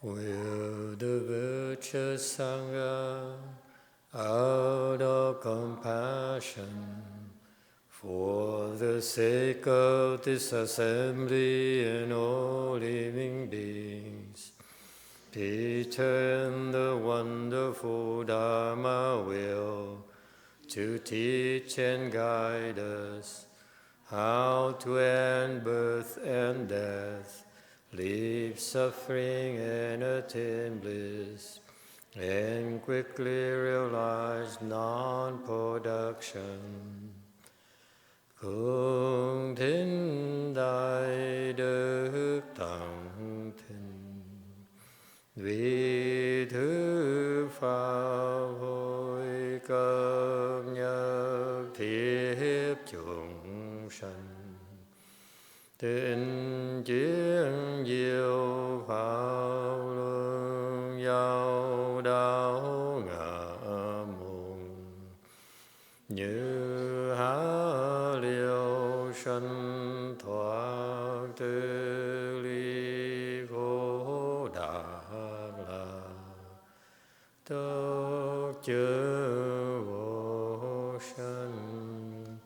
Will the virtuous Sangha, out of compassion, for the sake of this assembly and all living beings, Peter and the wonderful Dharma will to teach and guide us how to end birth and death, leave suffering and attain bliss, and quickly realize non-production. Cung thính đại đức tăng thính, vì thứ pháp hội cập nhật thiết chúng sanh, tình chiến diệu pháp luân giao đạo ngã môn, như há liêu sanh thoát tư ly khổ đạc là tất chứa vô sanh.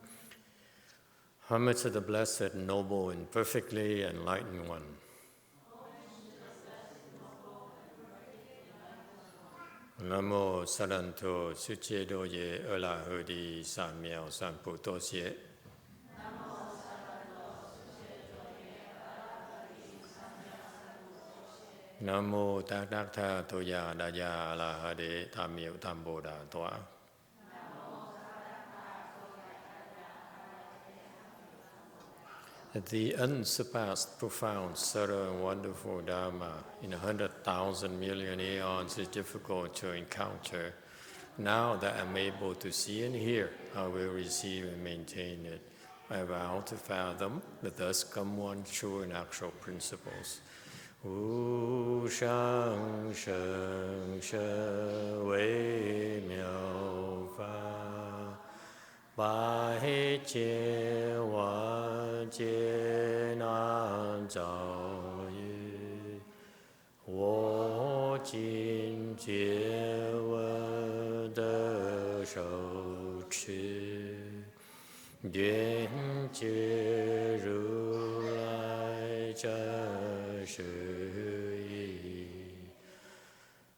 Homage to the Blessed, Noble, and Perfectly Enlightened One. Namo Saranto Suchedo Ye Ela Hudi San Miao San Puto Xie. Namo Tadakta Toya Daya La Hade Tamil Tamboda Toa. The unsurpassed, profound, subtle, and wonderful Dharma in 100,000 million aeons is difficult to encounter. Now that I'm able to see and hear, I will receive and maintain it. I vow to fathom the thus come one true and actual principles. Wu shang sheng she wei miao fa. 百劫万劫难遭遇，我今见闻得受持，愿解如来真实义。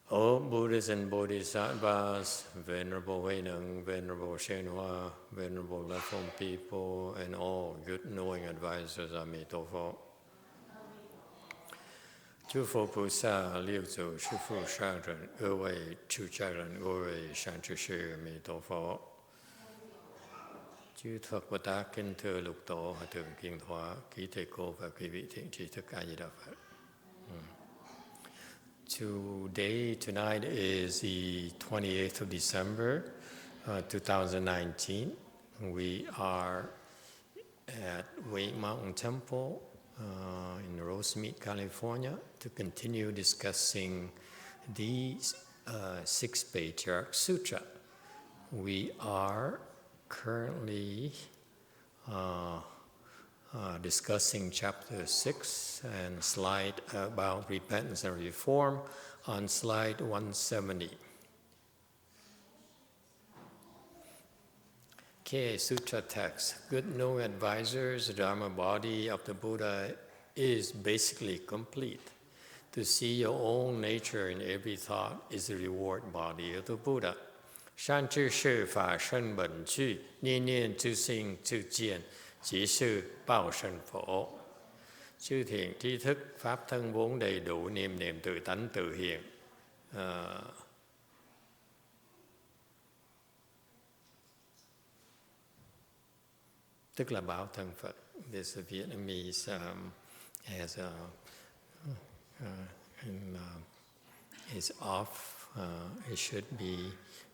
O Buddhists and Bodhisattvas, Venerable Wei Neng, Venerable YongHua, Venerable Left-Home people, and all good knowing advisors, 阿弥陀佛。诸佛菩萨、六祖、师父、上人、各位出家人、各位善知識，阿彌陀佛。Chư Phật Bồ Tát kính thưa lục tổ, hòa thượng Kiên Thỏa, quý thầy cô và quý vị thiện tri thức A Di Đà Phật. Tonight is the 28th of December, 2019. We are at Wei Mountain Temple in Rosemead, California, to continue discussing the Sixth Patriarch Sutra. We are currently discussing chapter 6 and slide about repentance and reform on slide 170. Okay, Sutra text. Good knowing advisors, the Dharma body of the Buddha is basically complete. To see your own nature in every thought is the reward body of the Buddha. 善知识法身本具，念念之心之见，即是报身phổ. Chư thiện tri thức pháp thân vốn đầy đủ, niệm niệm tự tánh tự hiện. Tức là báo thân Phật. This Vietnamese has is off. It should be.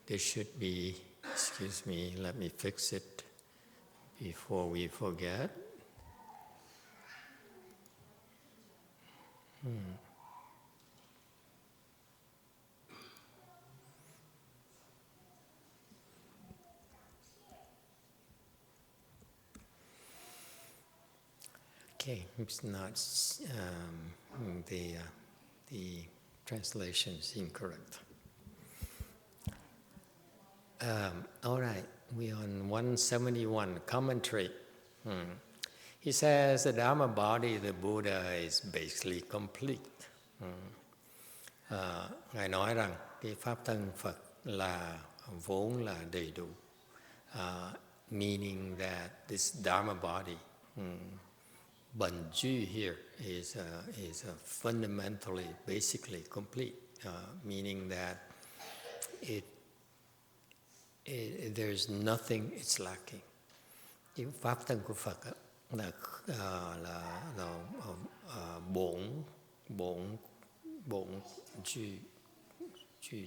This should be. Excuse me. Let me fix it before we forget. Okay, it's not the translation is incorrect. All right, we're on 171, commentary. He says the Dharma body of the Buddha is basically complete. Ngài nói rằng cái pháp thân Phật là vốn là đầy đủ. Meaning that this Dharma body, Banju here, is fundamentally, basically complete. Meaning that there's nothing it's lacking. Cái pháp thân của Phật là bổn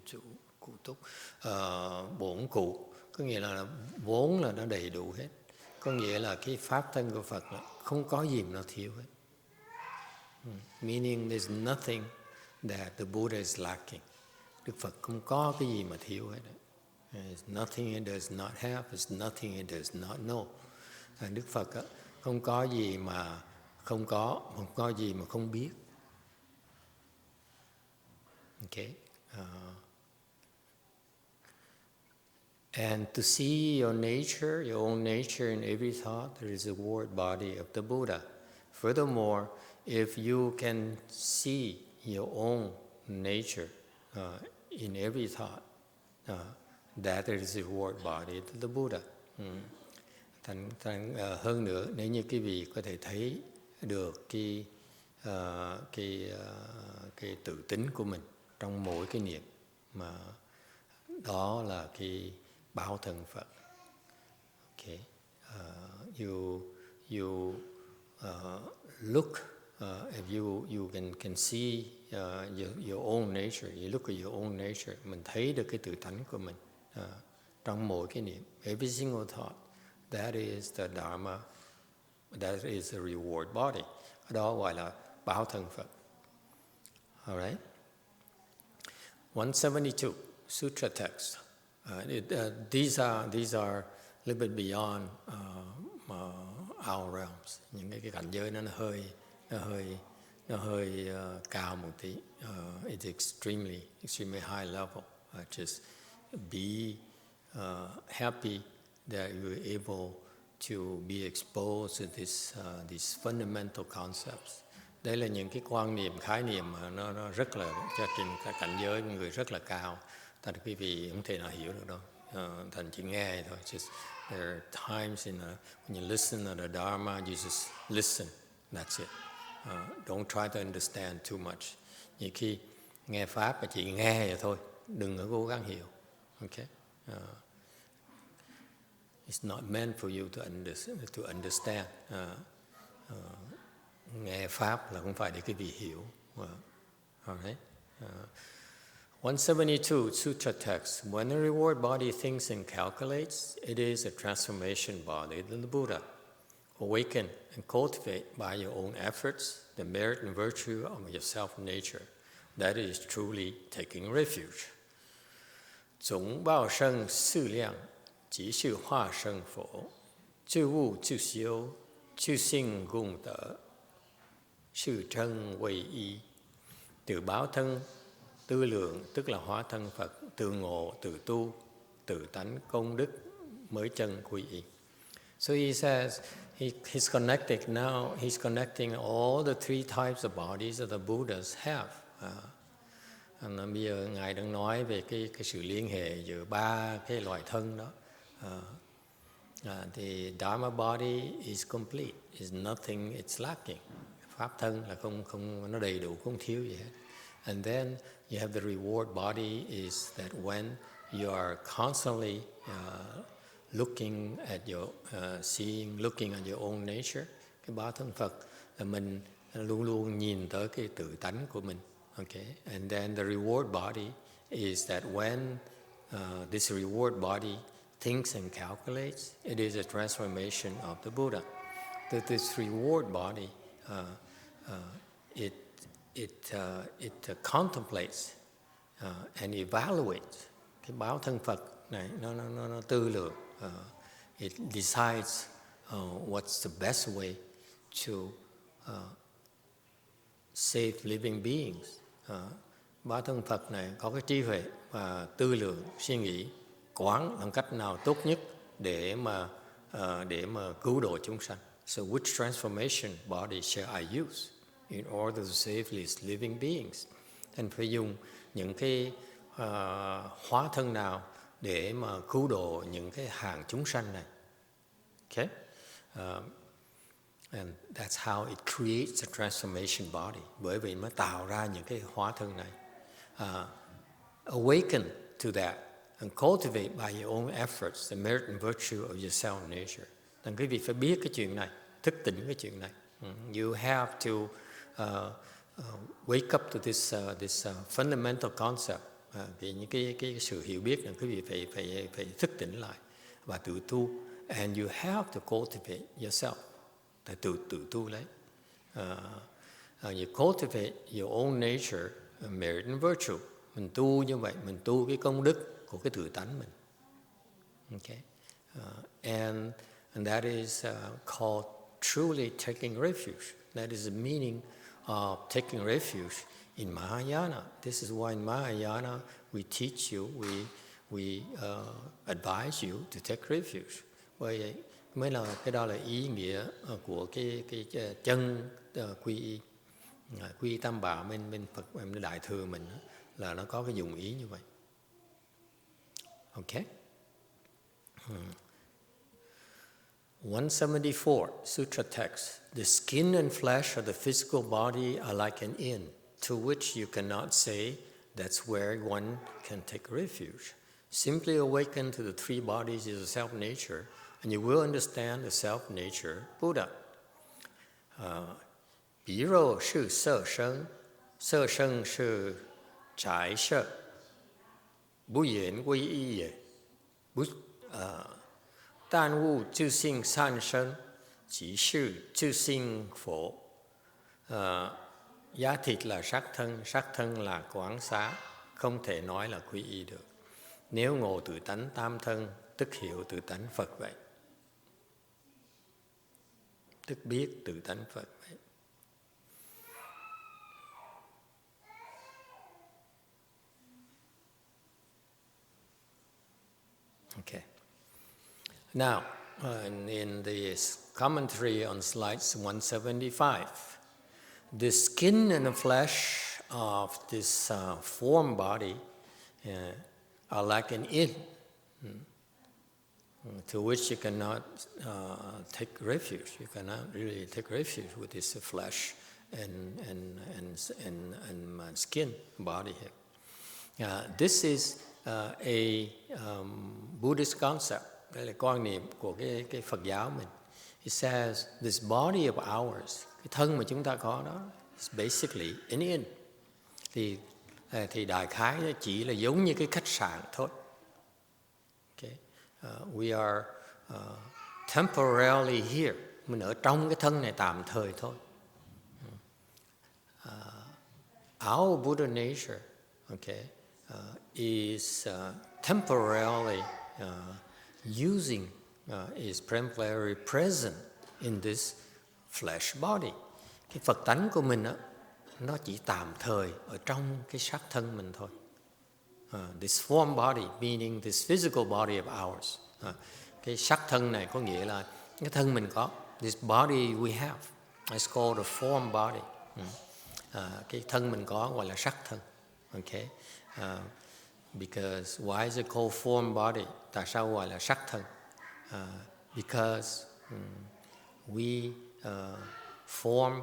trụ cụ túc, bổn cụ, có nghĩa là vốn là nó đầy đủ hết, có nghĩa là cái pháp thân của Phật là không có gì mà nó thiếu hết. Meaning there's nothing that the Buddha is lacking. Đức Phật không có cái gì mà thiếu hết. There's nothing it does not have, there's nothing it does not know. Đức Phật không có gì mà không có gì mà không biết. Okay. And to see your nature, your own nature in every thought, there is a word body of the Buddha. Furthermore, if you can see your own nature in every thought, that is the word body of the Buddha. Hơn nữa, nếu như quý vị có thể thấy được cái tự tính của mình trong mỗi cái niệm, mà đó là cái báo thân Phật. Okay. You look, if you can see your own nature, you look at your own nature, mình thấy được cái tự tánh của mình trong mỗi cái niệm, every single thought. That is the Dharma, that is the reward body. Đó gọi là báo thân Phật. All right. 172, Sutra text. These are a little bit beyond our realms. Những cái cảnh giới nó hơi cao một tí. It's extremely high level. Just be happy that you're able to be exposed to these fundamental concepts. Đây là những cái quan niệm, khái niệm mà nó rất là cho cái cảnh giới người rất là cao. Thành quý vị không thể nào hiểu được đâu. Thành chỉ nghe thôi. Just there are times when you listen to the Dharma, you just listen. That's it. Don't try to understand too much. Nhiều khi nghe pháp mà chỉ nghe vậy thôi, đừng có cố gắng hiểu. Okay? It's not meant for you to understand. Nghe pháp là không phải để quý vị hiểu. Alright. 172, Sutra text. When the reward body thinks and calculates, it is a transformation body of the Buddha. Awaken and cultivate by your own efforts the merit and virtue of your self-nature. That is truly taking refuge. 总报生四量，即是化生佛，自悟自修，自性共得，sự thân vị y. Từ báo thân, tư lượng tức là hóa thân Phật, tự ngộ, tự tu, tự tánh công đức mới chân quy y. So he says he's connecting all the three types of bodies that the Buddhas have. Bây giờ Ngài đang nói về cái sự liên hệ giữa ba cái loại thân đó. The Dharma body is complete, is nothing it's lacking. Pháp thân là không nó đầy đủ, không thiếu gì hết. And then you have the reward body is that when you are constantly looking at your own nature, cái báo thân Phật là mình luôn luôn nhìn tới cái tự tánh của mình. Okay, and then the reward body is that when this reward body thinks and calculates, it is a transformation of the Buddha. This reward body, it contemplates and evaluates. Cái báo thân Phật này nó tư lượng. It decides what's the best way to save living beings. Bản thân Phật này có cái trí huệ và tư lượng suy nghĩ, quán làm cách nào tốt nhất để mà cứu độ chúng sanh. So which transformation body shall I use in order to save these living beings? Anh phải dùng những cái hóa thân nào để mà cứu độ những cái hàng chúng sanh này. Okay? And that's how it creates a transformation body. Bởi vì mới tạo ra những cái hóa thân này. Awaken to that and cultivate by your own efforts the merit and virtue of your self-nature. Nên quý vị phải biết cái chuyện này, thức tỉnh cái chuyện này. You have to wake up to this fundamental concept. Vì những cái sự hiểu biết này, quý vị phải thức tỉnh lại và tự tu. And you have to cultivate yourself. Phải tự tu lấy. You cultivate your own nature, merit and virtue. Mình tu như vậy, mình tu cái công đức của cái tự tánh mình. Okay? And that is called truly taking refuge. That is the meaning of taking refuge in Mahayana. This is why in Mahayana we teach you, we advise you to take refuge. Bởi vậy mới là cái đó là ý nghĩa của cái chân quy tam bảo bên Phật, bên Đại thừa mình là nó có cái dụng ý như vậy. Okay. 174 Sutra text. The skin and flesh of the physical body are like an inn, to which you cannot say that's where one can take refuge. Simply awaken to the three bodies as a self-nature, and you will understand the self-nature Buddha. 彼若是色身，色身是宅色，不言归一也。但悟自性善生，即是自性佛。Giá thịt là sắc thân là quán xá, không thể nói là quy y được. Nếu ngộ tự tánh tam thân, tức hiểu tự tánh Phật vậy. Tức biết tự tánh Phật vậy. Okay. Now, in the commentary on slides 175, the skin and the flesh of this form body are like an inn to which you cannot take refuge. You cannot really take refuge with this flesh and skin body here. This is a Buddhist concept. Đây là quan niệm của cái Phật giáo mình. It says this body of ours, cái thân mà chúng ta có đó, is basically an inn. Thì đại khái nó chỉ là giống như cái khách sạn thôi. Okay. We are temporarily here. Mình ở trong cái thân này tạm thời thôi. Our Buddha nature, okay, is temporarily using, is temporarily present in this flesh body. Cái Phật tánh của mình á, nó chỉ tạm thời ở trong cái xác thân mình thôi. This form body, meaning this physical body of ours. Cái xác thân này có nghĩa là cái thân mình có. This body we have, it's called a form body. Cái thân mình có gọi là xác thân. Okay. Because why is it called form body? Tại sao gọi là xác thân? Because form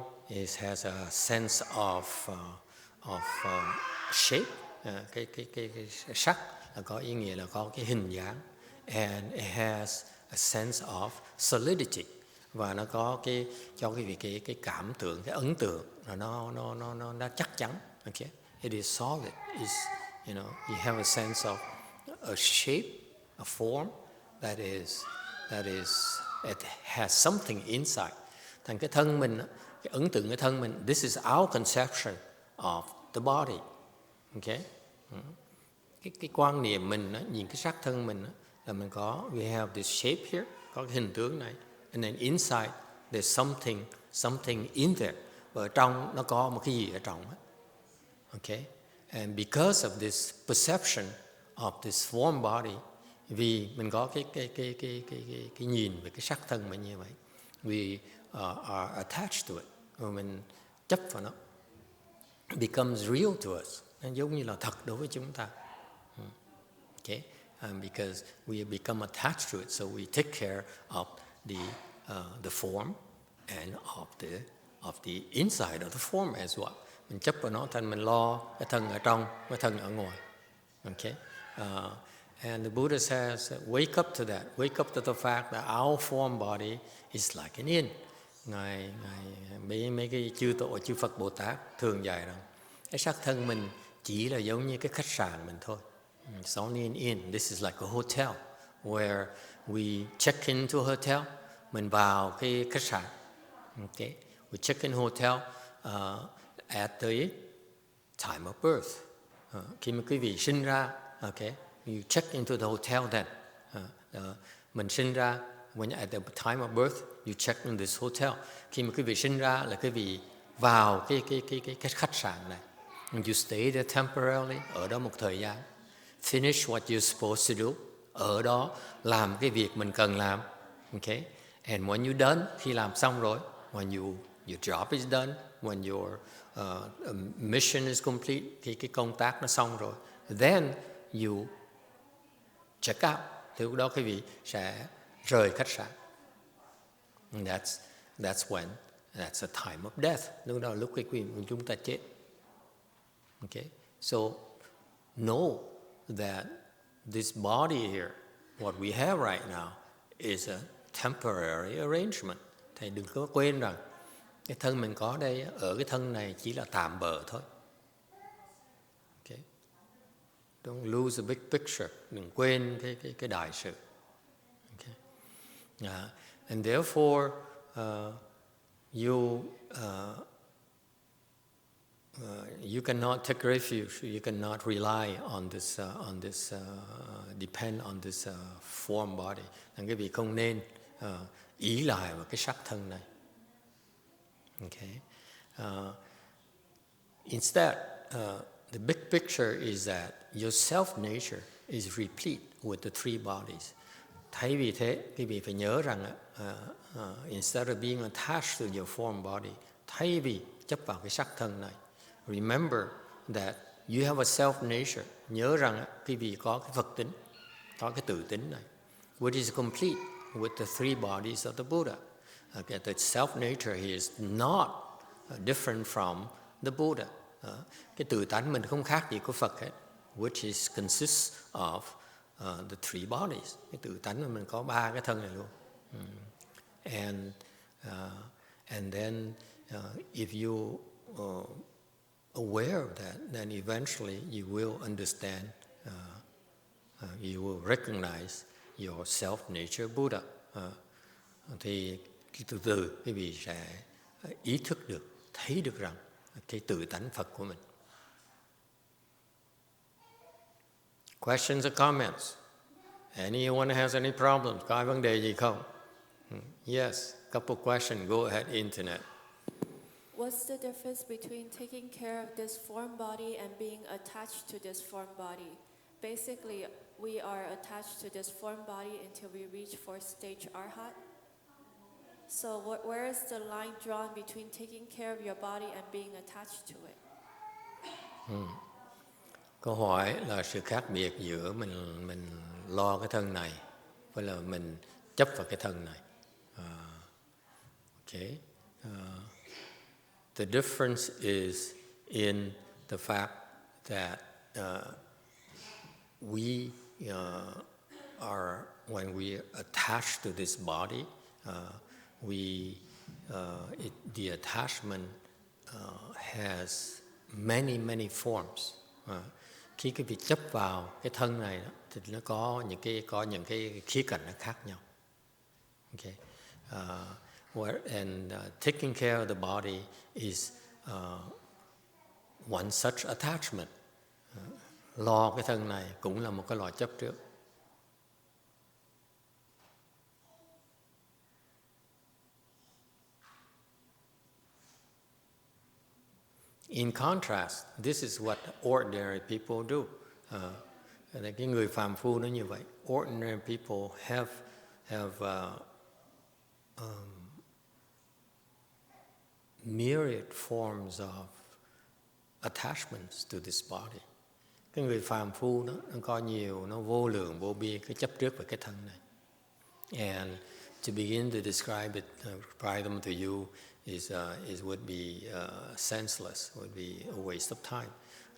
has a sense of shape. Cái sắc là có ý nghĩa là có cái hình dáng, and it has a sense of solidity, và nó có cho cái cảm tưởng, cái ấn tượng là nó chắc chắn. Okay, it is solid. You have a sense of a shape, a form that it has something inside. Thành cái thân mình, cái ấn tượng cái thân mình, this is our conception of the body. Okay? Cái quan niệm mình nhìn cái xác thân mình là mình có, we have this shape here, có cái hình tướng này, and then inside there's something in there. Và ở trong nó có một cái gì ở trong. Okay? And because of this perception of this form body, vì mình có cái nhìn về cái sắc thân mình như vậy, we are attached to it, và mình chấp vào nó, it becomes real to us, nó giống như là thật đối với chúng ta. Okay, because we become attached to it, so we take care of the form and of the inside of the form as well. Mình chấp vào nó thành mình lo cái thân ở trong, cái thân ở ngoài. Okay, and the Buddha says, wake up to that. Wake up to the fact that our form body is like an inn. Ngài mấy cái chư tổ, chư Phật Bồ Tát thường dạy rằng cái xác thân mình chỉ là giống như cái khách sạn mình thôi. It's only an inn. This is like a hotel where we check into a hotel. Mình vào cái khách sạn. Okay, we check in hotel at the time of birth. Khi mà quý vị sinh ra, okay, you check into the hotel then. Mình sinh ra, when at the time of birth, you check in this hotel. Khi mà quý vị sinh ra là quý vị vào cái khách sạn này. And you stay there temporarily, ở đó một thời gian. Finish what you're supposed to do, ở đó làm cái việc mình cần làm. Okay? And when you're done, khi làm xong rồi, when your job is done, when your mission is complete, khi cái công tác nó xong rồi, then you check out. Thì lúc đó quý vị sẽ rời khách sạn. And that's a time of death. Lúc đó lúc chúng ta chết. Okay? So know that this body here, what we have right now, is a temporary arrangement. Thầy đừng có quên rằng cái thân mình có đây, ở cái thân này chỉ là tạm bợ thôi. Okay? Don't lose the big picture. Đừng quên cái đại sự. Okay? And therefore, you cannot take refuge. You cannot rely on this, depend on this form body. Nên cái vị không nên ý lại vào cái sắc thân này. Okay. Instead, the big picture is that your self nature is replete with the three bodies. Thay vì thế, quý vị phải nhớ rằng instead of being attached to your form body, thay vì chấp vào cái sắc thân này, remember that you have a self nature. Nhớ rằng quý vị có cái Phật tính, có cái tự tính này, which is complete with the three bodies of the Buddha. Okay, the self nature here is not different from the Buddha. Cái tự tánh mình không khác gì của Phật hết, which is consists of the three bodies. Cái tự tánh mình có ba cái thân này luôn. And then if you aware of that, then eventually you will understand, you will recognize your self-nature Buddha. Thì từ từ quý vị sẽ ý thức được, thấy được rằng cái tự tánh Phật của mình. Questions or comments? Anyone has any problems? Có ai vấn đề gì không? Yes, couple questions. Go ahead, Internet. What's the difference between taking care of this form body and being attached to this form body? Basically, we are attached to this form body until we reach fourth stage Arhat. So where is the line drawn between taking care of your body and being attached to it? Câu hỏi là sự khác biệt giữa mình lo cái thân này với là mình chấp vào cái thân này. Okay. The difference is in the fact that we are, when we attach to this body, the attachment has many forms. Khi cái việc chấp vào cái thân này đó, thì nó có những cái khía cạnh nó khác nhau. Okay. And taking care of the body is one such attachment. Lo cái thân này cũng là một cái loại chấp trước. In contrast, this is what ordinary people do. Cái người phàm phu nó như vậy. Ordinary people have myriad forms of attachments to this body. Cái người phàm phu nó có nhiều, nó vô lượng, vô biên cái chấp trước về cái thân này. And to begin to describe them to you would be senseless, would be a waste of time.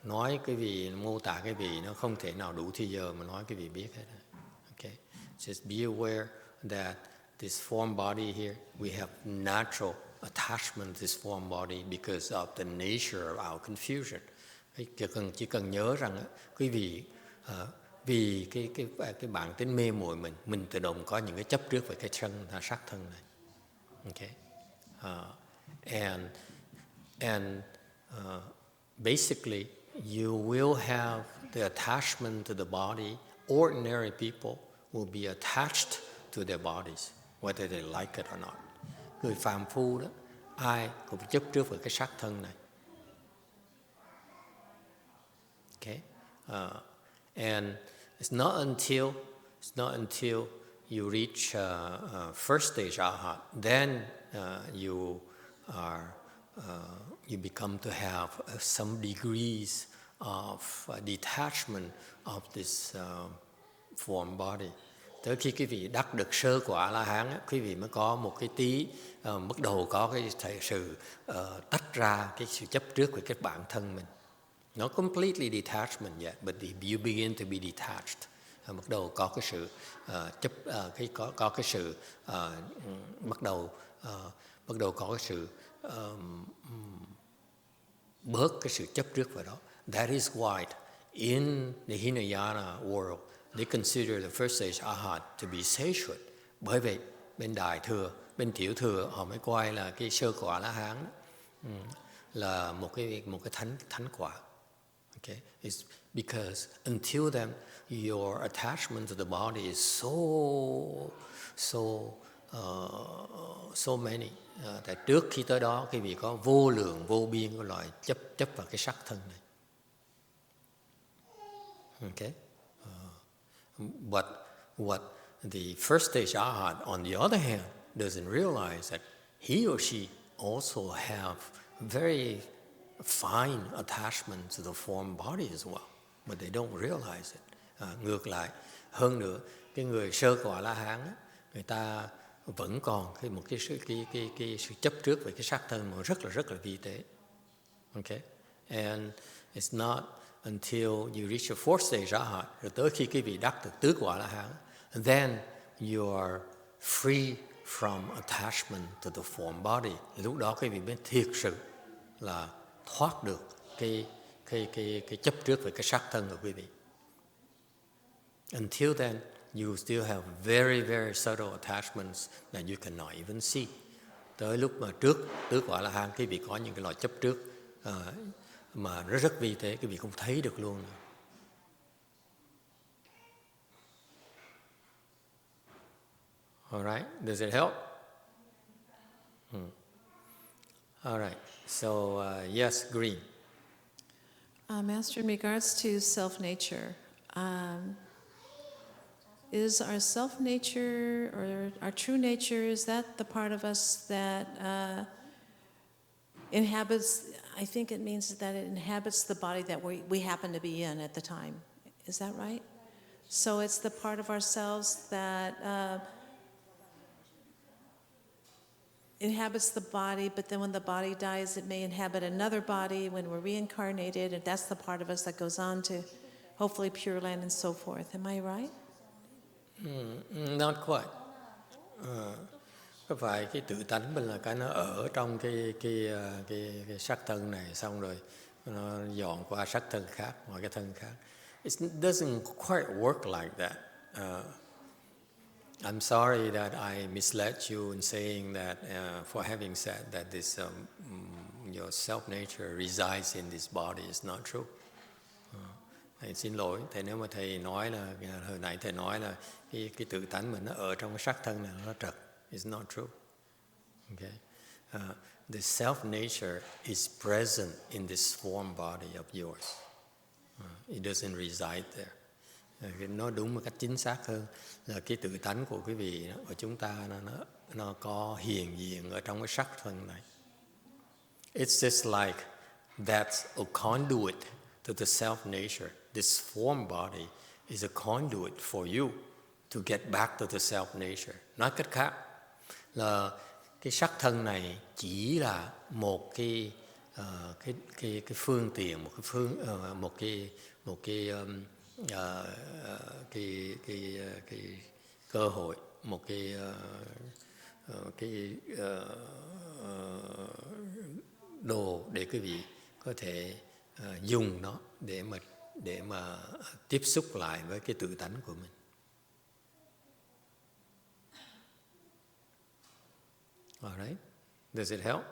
Nói cái vị, mô tả cái vị nó không thể nào đủ thì giờ mà nói cái vị biết hết. Okay, just be aware that this form body here, we have natural attachment to this form body because of the nature of our confusion. Chỉ cần nhớ rằng quý vị vì cái bản tính mê muội mình tự động có những cái chấp trước về cái thân sắc thân này. Okay, and basically you will have the attachment to the body. Ordinary people will be attached to their bodies, whether they like it or not. Người phàm phu đó, ai cũng chấp trước về cái sắc thân này. Okay, and it's not until you reach first stage arhat, then you become to have some degrees of detachment of this form body. Tới khi quý vị đắc được sơ quả A-la-hán, quý vị mới có một cái tí bắt đầu có cái sự tách ra cái sự chấp trước về cái bản thân mình. Not completely detachment yet, but you begin to be detached. Bắt đầu có cái sự có cái sự bắt đầu có cái sự bớt cái sự chấp trước vào đó. That is why in the Hinayana world they consider the first stage arhat to be sacred. Bởi vậy bên đại thừa, bên tiểu thừa họ mới coi là cái sơ quả La-hán là một cái thánh quả. Okay, it's because until then your attachment to the body is so many. Tại trước khi tới đó quý vị có vô lượng vô biên cái loại chấp vào cái sắc thân này. Okay, but what the first stage arhat on the other hand doesn't realize that he or she also have very fine attachment to the form body as well, but they don't realize it. Ngược lại, hơn nữa, cái người sơ quả La-hán, người ta vẫn còn một cái sự chấp trước về cái sắc thân mà rất là vi tế. Okay, and it's not until you reach the fourth stage arhat, rồi tới khi quý vị đắc được tứ quả La-hán, then you are free from attachment to the form body. Lúc đó quý vị mới thiệt sự là thoát được cái chấp trước về cái sắc thân của quý vị. Until then, you still have very, very subtle attachments that you cannot even see. Tới lúc mà trước tứ quả La-hán, quý vị có những cái loại chấp trước mà rất vi tế, quý vị không thấy được luôn. All right, does it help? All right, so yes, Green. Master, in regards to self-nature, is our self-nature or our true nature, is that the part of us that inhabits, I think it means that it inhabits the body that we happen to be in at the time. Is that right? So it's the part of ourselves that inhabits the body, but then when the body dies, it may inhabit another body when we're reincarnated, and that's the part of us that goes on to hopefully Pure Land and so forth. Am I right? Not quite. Có phải cái tự tánh mình là cái nó ở trong cái sắc thân này, xong rồi nó dọn qua sắc thân khác, hoặc cái thân khác. It doesn't quite work like that. I'm sorry that I misled you in saying that, for having said that this your self-nature resides in this body is not true. Thầy xin lỗi, thầy nếu mà thầy nói là hồi nãy thầy nói là cái tự tánh mình nó ở trong cái sắc thân này nó trật. It's not true. Okay. the self nature is present in this form body of yours. It doesn't reside there. Nói đúng một cách chính xác hơn là cái tự tánh của quý vị của chúng ta nó có hiện diện ở trong cái sắc thân này. It's just like that's a conduit to the self nature. This form body is a conduit for you to get back to the self nature. Nói cách khác là cái sắc thân này chỉ là một cái phương tiện, một cái cơ hội, một cái đồ để quý vị có thể dùng nó để mà tiếp xúc lại với cái tự tánh của mình. All right? Does it help?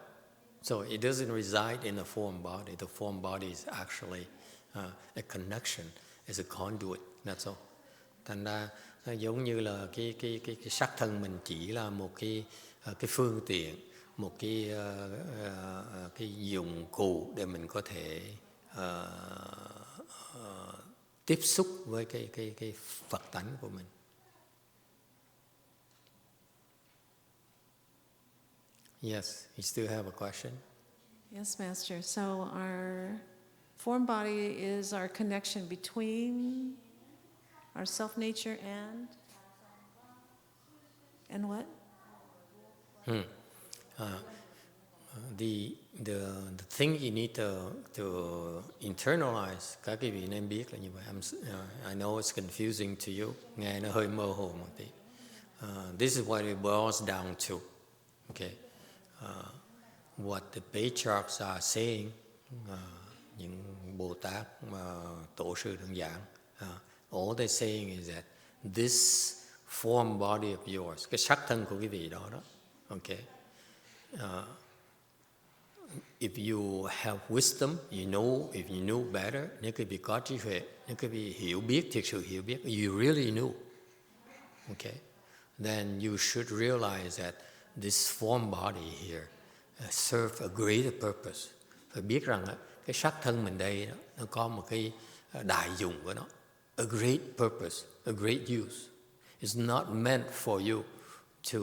So it doesn't reside in the form body. The form body is actually a connection, is a conduit. That's all. Thành ra nó giống như là cái sắc thân mình chỉ là một cái phương tiện, một cái dụng cụ để mình có thể tiếp xúc với cái Phật tánh của mình. Yes, you still have a question? Yes, Master. So our form body is our connection between our self-nature and what? The thing you need to internalize, các quý vị nên biết là như vậy. I know it's confusing to you. Nghe nó hơi mơ hồ một tí. This is what it boils down to. Okay. What the patriarchs are saying, những Bồ Tát tổ sư đang giảng, all they're saying is that this form body of yours, cái sắc thân của quý vị đó, okay. If you have wisdom, if you know better, nếu quý vị có trí huệ, nếu quý vị hiểu biết, thực sự hiểu biết, you really know, okay, then you should realize that this form body here serve a greater purpose. Phải biết rằng cái sắc thân mình đây nó có một cái đại dụng của nó, a great purpose, a great use. It's not meant for you to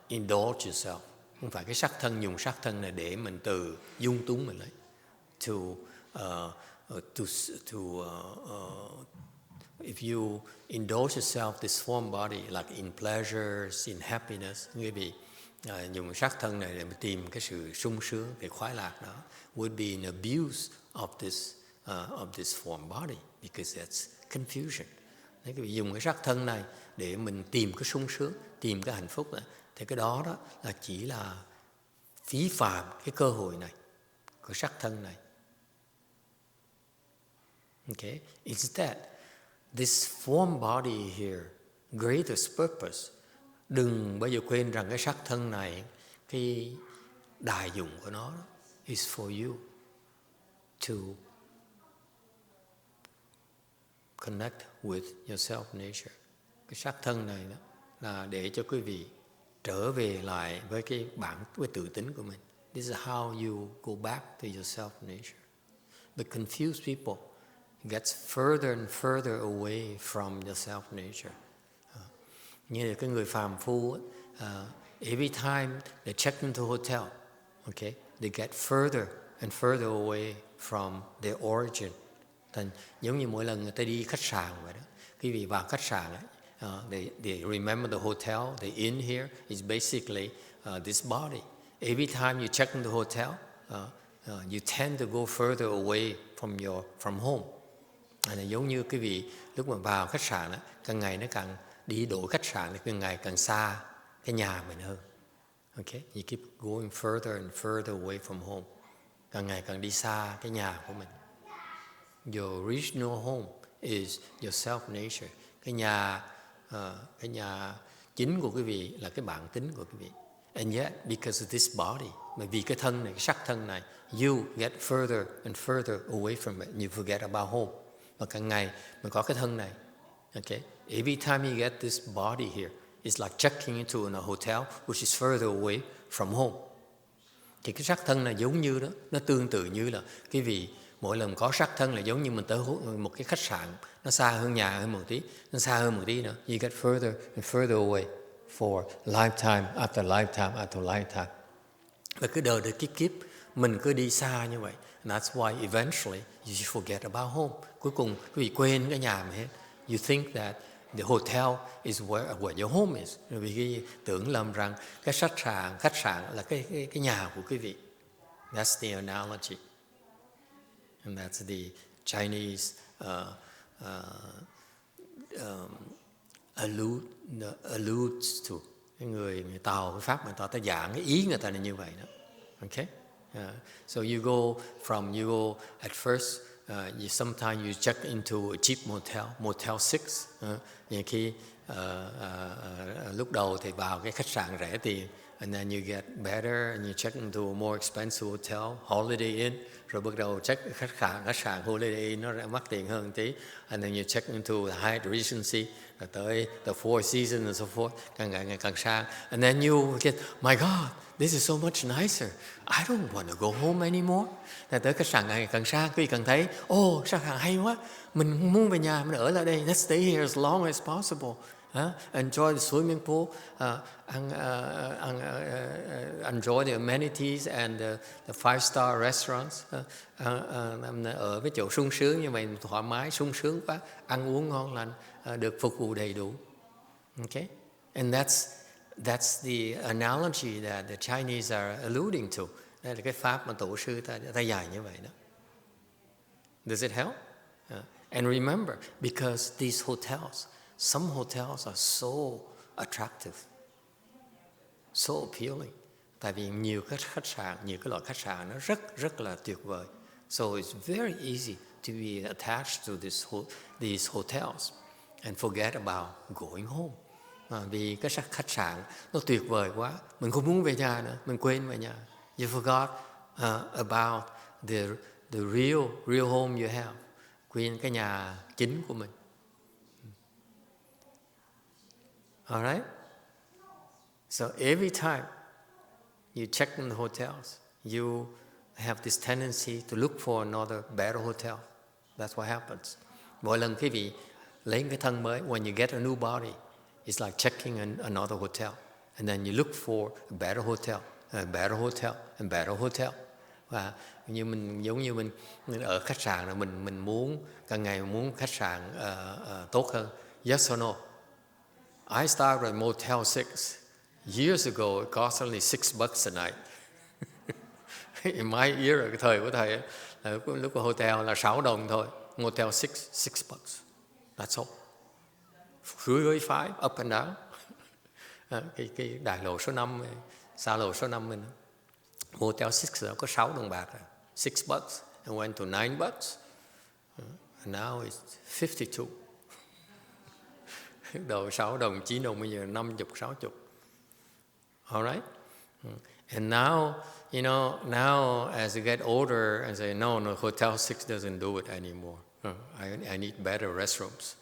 indulge yourself. Không phải cái sắc thân, dùng sắc thân này để mình từ dung túng mình lấy. If you indulge yourself this form body like in pleasures, in happiness, quý vị dùng sắc thân này để mà tìm cái sự sung sướng, cái khoái lạc đó, would be an abuse of this form body because that's confusion. Nếu quý vị dùng cái sắc thân này để mình tìm cái sung sướng, tìm cái hạnh phúc này, thì cái đó là chỉ là phí phạm cái cơ hội này, cái sắc thân này. Okay, instead, this form body here, greatest purpose. Đừng bao giờ quên rằng cái sắc thân này, cái đại dụng của nó is for you to connect with your self nature. Cái sắc thân này đó là để cho quý vị trở về lại với cái tự tính của mình. This is how you go back to your self nature. But confused people gets further and further away from your self nature. Như là cái người phàm phu, every time they check into a hotel, okay, they get further and further away from their origin. Thành giống như mỗi lần người ta đi khách sạn vậy đó. Quý vị vào khách sạn ấy, they remember the hotel, the inn here is basically this body. Every time you check into the hotel, you tend to go further away from home. Giống như quý vị lúc mà vào khách sạn đó, càng ngày nó càng đi đổi khách sạn thì càng ngày càng xa cái nhà mình hơn. Okay, you keep going further and further away from home. Càng ngày càng đi xa cái nhà của mình. Your original home is your self nature. Cái nhà chính của quý vị là cái bản tính của quý vị. And yet, because of this body, bởi vì cái thân này, cái sắc thân này, you get further and further away from it. You forget about home. Và càng ngày mình có cái thân này. Okay, every time you get this body here, it's like checking into a hotel which is further away from home. Thì cái sắc thân là giống như đó, nó tương tự như là cái vị mỗi lần có sắc thân là giống như mình tới một cái khách sạn, nó xa hơn nhà hơn một tí, nó xa hơn một tí nữa. You get further and further away for lifetime after lifetime after lifetime. Và cứ đời kiếp mình cứ đi xa như vậy. And that's why eventually you forget about home. Cuối cùng quý vị quên cái nhà mình hết. You think that the hotel is where your home is. Vì cái tưởng lầm rằng cái khách sạn là cái nhà của quý vị. That's the analogy. And that's the Chinese alludes to. Cái người Tàu, cái Pháp người ta giảng cái ý người ta là như vậy đó. Okay? So you go at first, sometimes you check into a cheap motel 6. Vậy khi lúc đầu thì vào cái khách sạn rẻ tiền, and then you get better and you check into a more expensive hotel, Holiday Inn, rồi bắt đầu check khách sạn Holiday Inn nó mắc tiền hơn tí, and then you check into the Hyatt Regency, rồi tới the Four Seasons and so forth, càng ngày càng sang, and then you get, my God, this is so much nicer. I don't want to go home anymore. Rồi tới khách sạn càng sang, quý vị càng thấy, khách sạn hay quá, mình muốn về nhà, mình ở lại đây. Let's stay here as long as possible. Enjoy the swimming pool, enjoy the amenities and the 5-star restaurants. Ở cái chỗ sung sướng như vậy, thoải mái, sung sướng quá, ăn uống ngon lành, được phục vụ đầy đủ. Okay? And that's the analogy that the Chinese are alluding to. Đây là cái pháp mà tổ sư ta dạy như vậy đó. Does it help? And remember, because these hotels, some hotels are so attractive, so appealing. Tại vì nhiều cái khách sạn, nhiều cái loại khách sạn nó rất là tuyệt vời. So it's very easy to be attached to these hotels and forget about going home. Vì cái khách sạn nó tuyệt vời quá, mình không muốn về nhà nữa, mình quên về nhà. You forgot about the real home you have, quên cái nhà chính của mình. All right? So every time you check in the hotels, you have this tendency to look for another better hotel. That's what happens. Mỗi lần quý vị lấy cái thân mới, when you get a new body, it's like checking in another hotel. And then you look for a better hotel, a better hotel, and better hotel. Và giống như mình ở khách sạn là mình muốn càng ngày muốn khách sạn tốt hơn. Yes or no? I started at Motel 6. Years ago, it cost only $6 a night. In my era, cái thời của thầy, lúc ở hotel là $6 thôi. Motel 6, $6. That's all. Freeway 5, up and down. Cái đại lộ số 5, xa lộ số 5 mình. Motel 6 có $6 bạc. $6. And went to $9. And now it's 52. Đầu $6, $9, bây giờ 50, 60. All right? And now, now as you get older, and say, no, Hotel 6 doesn't do it anymore. I need better restrooms.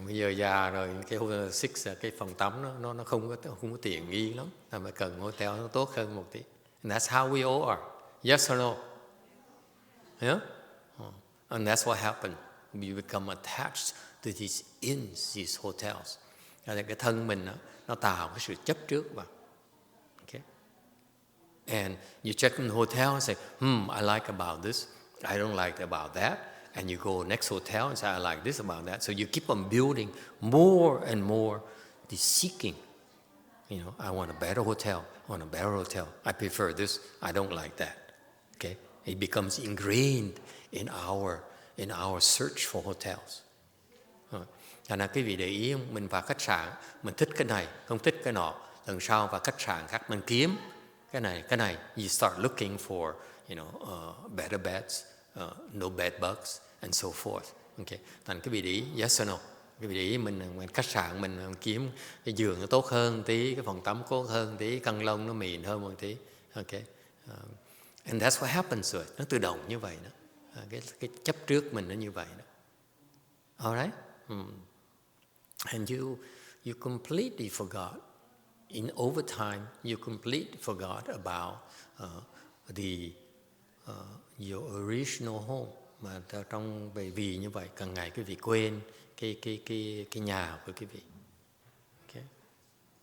Bây giờ già rồi, cái Hotel 6, cái phòng tắm nó không có tiện nghi lắm. Mà cần hotel nó tốt hơn một tí. And that's how we all are. Yes or no? Yeah? And that's what happened. We become attached to these inns, these hotels. Cái thân mình nó tạo cái sự chấp trước vào. Okay? And you check in the hotel and say, I like about this. I don't like about that. And you go next hotel and say, I like this about that. So you keep on building more and more the seeking. I want a better hotel. I want a better hotel. I prefer this. I don't like that. Okay? It becomes ingrained in our search for hotels. Cho nên quý vị để ý, mình vào khách sạn, mình thích cái này, không thích cái nọ. Lần sau vào khách sạn khác mình kiếm cái này. You start looking for, better beds, no bed bugs, and so forth. Okay. Thành quý vị để ý, yes or no? Quý vị để ý, mình khách sạn mình kiếm cái giường nó tốt hơn tí, cái phòng tắm tốt hơn tí, căn lông nó mịn hơn một tí. Okay. And that's what happens rồi. Nó tự động như vậy đó. Cái chấp trước mình nó như vậy đó. All right? And you completely forgot, in overtime, you completely forgot about your original home. Mà trong vì như vậy, càng ngày quý vị quên cái nhà của quý vị. Okay?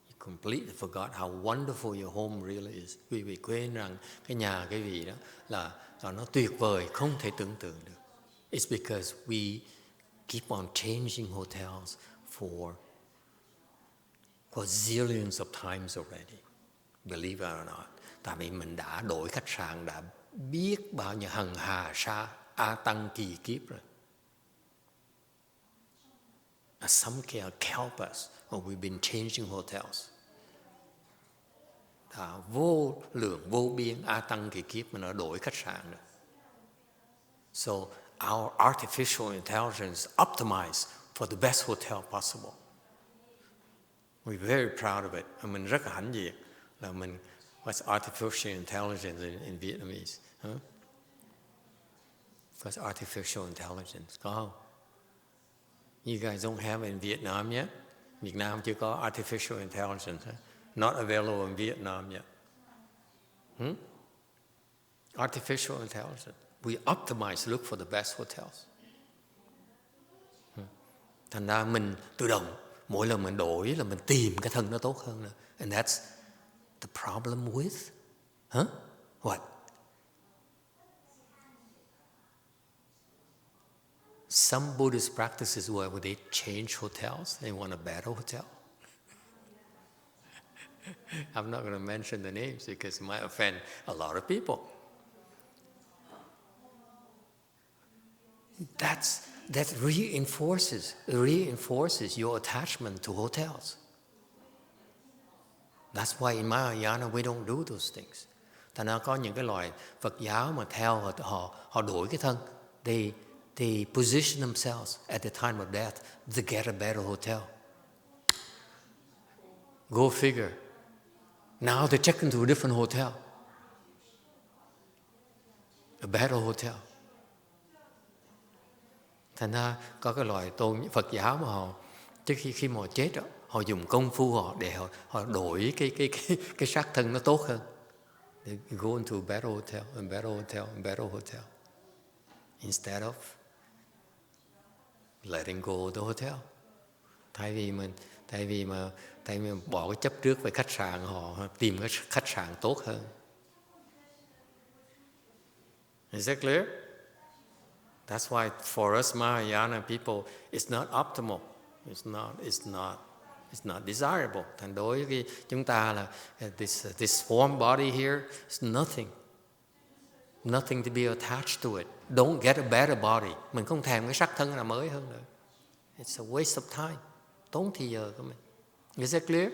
You completely forgot how wonderful your home really is. Quý vị quên rằng cái nhà quý vị đó là nó tuyệt vời, không thể tưởng tượng được. It's because we keep on changing hotels for zillions of times already. Believe it or not. Tại vì mình đã đổi khách sạn, đã biết bao nhiêu hằng hà sa a tăng kỳ kiếp rồi. Some can help us when we've been changing hotels. Đã vô lượng vô biên a tăng kỳ kiếp mà nó đổi khách sạn rồi. So our artificial intelligence optimized for the best hotel possible. We're very proud of it. Mình rất là hãnh diện là mình. What's artificial intelligence in Vietnamese? Huh? What's artificial intelligence? Có không? You guys don't have it in Vietnam yet? Việt Nam chưa có artificial intelligence. Huh? Not available in Vietnam yet. Artificial intelligence. We optimize, look for the best hotels. Thành ra mình tự động, mỗi lần mình đổi là mình tìm cái thân nó tốt hơn nữa. And that's the problem with, what? Some Buddhist practices where they change hotels, they want a better hotel. I'm not going to mention the names because it might offend a lot of people. That reinforces your attachment to hotels. That's why in Mahayana we don't do those things. Thành ra có những cái loại Phật giáo mà theo họ đổi cái thân. They position themselves at the time of death to get a better hotel. Go figure. Now they check into a different hotel. A better hotel. Thành ra có cái loại tôn Phật giáo mà họ trước khi mà họ chết đó, họ dùng công phu họ để họ đổi cái xác thân nó tốt hơn. They go into a better hotel, a better hotel, a better hotel. Instead of letting go of the hotel. Thay vì mình bỏ cái chấp trước về khách sạn, họ tìm cái khách sạn tốt hơn. Is that clear? That's why for us Mahayana people, it's not optimal. It's not desirable. Thành đối với chúng ta là this form body here is nothing to be attached to it. Don't get a better body. Mình không thèm cái sắc thân nào mới hơn nữa. It's a waste of time. Tốn thời giờ của mình. Is that clear?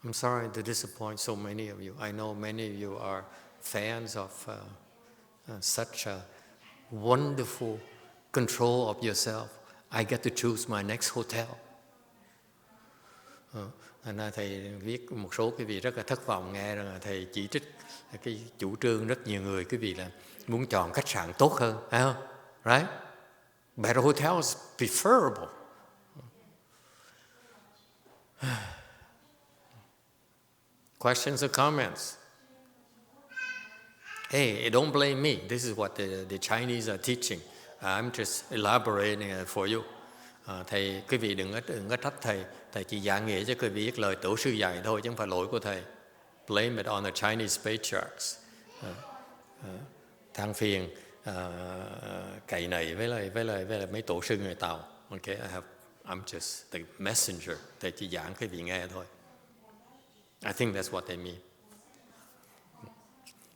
I'm sorry to disappoint so many of you. I know many of you are fans of such a wonderful control of yourself. I get to choose my next hotel. Thành ra thầy viết một số quý vị rất là thất vọng nghe rằng thầy chỉ trích cái chủ trương rất nhiều người quý vị là muốn chọn khách sạn tốt hơn, phải không? Right? Better hotel is preferable. Questions or comments? Hey, don't blame me. This is what the Chinese are teaching. I'm just elaborating it for you. Thầy, quý vị đừng có trách thầy. Thầy chỉ giảng nghĩa cho quý vị biết lời tổ sư dạy thôi, chứ không phải lỗi của thầy. Blame it on the Chinese patriarchs. Than phiền cậy nảy với lại mấy tổ sư người Tàu. Okay, I'm just the messenger. Thầy chỉ giảng quý vị nghe thôi. I think that's what they mean.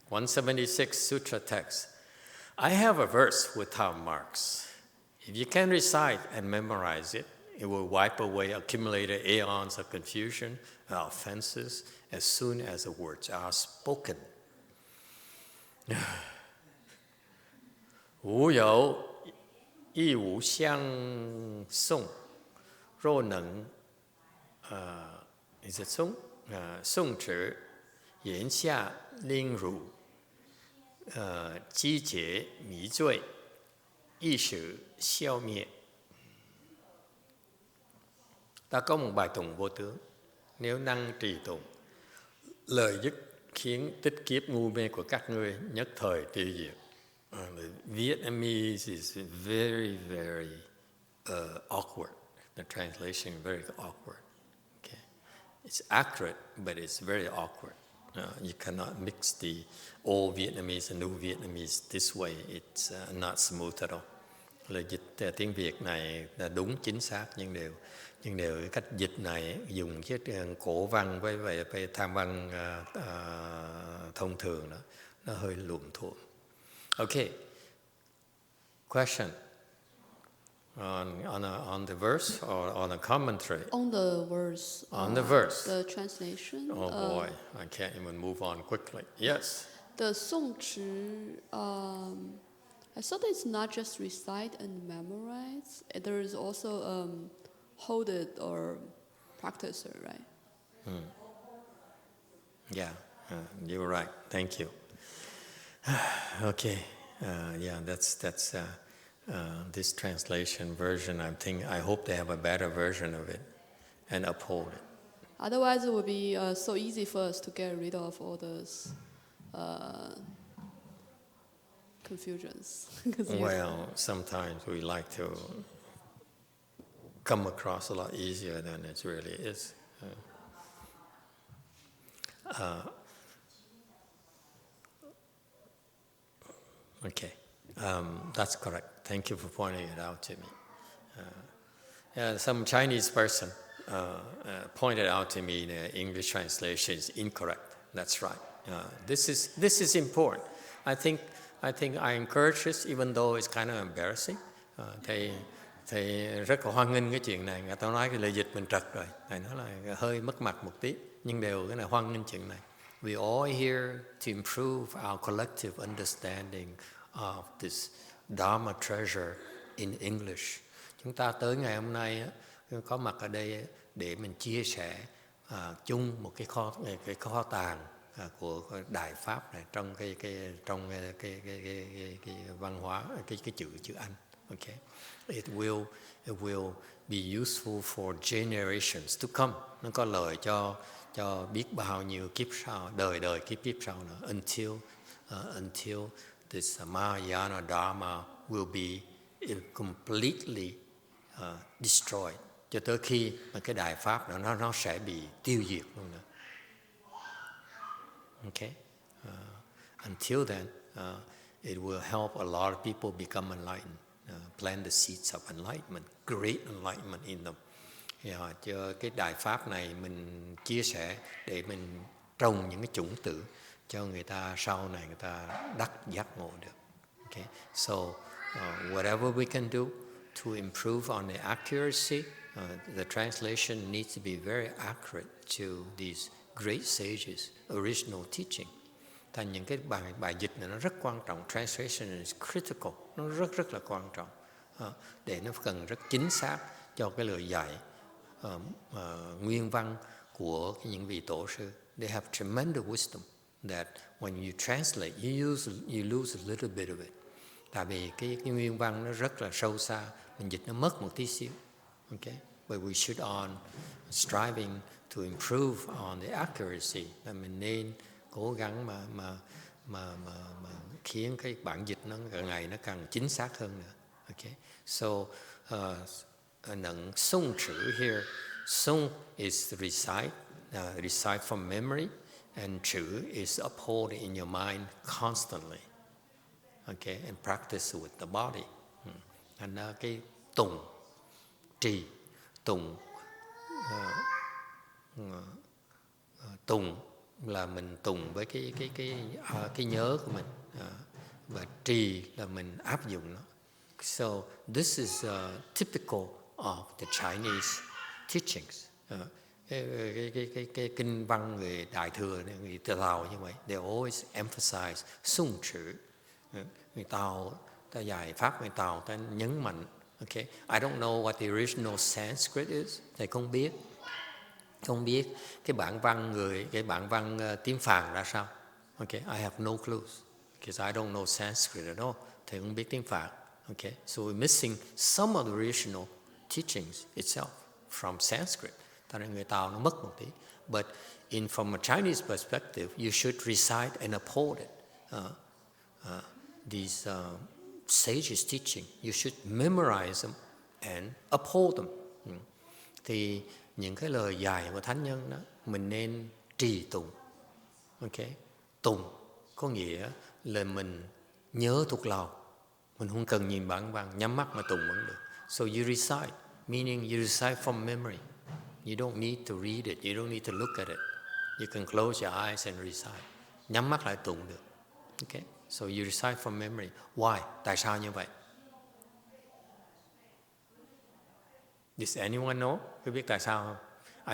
176 Sutra text. I have a verse with top marks. If you can recite and memorize it, it will wipe away accumulated aeons of confusion and offenses as soon as the words are spoken. Wu you yi wu xiang song, rou neng, is it song? Song zhi, yan xia ling ru, ji jie mi zui, yi shi xiao mie. Ta có một bài tụng vô tướng. Nếu năng trì tụng, lời dứt khiến tích kiếp ngu mê của các ngươi nhất thời tiêu diệt. The Vietnamese is very, very awkward. The translation is very awkward. Okay. It's accurate, but it's very awkward. You cannot mix the old Vietnamese and new Vietnamese this way. It's not smooth at all. Lời dịch tiếng Việt này là đúng chính xác, nhưng đều cái cách dịch này dùng cái cổ văn với tham văn thông thường đó, nó hơi luộm thuộm. Okay. Question on the verse or on the commentary? On the verse. On the verse. The translation. Oh boy, I can't even move on quickly. Yes. The Song Chi, I thought it's not just recite and memorize. There is also hold it or practice it, right? Yeah, you're right. Thank you. Okay. Yeah, that's this translation version. I hope they have a better version of it and uphold it. Otherwise, it would be so easy for us to get rid of all those confusions. Well, sometimes we like to come across a lot easier than it really is. Okay, that's correct. Thank you for pointing it out to me. Some Chinese person pointed out to me the English translation is incorrect. That's right. This is important. I think I encourage this, even though it's kind of embarrassing. Thầy rất là hoan nghênh cái chuyện này. Người ta nói cái lời dịch mình trật rồi. Thầy nói là hơi mất mặt một tí, nhưng đều cái này hoan nghênh chuyện này. We all here to improve our collective understanding of this Dharma treasure in English. Chúng ta tới ngày hôm nay có mặt ở đây để mình chia sẻ chung một cái kho tàng của Đại Pháp này trong cái văn hóa, cái chữ Anh. Okay, it will be useful for generations to come. Nó có lợi cho biết bao nhiêu kiếp sau, đời kiếp sau nữa, until this Mahayana Dharma will be completely destroyed, cho tới khi mà cái Đại Pháp đó nó sẽ bị tiêu diệt luôn nữa. Okay, until then, it will help a lot of people become enlightened, plant the seeds of enlightenment, great enlightenment in them. Cho cái Đại Pháp này mình chia sẻ để mình trồng những cái chủng tử cho người ta sau này người ta đắc giác ngộ được. Okay, so whatever we can do to improve on the accuracy, the translation needs to be very accurate to these great sages' original teaching. Thành những cái bài dịch này nó rất quan trọng. Translation is critical, nó rất là quan trọng, để nó cần rất chính xác cho cái lời dạy nguyên văn của những vị tổ sư. They have tremendous wisdom that when you translate, you lose a little bit of it. Tại vì cái nguyên văn nó rất là sâu xa, mình dịch nó mất một tí xíu. Okay, but we should on striving to improve on the accuracy. Là mình nên cố gắng mà khiến cái bản dịch nó càng ngày nó càng chính xác hơn nữa. Okay, so sung chữ here. Sung is recite, recite from memory, and chữ is uphold in your mind constantly. Okay, and practice with the body. And cái tụng, trì, tụng, tụng là mình tụng với cái nhớ của mình, và trì là mình áp dụng nó. So this is typical of the Chinese teachings. Cái kinh văn người Đại thừa, người Tàu như vậy, they always emphasize sung chữ. Người Tàu ta dạy pháp, người Tàu ta nhấn mạnh. Okay, I don't know what the original Sanskrit is. Thầy không biết cái bản văn tiếng Phạn ra sao. Okay, I have no clues because I don't know Sanskrit at all. Thầy không biết tiếng Phạn. Okay, so we're missing some of the original teachings itself. from Sanskrit. Cho nên người Tàu nó mất một tí. But from a Chinese perspective, you should recite and uphold it. These sages' teaching, you should memorize them and uphold them. Thì những cái lời dạy của thánh nhân đó, mình nên trì tụng. Okay? Tụng có nghĩa là mình nhớ thuộc lòng. Mình không cần nhìn bản văn, nhắm mắt mà tụng vẫn được. So you recite, meaning you recite from memory. You don't need to read it, you don't need to look at it. You can close your eyes and recite. Nhắm mắt lại tụng được. Okay? So you recite from memory. Why? Tại sao như vậy? Does anyone know? Có biết tại sao không?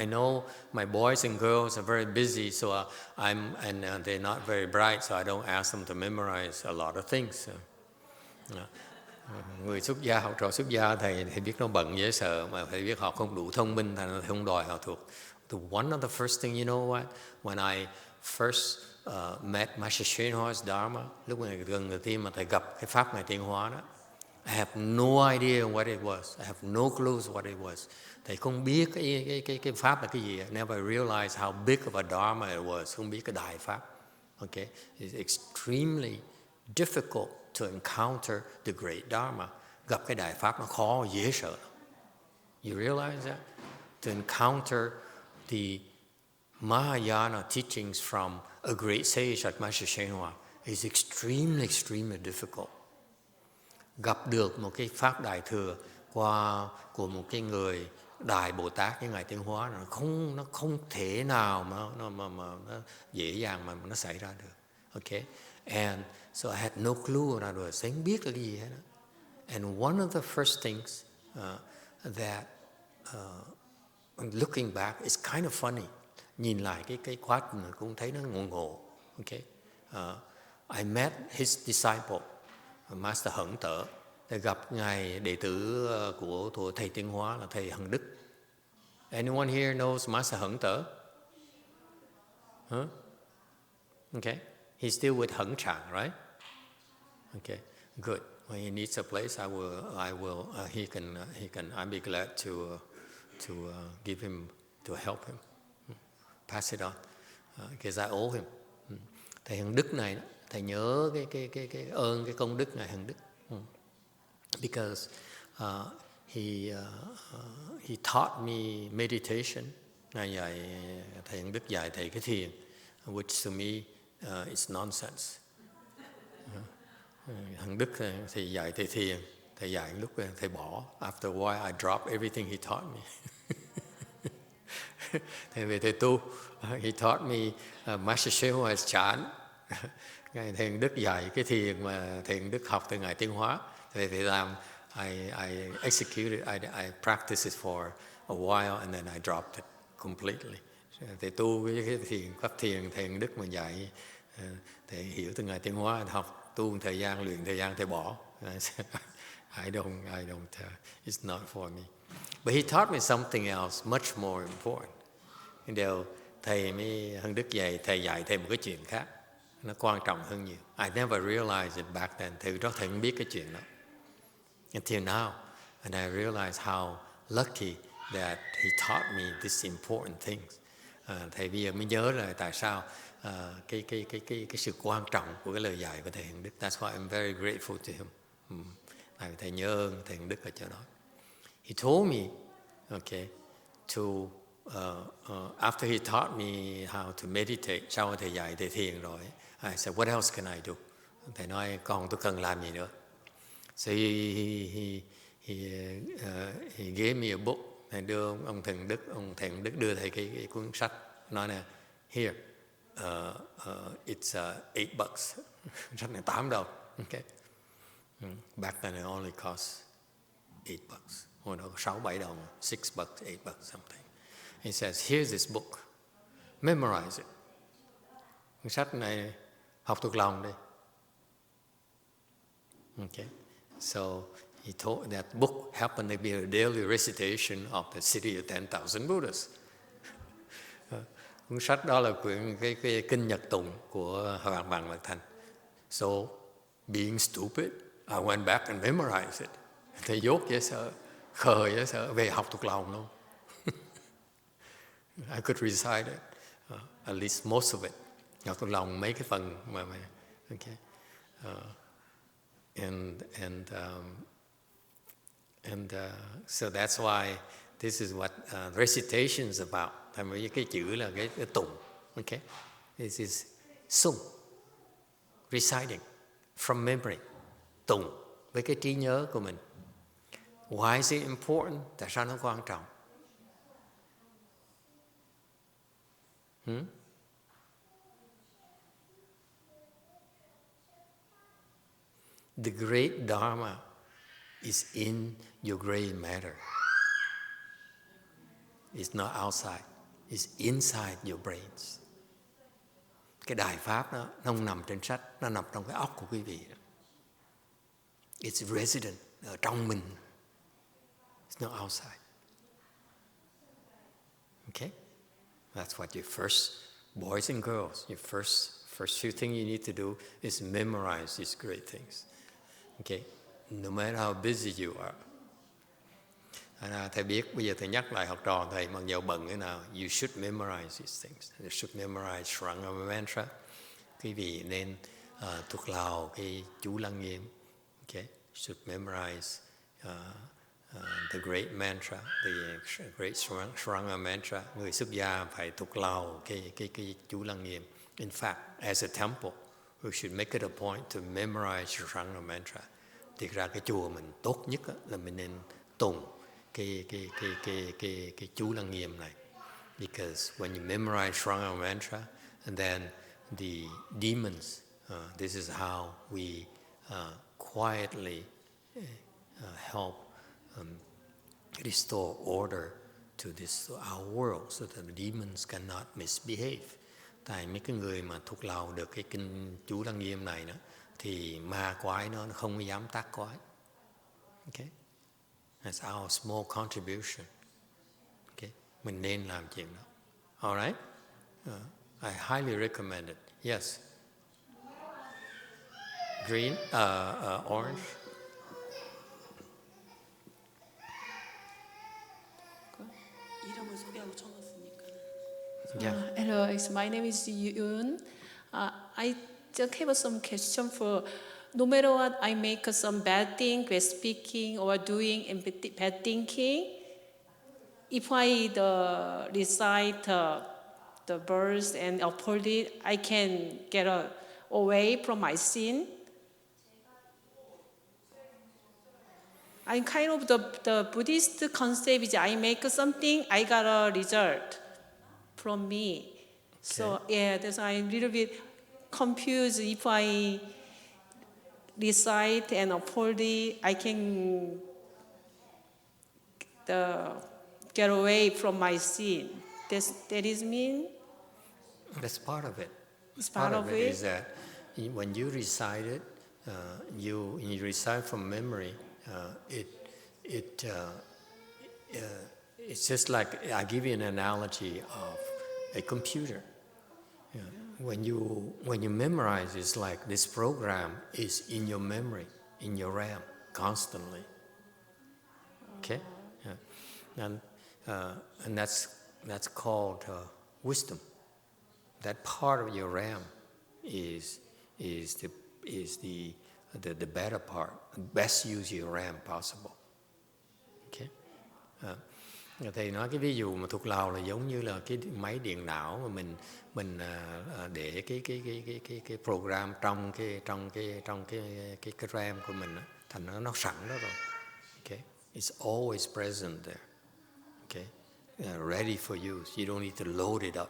I know my boys and girls are very busy, so they're not very bright, so I don't ask them to memorize a lot of things. Người xuất gia, học trò xuất gia thầy biết nó bận dễ sợ, mà thầy biết họ không đủ thông minh, thầy không đòi họ thuộc. One of the first thing, you know what? When I first met Master YongHua's Dharma, lúc này gần đầu tiên mà thầy gặp cái pháp Ngài Tiên Hóa đó, I have no idea what it was. I have no clue what it was. Thầy không biết cái pháp là cái gì. I never realized how big of a Dharma it was. Không biết cái đại pháp. Okay, it's extremely difficult to encounter the great Dharma. Gặp cái đại pháp nó khó, dễ sợ. You realize that? To encounter the Mahayana teachings from a great sage like Master YongHua is extremely difficult. Gặp được một cái pháp đại thừa của một cái người đại Bồ Tát như Ngài Tiên Hóa, nó không thể nào mà nó dễ dàng mà nó xảy ra được. Okay, and so I had no clue what I was. Không biết là cái gì hết. And one of the first things that looking back, it's kind of funny. Nhìn lại cái khóa mình cũng thấy nó ngộ. Okay, I met his disciple, Master Hận Tở. Thầy gặp ngài đệ tử của thầy Tiên Hóa là thầy Hằng Đức. Anyone here knows Master Hận Tở? Huh? Okay, he's still with Hận Trạng, right? Okay, good. When he needs a place, he can. I'll be glad to give him, to help him, pass it on, because I owe him. Thầy Hằng Đức này, thầy nhớ cái ơn, cái công đức ngài Hằng Đức. Because he taught me meditation. Ngài dạy, thầy Hằng Đức dạy thầy cái thiền, which to me is nonsense. Hằng Đức thì dạy thầy thiền, thầy dạy lúc thầy bỏ. After a while I dropped everything he taught me. Thầy về thầy tu, he taught me Master YongHua chán. Ngài thầy Hằng Đức dạy cái thiền mà thầy Hằng Đức học từ Ngài Tiên Hóa. Thầy làm, I executed, I practiced it for a while and then I dropped it completely. Thầy tu cái thiền, pháp thiền thầy Hằng Đức mà dạy, thầy hiểu từ Ngài Tiên Hóa, học tu một thời gian, luyện thời gian, thầy bỏ. I don't, it's not for me. But he taught me something else much more important. Điều thầy mới Hằng Đức thầy dạy thêm một cái chuyện khác, nó quan trọng hơn nhiều. I never realized it back then. Thầy không biết cái chuyện đó. Until now, and I realized how lucky that he taught me these important things. Thầy bây giờ mới nhớ là tại sao cái sự quan trọng của cái lời dạy của thầy Hằng Đức. That's why I'm very grateful to him. Thầy nhớ ơn thầy Hằng Đức ở chỗ đó. He told me, okay, to after he taught me how to meditate, sau thầy dạy thầy thiền rồi, I said, what else can I do? Thầy nói, còn tôi cần làm gì nữa? So he gave me a book. Thầy đưa ông thầy Hằng Đức đưa thầy cái cuốn sách, nói nè, here, it's $8. Sách này $8. Okay. Back then it only cost $8. Hồi đó $6-7, $6, $8, something. He says, here's this book, memorize it. Cái sách này học thuộc lòng đi. Okay. So he told that book happened to be a daily recitation of the city of 10,000 Buddhas. Cuốn sách đó là cái kinh nhật tụng của Hoàng Bằng Lạc Thành. So, being stupid, I went back and memorized it. Thầy dốt dễ sợ, khờ dễ sợ, về học thuộc lòng luôn. I could recite it, at least most of it. Học thuộc lòng mấy cái phần mà okay. So that's why this is what recitation is about. Thành mấy cái chữ là cái tụng. Okay, this is sung, reciting from memory, tụng với cái trí nhớ của mình. Why is it important? Tại sao nó quan trọng? The great Dharma is in your gray matter. It's not outside. It's inside your brains. Cái đại pháp đó, nó không nằm trên sách, nó nằm trong cái óc của quý vị. It's resident, ở trong mình. It's not outside. Okay? That's what your first, boys and girls, your first few things you need to do is memorize these great things. Okay? No matter how busy you are. Thầy biết, bây giờ thầy nhắc lại học trò thầy, mặc dầu bận thế nào, you should memorize these things. You should memorize Shranga mantra. Quý vị nên thuộc lòng cái chú lăng nghiêm. Okay? You should memorize the great mantra, the great Shranga mantra. Người xuất gia phải thuộc lòng cái chú lăng nghiêm. In fact, as a temple, we should make it a point to memorize Shranga mantra. Thực ra cái chùa mình tốt nhất là mình nên tụng cái chú lăng nghiêm này. Because when you memorize Shranga mantra, and then the demons, this is how we quietly help restore order to our world, so that the demons cannot misbehave. Tại mấy cái người mà thuộc lòng được cái kinh chú lăng nghiêm này nữa, thì ma quái nó không dám tác quái. Okay? That's our small contribution. Okay? Mình nên làm chuyện đó. All right? I highly recommend it. Yes. Green, orange. Yeah. Hello, my name is Yoon. I just have some question for. No matter what, I make some bad thing, bad speaking, or doing and bad thinking. If I recite the verse and uphold it, I can get away from my sin. I'm kind of the Buddhist concept is I make something, I got a result from me. Okay. So yeah, that's why I'm a little bit confused. If I recite and uphold it, I can get away from my sin. That is mean? That's part of it. It's part of it. Is that when you recite it, you recite from memory. It's just like, I give you an analogy of a computer. Yeah. When you memorize, it's like this program is in your memory, in your RAM, constantly. Okay, yeah. And that's called wisdom. That part of your RAM is the better part. Best use your RAM possible. Okay. Thầy nói cái ví dụ mà thuộc lòng là giống như là cái máy điện não mà mình để cái program trong cái RAM của mình đó, thành nó sẵn đó rồi. Okay, it's always present there. Okay, ready for use. You don't need to load it up.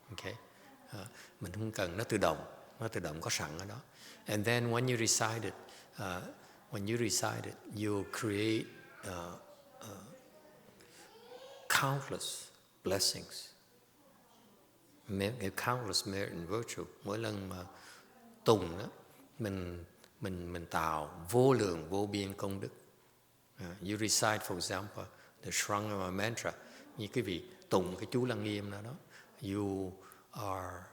Okay, mình không cần, nó tự động có sẵn ở đó. And then when you recite it, you create countless blessings, countless merit and virtue. Mỗi lần mà tùng đó, mình tạo vô lượng vô biên công đức. You recite, for example, the Shranga mantra. Như cái vị tụng cái chú lăng nghiêm đó, you are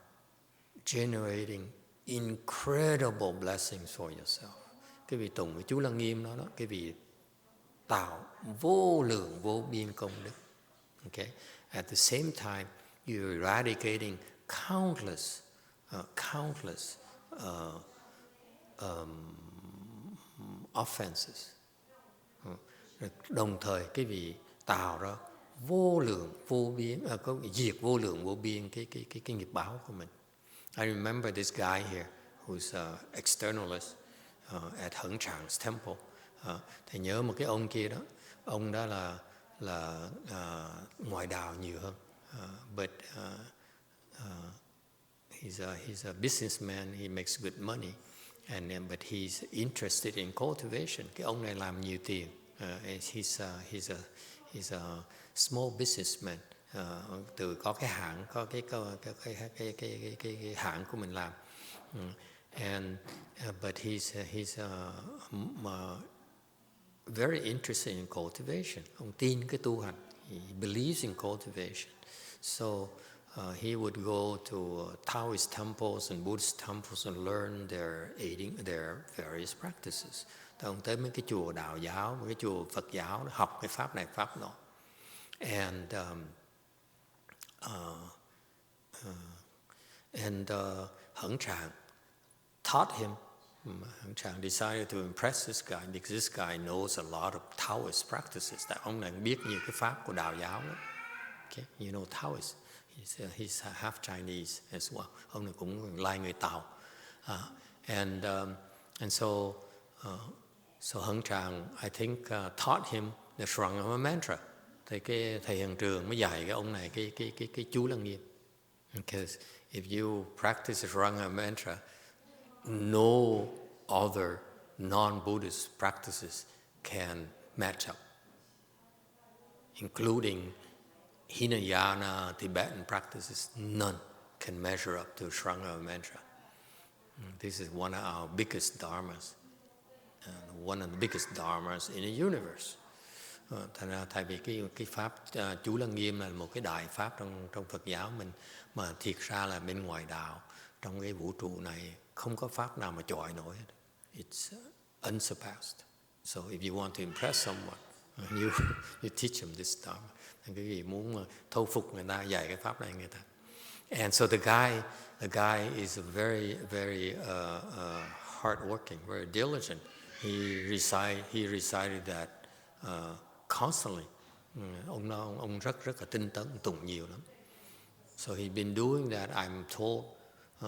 generating incredible blessings for yourself. Cái vị tụng cái chú lăng nghiêm đó, cái vị tạo vô lượng vô biên công đức. Okay? At the same time, you're eradicating countless offenses. Đồng thời cái vị tạo ra vô lượng vô biên, có diệt vô lượng vô biên cái nghiệp báo của mình. I remember this guy here who's externalist at Heng Chang's temple. Thầy nhớ một cái ông kia đó, ông đó là ngoại đạo nhiều hơn, but he's a businessman. He makes good money, but he's interested in cultivation. Cái ông này làm nhiều tiền. He's a small businessman. Từ có cái hãng, có cái hãng của mình làm. But he's very interested in cultivation. Ông tin cái tu hành. He believes in cultivation. So he would go to Taoist temples and Buddhist temples and learn their various practices. Ông tới mấy cái chùa đạo giáo, mấy cái chùa Phật giáo, học cái pháp này pháp nọ. And Heng Chang taught him. Heng Chang decided to impress this guy because this guy knows a lot of Taoist practices. Tại ông này biết nhiều cái pháp của đạo giáo đó. Okay, you know Taoist. He's half Chinese as well. Ông này cũng lai người Tàu. And so Heng Chang, I think, taught him the Shrangama mantra. Thì cái thầy Hằng Trường mới dạy cái ông này cái chú Lăng Nghiêm. Because if you practice the Shrangama mantra, no other non-Buddhist practices can match up, including Hinayana, Tibetan practices. None can measure up to Shrangama mantra. This is one of our biggest dharmas, one of the biggest dharmas in the universe. Thành ra tại vì cái pháp chú Lăng Nghiêm là một cái đại pháp trong Phật giáo mình, mà thiệt ra là bên ngoài đạo, trong cái vũ trụ này không có pháp nào mà chọi nổi hết. It's unsurpassed. So if you want to impress someone, you teach them this dharma. Cái gì muốn thâu phục người ta, dạy cái pháp này người ta. And so the guy is very, very hardworking, very diligent. He recited that constantly. Ông rất là tinh tấn, tụng nhiều lắm. So he'd been doing that, I'm told.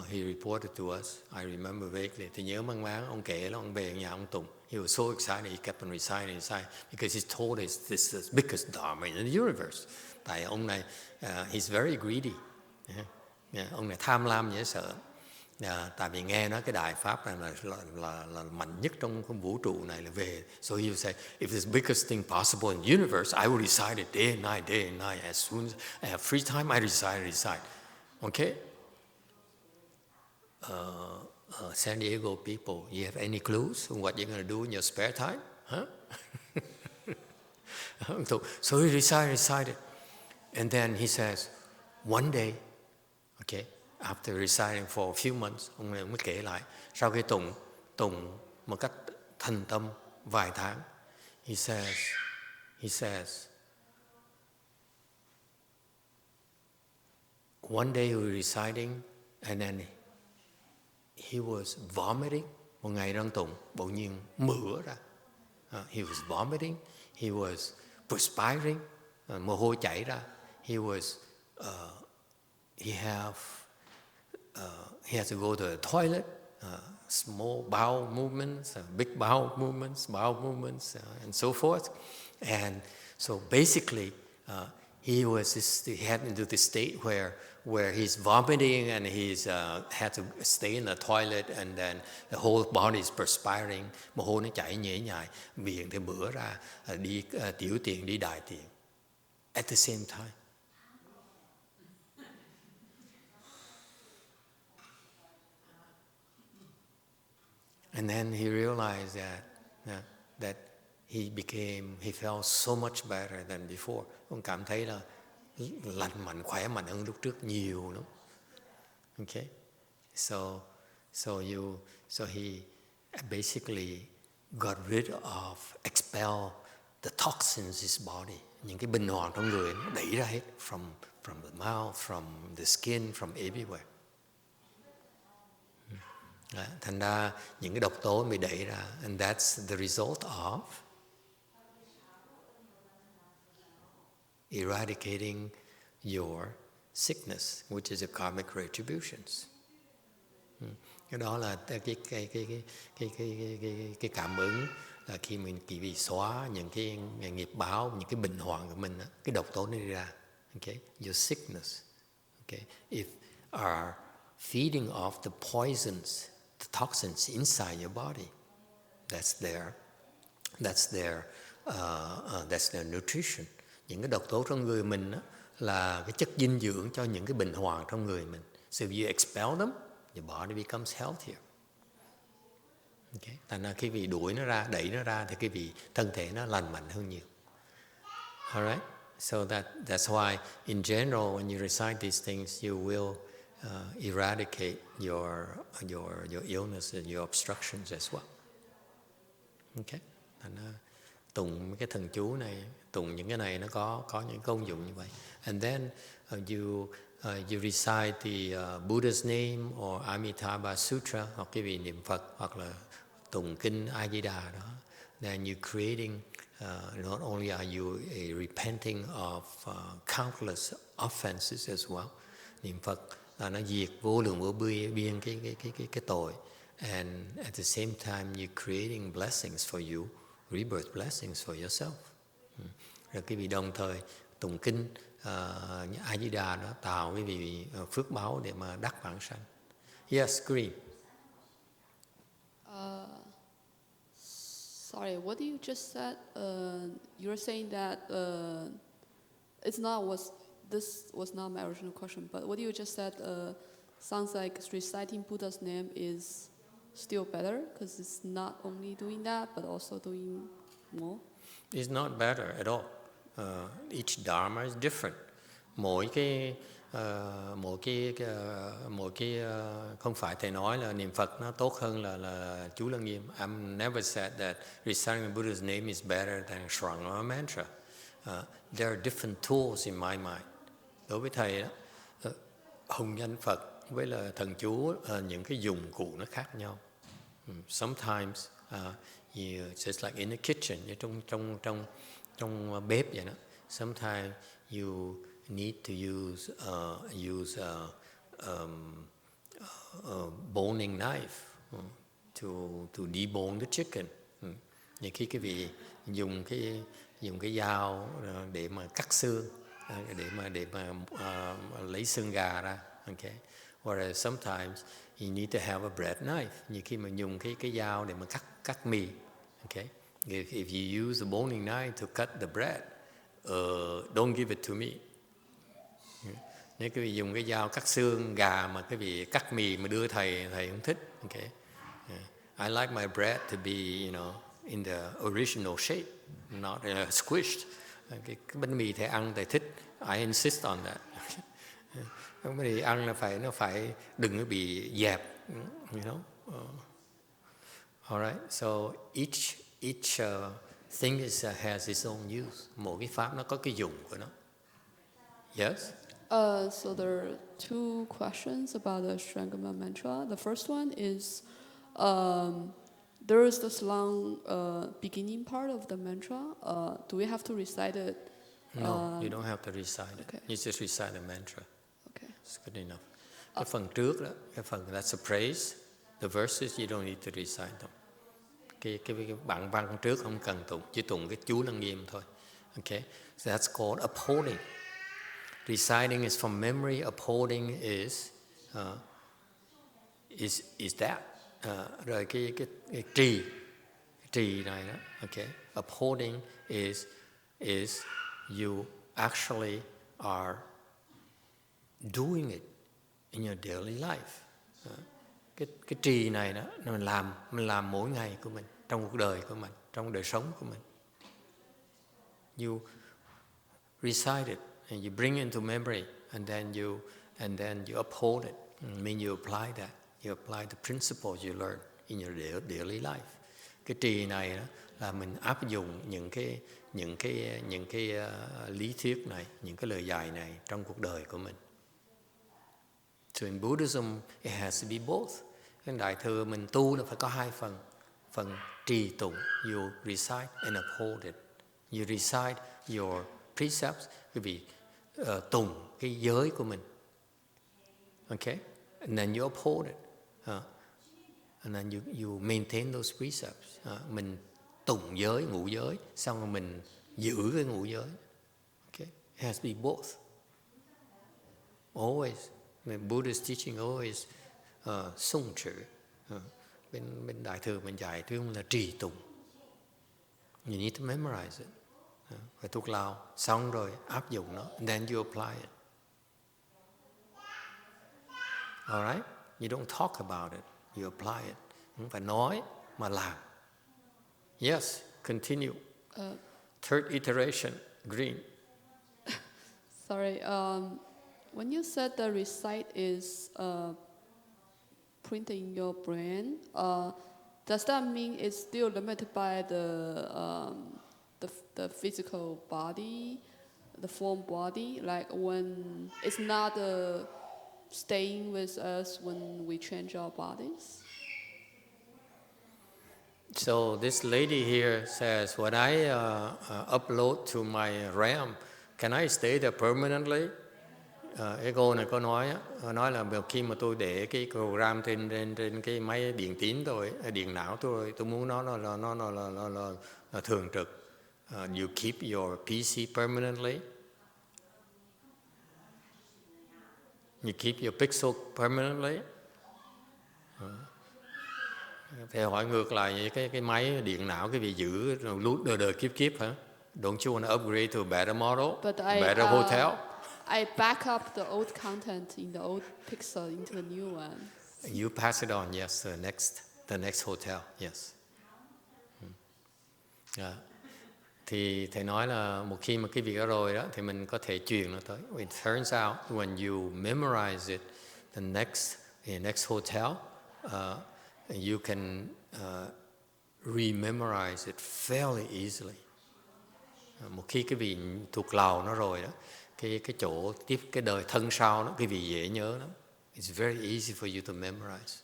He reported to us. I remember vaguely. Thì nhớ mang máng, ông kể là ông về nhà ông tụng. He was so excited, he kept on reciting, because he told us this is the biggest dharma in the universe. Tại ông này, he's very greedy. Ông này tham lam dễ sợ. Tại vì nghe nói cái đại pháp này là mạnh nhất trong cái vũ trụ này là về. So he would say, if it's the biggest thing possible in the universe, I will recite it day and night. As soon as I have free time, I recite. Okay? San Diego people, you have any clues on what you're going to do in your spare time? Huh? So he recited. And then he says, one day, okay, after reciting for a few months, ông này mới kể lại, sau khi tụng một cách thành tâm vài tháng, he says, one day he was reciting, and then he was vomiting. Một ngày đang tụng, bỗng nhiên mửa ra. He was vomiting, he was perspiring, mồ hôi chảy ra. He has to go to the toilet, small bowel movements, big bowel movements, and so forth. And so basically, he had into the state where he's vomiting and he's had to stay in the toilet, and then the whole body is perspiring, mồ hôi nó chảy nhễ nhại, miệng thì bữa ra, đi tiểu tiện, đi đại tiện. At the same time. And then he realized that he felt so much better than before. Ông cảm thấy là lành mạnh, khỏe mạnh hơn lúc trước nhiều lắm. Okay, so he basically got rid of, expelled the toxins in his body. những cái bình hoàng trong người nó đẩy ra hết, from the mouth, from the skin, from everywhere. Thành ra những cái độc tố bị đẩy ra, and that's the result of eradicating your sickness, which is a karmic retributions. Cái đó là cái cảm ứng là khi mình chỉ vì xóa những cái nghiệp báo, những cái bệnh hoạn của mình, cái độc tố nó đi ra. Okay, your sickness. Okay, if are feeding off the poisons, the toxins inside your body, that's their nutrition. Những cái độc tố trong người mình là cái chất dinh dưỡng cho những cái bệnh hoạn trong người mình. So if you expel them, your body becomes healthier. Okay. Thành ra khi vì đuổi nó ra, đẩy nó ra thì cái vì thân thể nó lành mạnh hơn nhiều. Alright? So that's why in general when you recite these things you will eradicate your illness and your obstructions as well. Okay? Thành ra tụng cái thần chú này, tụng những cái này nó có những công dụng như vậy. And then you recite the Buddha's name or Amitabha Sutra, hoặc cái vị niệm Phật, hoặc là tụng kinh A Di Đà đó. Then you creating not only are you repenting of countless offenses as well. Niệm Phật là nó diệt vô lượng vô biên cái tội, and at the same time you creating blessings for you, rebirth blessings for yourself. Rồi cái vị đồng thời tụng kinh A Di Đà đó tạo cái vị phước báo để mà đắc vãng sanh. Yes, Green. Sorry, what you just said? You're saying that this was not my original question, but what you just said sounds like reciting Buddha's name is still better because it's not only doing that but also doing more. It's not better at all. Each dharma is different. Mỗi cái không phải thầy nói là niệm Phật nó tốt hơn là chú Lăng Nghiêm. I've never said that reciting the Buddha's name is better than Shranga mantra. There are different tools in my mind. Đối với thầy đó, hùng danh Phật với là thần chú, những cái dụng cụ nó khác nhau. Sometimes just like in the kitchen, trong bếp vậy đó. Sometimes you need to use a boning knife to debone the chicken. Nhiều khi cái vị dùng cái dao để mà cắt xương, để mà lấy xương gà ra. Okay. Whereas sometimes you need to have a bread knife. Nhiều khi mà dùng cái dao để mà cắt mì. Okay. If you use a boning knife to cut the bread, don't give it to me. Nếu quý vị dùng cái dao cắt xương gà mà quý vị cắt mì mà đưa thầy không thích. Okay. I like my bread to be, in the original shape, not squished. Cái bánh mì thầy ăn thầy thích, I insist on that. Cái bánh mì ăn là nó phải đừng có bị dẹp, Alright, so each thing has its own use. Mỗi cái pháp nó có cái dụng của nó. Yes. So there are two questions about the Shrangama mantra. The first one is, there is this long beginning part of the mantra. Do we have to recite it? No, you don't have to recite it. Okay. You just recite the mantra. Okay. It's good enough. Cái phần trước đó, cái phần that's a praise. The verses you don't need to recite them. Cái bản văn trước không cần tụng, chỉ tụng cái chú Lăng Nghiêm thôi. Okay, so that's called upholding. Reciting is from memory. Upholding is that. Rồi cái trì này đó. Okay, upholding is you actually are doing it in your daily life. Cái trì này đó mình làm mỗi ngày của mình, trong cuộc đời của mình, trong đời sống của mình. You recite it and you bring it into memory, and then you uphold it. I mean you apply that. You apply the principles you learn in your daily life. Cái trì này đó là mình áp dụng những cái lý thuyết này, những cái lời dạy này trong cuộc đời của mình. So in Buddhism, it has to be both. Cái Đại thừa mình tu là phải có hai phần. Phần trì tụng, you recite and uphold it. You recite your precepts, quý vị tụng cái giới của mình. Okay? And then you uphold it. And then you maintain those precepts. Mình tụng giới, ngũ giới, xong rồi mình giữ cái ngũ giới. Okay? It has to be both. Always. The Buddhist teaching always sung trữ. Bên Đại thừa mình dạy chứ không là trì tụng. You need to memorize it. Phải thuộc lòng, xong rồi áp dụng nó. And then you apply it. Alright? You don't talk about it. You apply it. Không phải nói mà làm. Yes, continue. Third iteration, green. Sorry, when you said the recite is printing your brain, does that mean it's still limited by the physical body, the form body? Like when it's not staying with us when we change our bodies? So this lady here says, when I upload to my realm, can I stay there permanently? Cái cô này có nói là khi mà tôi để cái program trên cái máy điện tín tôi, điện não tôi muốn nó là thường trực. You keep your PC permanently. You keep your pixel permanently. Thì hỏi ngược lại cái máy điện não cái vị giữ đời kiếp hả? Don't you want to upgrade to a better model, better hotel? I back up the old content in the old pixel into a new one. You pass it on, yes, the next hotel, yes. Thì thầy nói là một khi mà cái việc đó rồi đó thì mình có thể truyền nó tới. It turns out when you memorize it, the next hotel, you can rememorize it fairly easily. Một khi cái vị thuộc lòng nó rồi đó, cái chỗ tiếp cái đời thân sau đó, cái vị dễ nhớ lắm. It's very easy for you to memorize.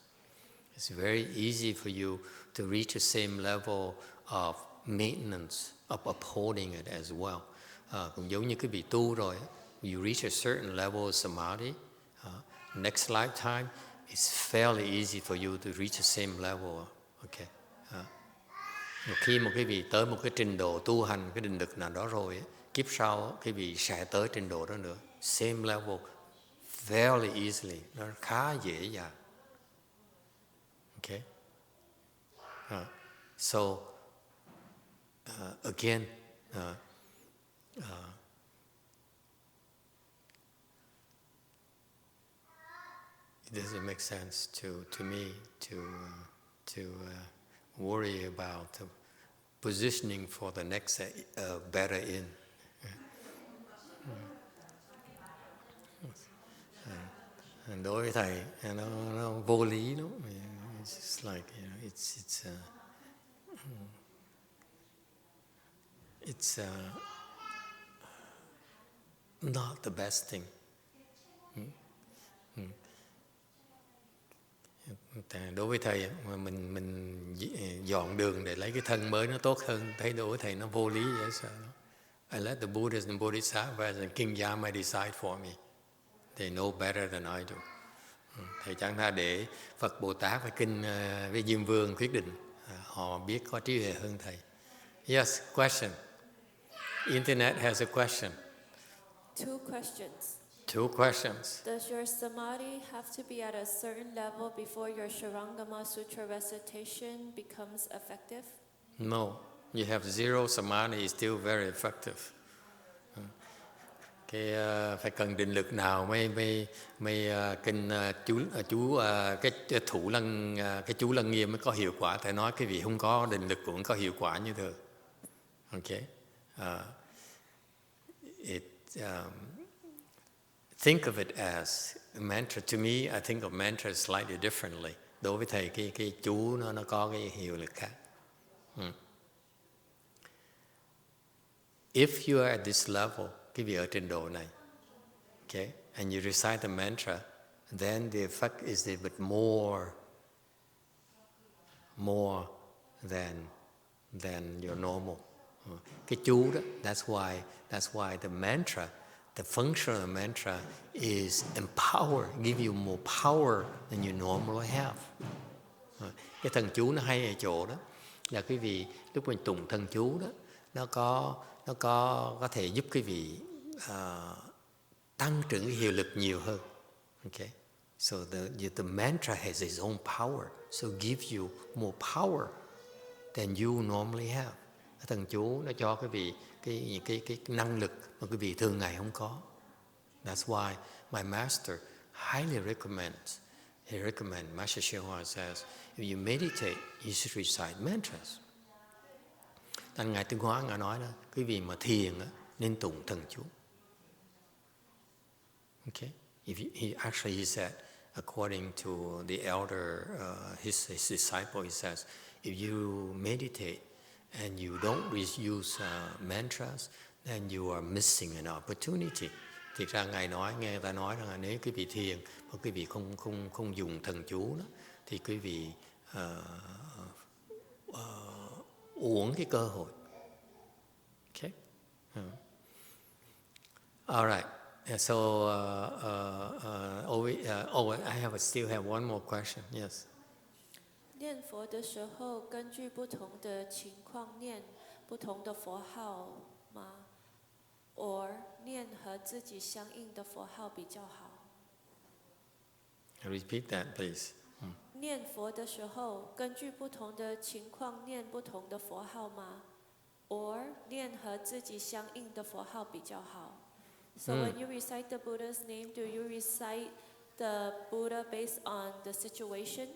It's very easy for you to reach the same level of maintenance, of upholding it as well. Cũng giống như cái vị tu rồi, you reach a certain level of samadhi, next lifetime, it's fairly easy for you to reach the same level. Okay. Một khi một cái vị tới một cái trình độ tu hành, cái định lực nào đó rồi, kiếp sau cái vị sẽ tới trình độ đó nữa. Same level, fairly easily, nó khá dễ dàng. Okay. So, again, it doesn't make sense to me to worry about positioning for the next better in. Đối với thầy nó vô lý lắm. It's just like, you know, it's not the best thing. Đối với thầy mà mình dọn đường để lấy cái thân mới nó tốt hơn, thấy đối với thầy nó vô lý vậy sao? I let the Buddhists and Bodhisattvas and King Yama decide for me. They know better than I do. Thầy chẳng tha để Phật Bồ Tát và Kinh với Diêm Vương quyết định. Họ biết có trí huệ hơn thầy. Yes, question. Internet has a question. Two questions. Two questions. Does your samadhi have to be at a certain level before your Shurangama Sutra recitation becomes effective? No, you have zero samadhi is still very effective. Phải cần định lực nào mới kinh cái thủ lăng cái chú lăng nghiêm mới có hiệu quả. Thầy nói cái vị không có định lực cũng có hiệu quả như thế. Okay. Think of it as a mantra. To me, I think of mantra slightly differently. Đối với thầy cái chú nó có cái hiệu lực khác. if you are at this level, quý vị ở trên độ này, okay, and you recite the mantra, then the effect is a bit more than your normal. Cái chú đó, that's why the mantra, the function of the mantra is empower, give you more power than you normally have. Cái thần chú nó hay ở chỗ đó là quý vị lúc mình tụng thần chú đó, nó có thể giúp quý vị tăng trưởng cái hiệu lực nhiều hơn. Okay, so the mantra has its own power, so give you more power than you normally have. Cái thần chú nó cho quý vị cái năng lực mà quý vị thường ngày không có. That's why my master highly recommends. He recommends, Master YongHua says, if you meditate, you should recite mantras. Thành Ngài Tuyên Hóa Ngài nói đó, quý vị mà thiền đó, nên tụng thần chú. Okay? He said, according to the elder, his disciple, he says, if you meditate and you don't use mantras, then you are missing an opportunity. Thực ra Ngài nói, nghe ta nói rằng nếu quý vị thiền mà quý vị không dùng thần chú đó, thì quý vị uổng cái cơ hội. Okay? All right. So, I still have one more question. Yes. 念佛的时候，根据不同的情况念不同的佛号吗？ or 念和自己相应的佛号比较好？ Repeat that, please. 念佛的时候，根据不同的情况念不同的佛号吗？ or 念和自己相应的佛号比较好？ So when you recite the Buddha's name, do you recite the Buddha based on the situation,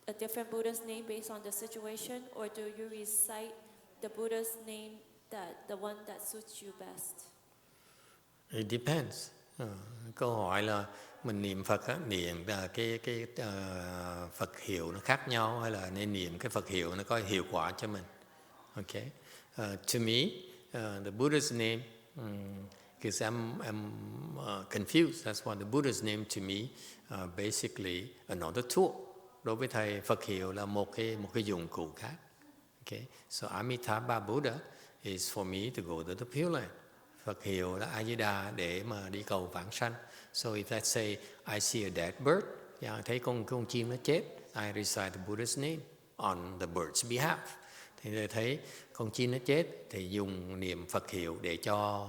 a different Buddha's name based on the situation, or do you recite the Buddha's name the one that suits you best? It depends. Câu hỏi là mình niệm Phật á, niệm cái Phật hiệu nó khác nhau hay là nên niệm cái Phật hiệu nó có hiệu quả cho mình. Okay. To me, the Buddha's name, because I'm confused. That's why the Buddha's name to me, basically another tool. Đối với thầy, Phật hiệu là một cái dụng cụ khác. Okay. So Amitabha Buddha is for me to go to the Pure Land. Phật hiệu là A-di-đà để mà đi cầu vãng sanh. So if let's say I see a dead bird, thấy con chim nó chết, I recite the Buddha's name on the bird's behalf. Thì thấy con chim nó chết thì dùng niệm Phật hiệu để cho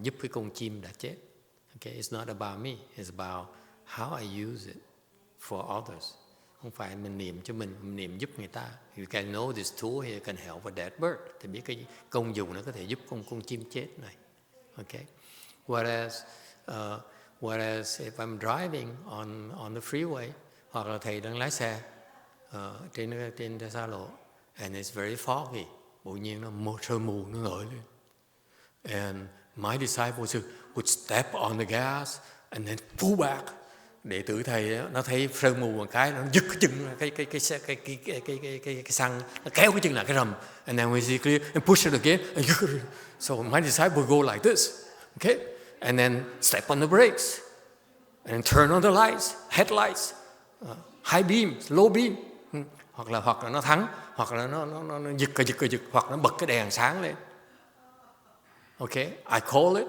giúp cái con chim đã chết. Okay, it's not about me, it's about how I use it for others. Không phải mình niệm cho mình niệm giúp người ta. You can know this tool here can help a dead bird. Thì biết cái công dụng nó có thể giúp con chim chết này. Okay. Whereas if I'm driving on the freeway, hoặc là thầy đang lái xe trên xa lộ, and it's very foggy, bỗng nhiên nó sương mù nó nổi lên, and my disciples would step on the gas and then pull back. Đệ tử thầy đó, nó thấy sương mù một cái nó giật cái chân cái xăng, nó kéo cái chân lại cái rầm, and then we see clear and push it again, and so my disciple go like this, okay, and then step on the brakes and turn on the lights, headlights, high beam, low beam, hoặc là nó thắng, hoặc là nó giật, hoặc nó bật cái đèn sáng lên. Okay, I call it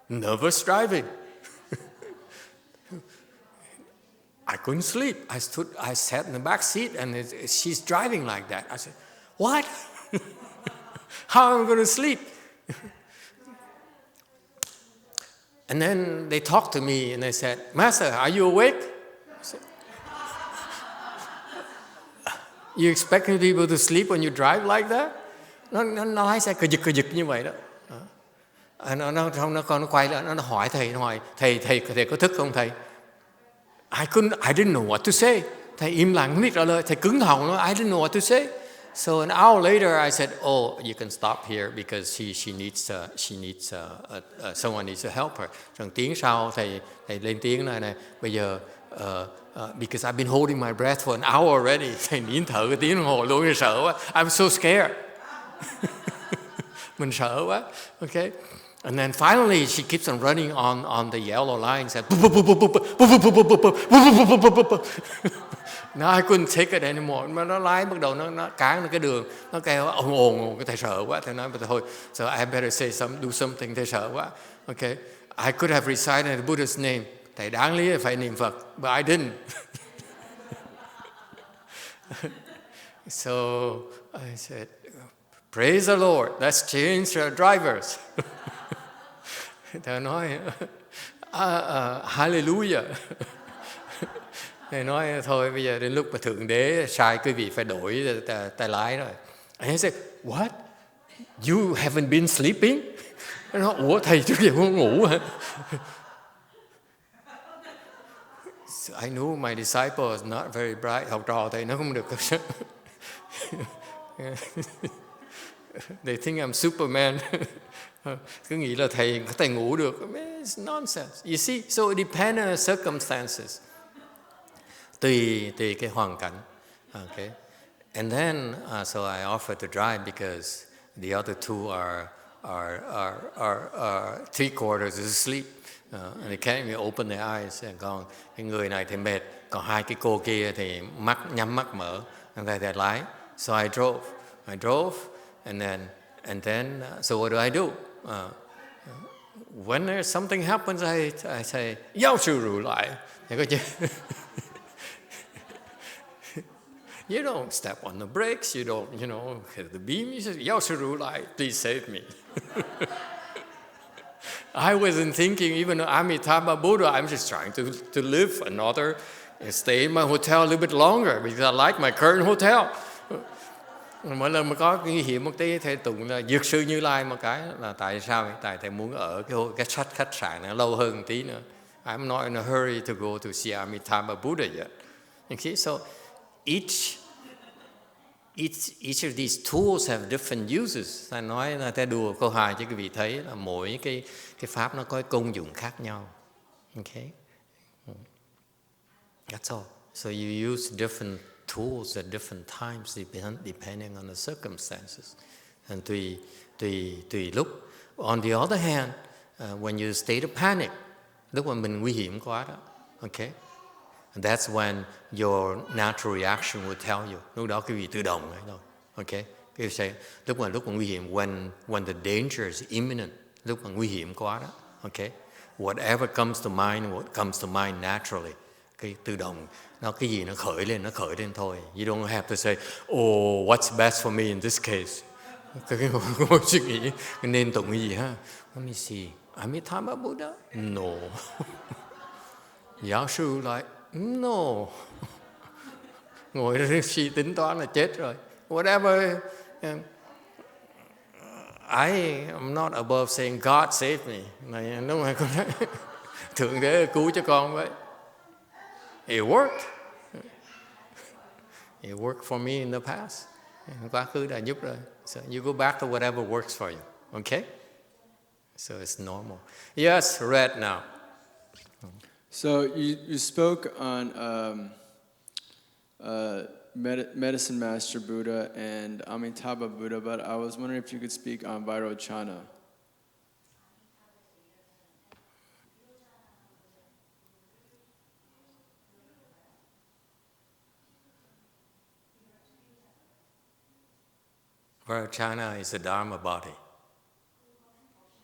nervous driving. I couldn't sleep. I sat in the back seat and she's driving like that. I said, what? How am I going to sleep? And then they talked to me and they said, Master, are you awake? I said, you expecting people to sleep when you drive like that? Nó lái xe cờ giật như vậy đó. Nó quay lại, nó hỏi thầy có thức không thầy? I didn't know what to say. Thầy im lặng không biết trả lời. Thầy cứng họng nói, I didn't know what to say. So an hour later, I said, "Oh, you can stop here because she needs someone needs to help her." Rồi tiếng sau thầy lên tiếng này, bây giờ because I've been holding my breath for an hour already. Thầy nín thở cái tiếng đồng hồ luôn, sợ quá. I'm so scared. Mình sợ quá. Okay. And then finally she keeps on running on the yellow line, said, now I couldn't take it anymore. Mà nó lái bắt đầu nó cán cái đường, nó kêu ồn, cái thầy sợ quá, thầy nói thôi, so I better say do something, thầy sợ quá. Okay, I could have recited the Buddha's name. Thầy đáng lý là phải niệm Phật, but I didn't. So I said, praise the Lord, let's change our drivers. Thầy nói, hallelujah. Thầy nói thôi bây giờ đến lúc mà Thượng Đế sai quý vị phải đổi tay lái rồi. And he said, what? You haven't been sleeping? Nó nói, ủa thầy trước giờ không ngủ hả? So I knew my disciple is not very bright. Học trò thầy nó không được. They think I'm Superman. Cứ nghĩ là thầy có thể ngủ được. It's nonsense. You see, so it depends on the circumstances. Tùy cái hoàn cảnh. Okay. And then so I offered to drive because the other two are 3/4 asleep. And they can't even open their eyes. Còn cái người này thì mệt, còn hai cái cô kia thì nhắm mắt mở. And thầy lái. So I drove, and then so what do I do? When there's something happens, I say, "Yao Shu Ru Lai." You don't step on the brakes. You don't, hit the beam. You say, "Yao Shu Ru Lai, please save me." I wasn't thinking even of Amitabha Buddha. I'm just trying to live another, stay in my hotel a little bit longer because I like my current hotel. Mỗi lần mà có nguy hiểm một tí, thầy tụng là Dược sư Như Lai một cái là tại sao? Tại thầy muốn ở cái khách sạn này lâu hơn một tí nữa. I'm not in a hurry to go to see Amitabha Buddha yet. Okay, so each of these tools have different uses. Ta nói là ta đùa câu hài cho quý vị thấy là mỗi cái pháp nó có công dụng khác nhau. Okay, that's all. So you use different tools at different times depending on the circumstances. And tùy lúc. On the other hand, when you state of panic, lúc mà mình nguy hiểm quá đó, okay, and that's when your natural reaction will tell you. Lúc đó quý vị tự động đấy thôi, okay. Quý vị say lúc mà nguy hiểm, when the danger is imminent, lúc mà nguy hiểm quá đó, okay. Whatever comes to mind naturally. Cái tự động, cái gì nó khởi lên thôi. You don't have to say, oh, what's best for me in this case. Cái ngồi suy nghĩ, nên tụng cái gì ha? Let me see. Amitabha Buddha? No. Giáo sư lại, no. Ngồi đó suy tính toán là chết rồi. Whatever. I am not above saying God save me. Này, đúng không? Thượng Đế cứu cho con vậy. It worked. It worked for me in the past. Quá khứ đã giúp rồi. So you go back to whatever works for you. Okay? So it's normal. Yes, Red now. So you spoke on Medicine Master Buddha and Amitabha Buddha, but I was wondering if you could speak on Vairochana. Vairochana is a Dharma body.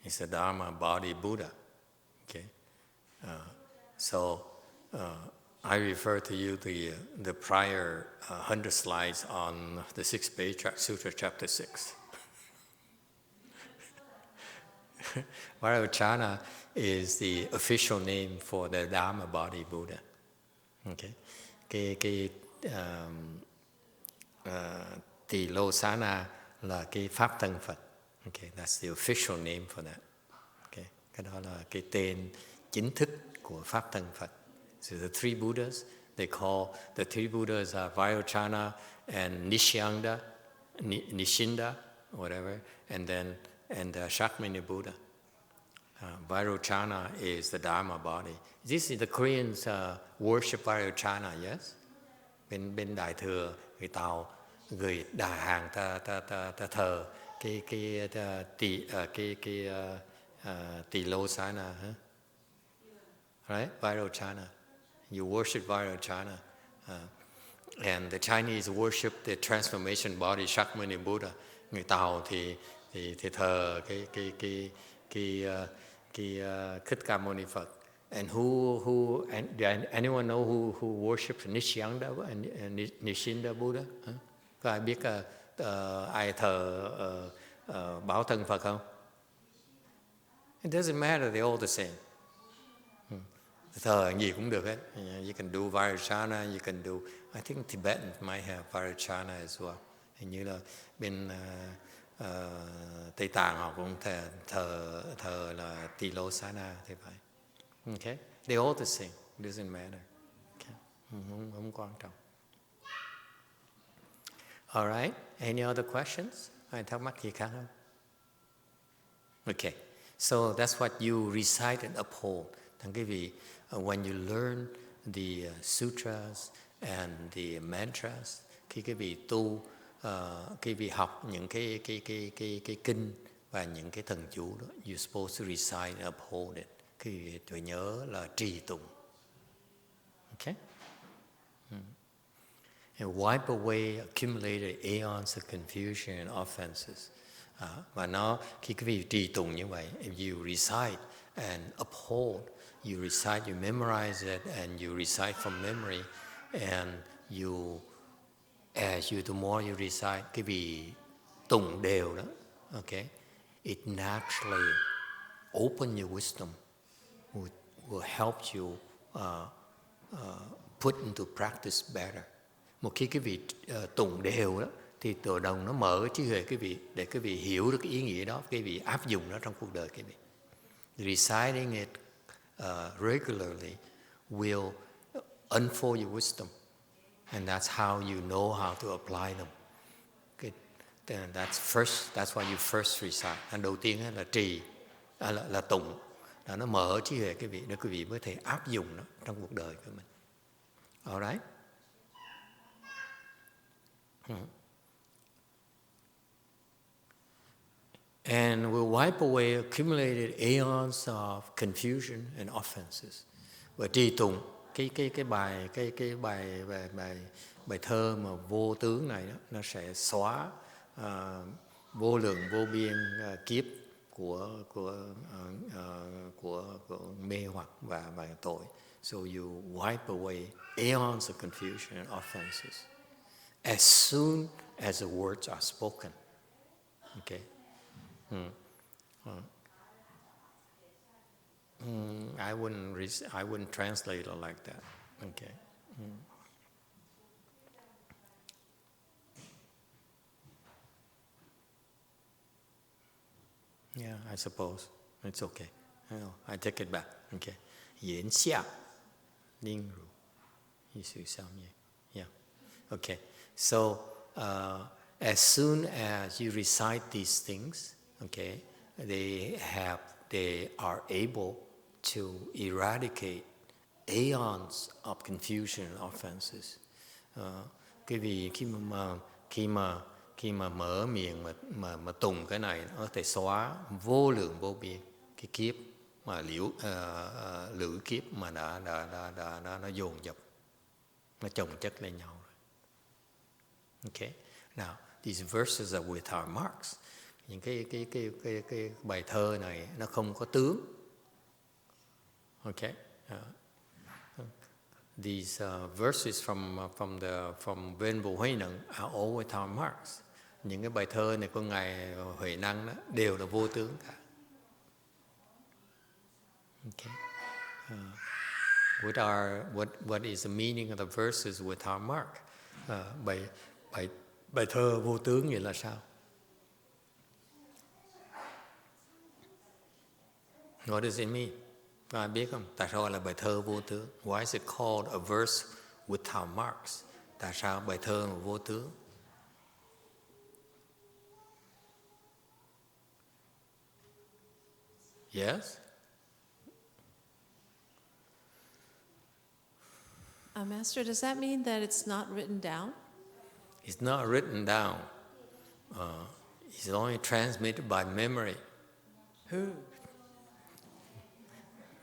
It's a Dharma body Buddha. Okay, so I refer to you the prior 100 slides on the 6th Patriarch Sutra, chapter 6. Vairochana is the official name for the Dharma body Buddha. Okay, Tilosana là cái pháp thân Phật. Okay, that's the official name for that. Okay, cái đó là cái tên chính thức của pháp thân Phật. So the three Buddhas, they call the three Buddhas are Vairochana and Nishinda, whatever, and Shakmani Buddha. Vairochana is the Dharma body. This is the Koreans worship Vairochana, yes? Bên Đại Thừa, người Tàu, người Đà Hàn ta thờ Tilosana, huh? Right? Vairochana. You worship Vairochana. And the Chinese worship the transformation body Shakyamuni Buddha. Người Tàu thì thờ Thích Ca Mâu Ni Phật. And anyone know who worships Nishinda Buddha? Huh? Có ai biết ai thờ Bảo Thân Phật không? It doesn't matter, they're all the same. Thờ gì cũng được hết. You can do Vairochana, you can do, I think Tibetans might have Vairochana as well. Hình như là bên Tây Tạng họ cũng thờ là Tilosana thì phải. Okay? They're all the same. It doesn't matter. Okay? Không quan trọng. All right. Any other questions? Ai thắc mắc gì khác không? Okay. So that's what you recite and uphold. Thằng quý vị, when you learn the sutras and the mantras, khi quý vị tu, quý vị học những cái kinh và những cái thần chú đó, you're supposed to recite and uphold it. Quý vị phải nhớ là trì tụng. Okay? And wipe away accumulated aeons of confusion and offenses. Và nó, khi quý vị trì tụng như vậy, if you recite and uphold, you recite, you memorize it, and you recite from memory, and the more you recite, cái vị tụng đều đó, okay, it naturally open your wisdom, will help you put into practice better. Một khi cái vị tụng đều đó, thì tự động nó mở trí huệ quý vị để quý vị hiểu được cái ý nghĩa đó, quý vị áp dụng nó trong cuộc đời quý vị. Reciting it regularly will unfold your wisdom, and that's how you know how to apply them. That's why you first recite. Đầu tiên là trì, là tụng, đó nó mở trí huệ quý vị để quý vị mới thể áp dụng nó trong cuộc đời của mình. Alright? And will wipe away accumulated aeons of confusion and offenses. Và trì tụng cái bài thơ mà vô tướng này đó, nó sẽ xóa vô lượng vô biên kiếp của mê hoặc và tội. So you wipe away aeons of confusion and offenses as soon as the words are spoken. Okay. I wouldn't translate it like that. Okay. Yeah, I suppose it's okay. I take it back. Okay. 言下令如意思相应. Yeah. Okay. So as soon as you recite these things, okay, they are able to eradicate aeons of confusion and offenses. Cái vì khi mà mở miệng mà tụng cái này, nó có thể xóa vô lượng vô biên cái kiếp mà lữ kiếp mà nó dồn dập, nó chồng chất lên nhau rồi. Okay. Now these verses are without marks. Những cái bài thơ này nó không có tướng. Okay. These verses from Ven Vô Huệ Năng are all without marks. Những cái bài thơ này của ngài Huệ Năng đó đều là vô tướng cả. Okay. What is the meaning of the verses without mark? Bài thơ vô tướng vậy là sao? What does it mean? Có ai biết không? Tại sao là bài thơ vô tướng? Why is it called a verse without marks? Tại sao bài thơ mà vô tướng? Yes? Master, does that mean that it's not written down? It's not written down. It's only transmitted by memory.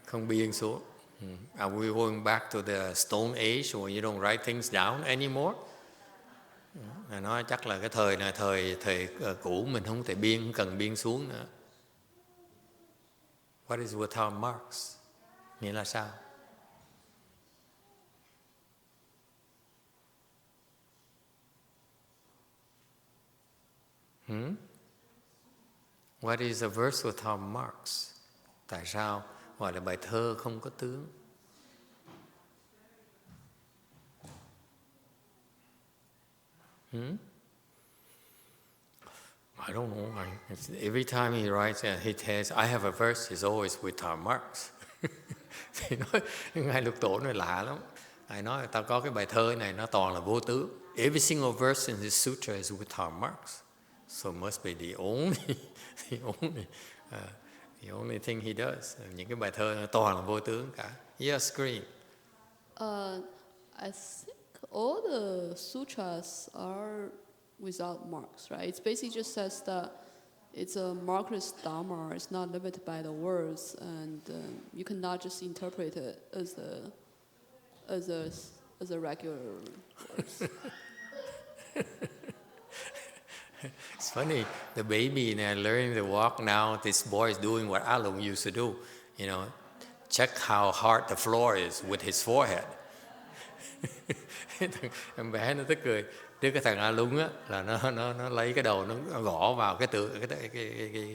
Không biên xuống. Are we going back to the Stone Age where you don't write things down anymore? Ngài nói chắc là cái thời này thời cũ mình không thể biên, không cần biên xuống nữa. What is without marks? Nghĩa là sao? What is a verse without marks? Tại sao gọi là bài thơ không có tướng? I don't know. Every time he writes, he tells, I have a verse, it's always without marks. Thì nói, Ngài Lục Tổ này lạ lắm. Ngài nói, tao có cái bài thơ này, nó toàn là vô tướng. Every single verse in this sutra is without marks. So must be the only thing he does. Những cái bài thơ toàn là vô tướng cả. Yes, Green. I think all the sutras are without marks, right? It basically just says that it's a markless Dharma. It's not limited by the words, and you cannot just interpret it as a regular words. It's funny, the baby learning to walk now, this boy is doing what Alung used to do, check how hard the floor is with his forehead. Em bé nó tức cười, cái thằng Alung á là nó lấy cái đầu nó gõ vào cái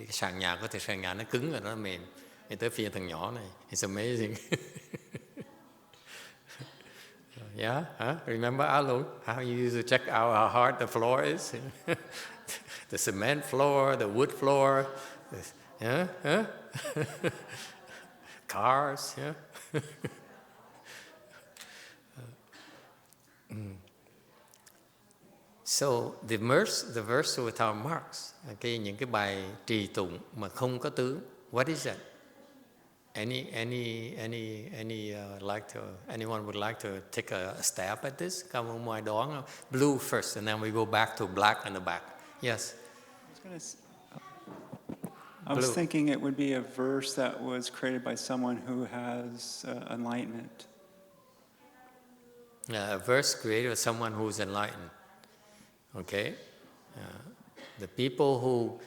sàn nhà, có thể sàn nhà nó cứng rồi nó mềm. Thì tới phiên thằng nhỏ này, it's amazing. Yeah, remember Alung? How you used to check out how hard the floor is? The cement floor, the wood floor, cars, yeah. So the verse without marks, những cái bài trì tụng mà không có tướng. What is that? Anyone would like to take a stab at this? Come on, my đoán. Blue first, and then we go back to black in the back. Yes. I was thinking it would be a verse that was created by someone who has enlightenment. A verse created by someone who's enlightened. Okay? The people who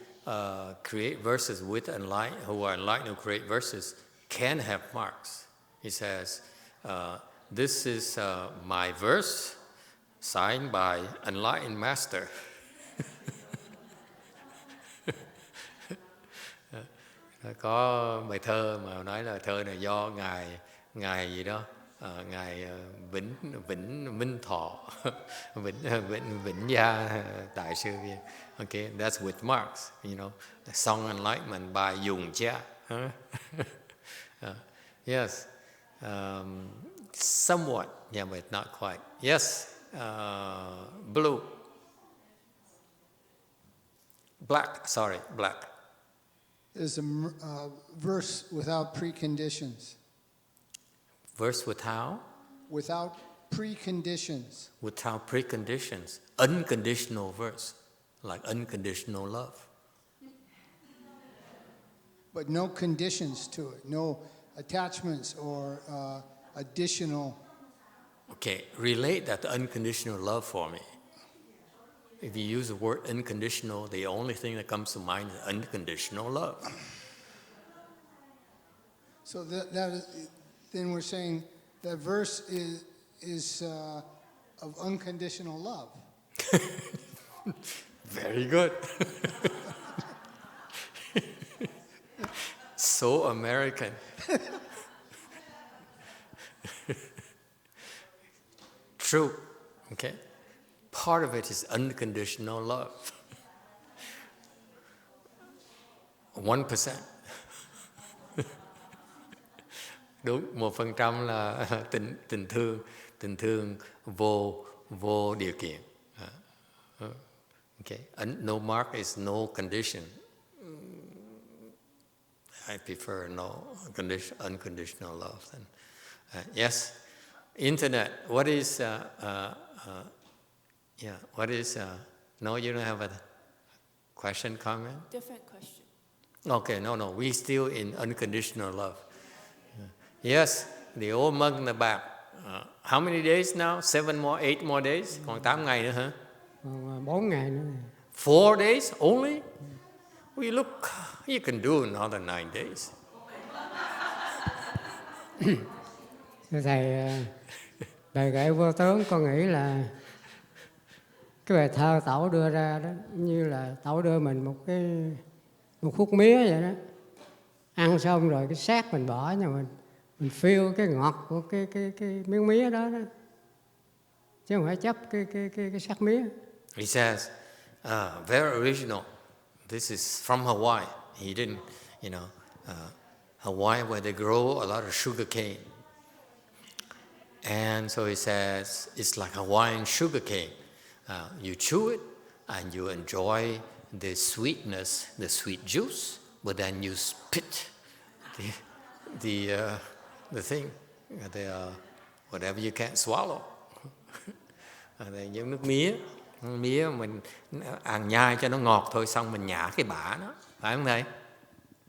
create verses with who are enlightened, who create verses, can have marks. He says, this is my verse, signed by enlightened master. Có bài thơ mà nói là thơ này do ngài gì đó, ngài Vĩnh Thọ, Vĩnh Gia đại sư kia. Okay, that's with marks, the song enlightenment by YongHua. Yes, somewhat, yeah, but not quite. Yes, blue, black. Is a verse without preconditions. Verse without? Without preconditions. Without preconditions. Unconditional verse, like unconditional love. But no conditions to it, no attachments or additional. Okay, relate that to unconditional love for me. If you use the word unconditional, the only thing that comes to mind is unconditional love. So then we're saying that verse is of unconditional love. Very good. So American. True. Okay. Part of it is unconditional love. 1%. Đúng, 1% là tình thương vô điều kiện. Okay. No mark is no condition. I prefer no unconditional love. Then. Yes, internet. What is? What is? No, you don't have a Question, comment? Different question. Okay, no, we still in unconditional love. Yes, the old monk in the back. How many days now? 8 more days? Còn 8 ngày nữa hả? Còn 4 ngày nữa. 4 days only? We look, you can do another 9 days. Thưa Thầy, bài kệ vô tướng con nghĩ là cái bài thơ Tổ đưa ra đó, như là Tổ đưa mình một khúc mía vậy đó. Ăn xong rồi cái xác mình bỏ, nhưng mình feel cái ngọt của cái miếng mía đó, chứ không phải chấp cái xác mía. He says, very original. This is from Hawaii. He didn't, Hawaii where they grow a lot of sugar cane. And so he says, it's like Hawaiian sugar cane. You chew it and you enjoy the sweetness, the sweet juice, but then you spit the thing, whatever you can't swallow. Giống nước mía mình ăn nhai cho nó ngọt thôi, xong mình nhả cái bã nó, phải không thầy?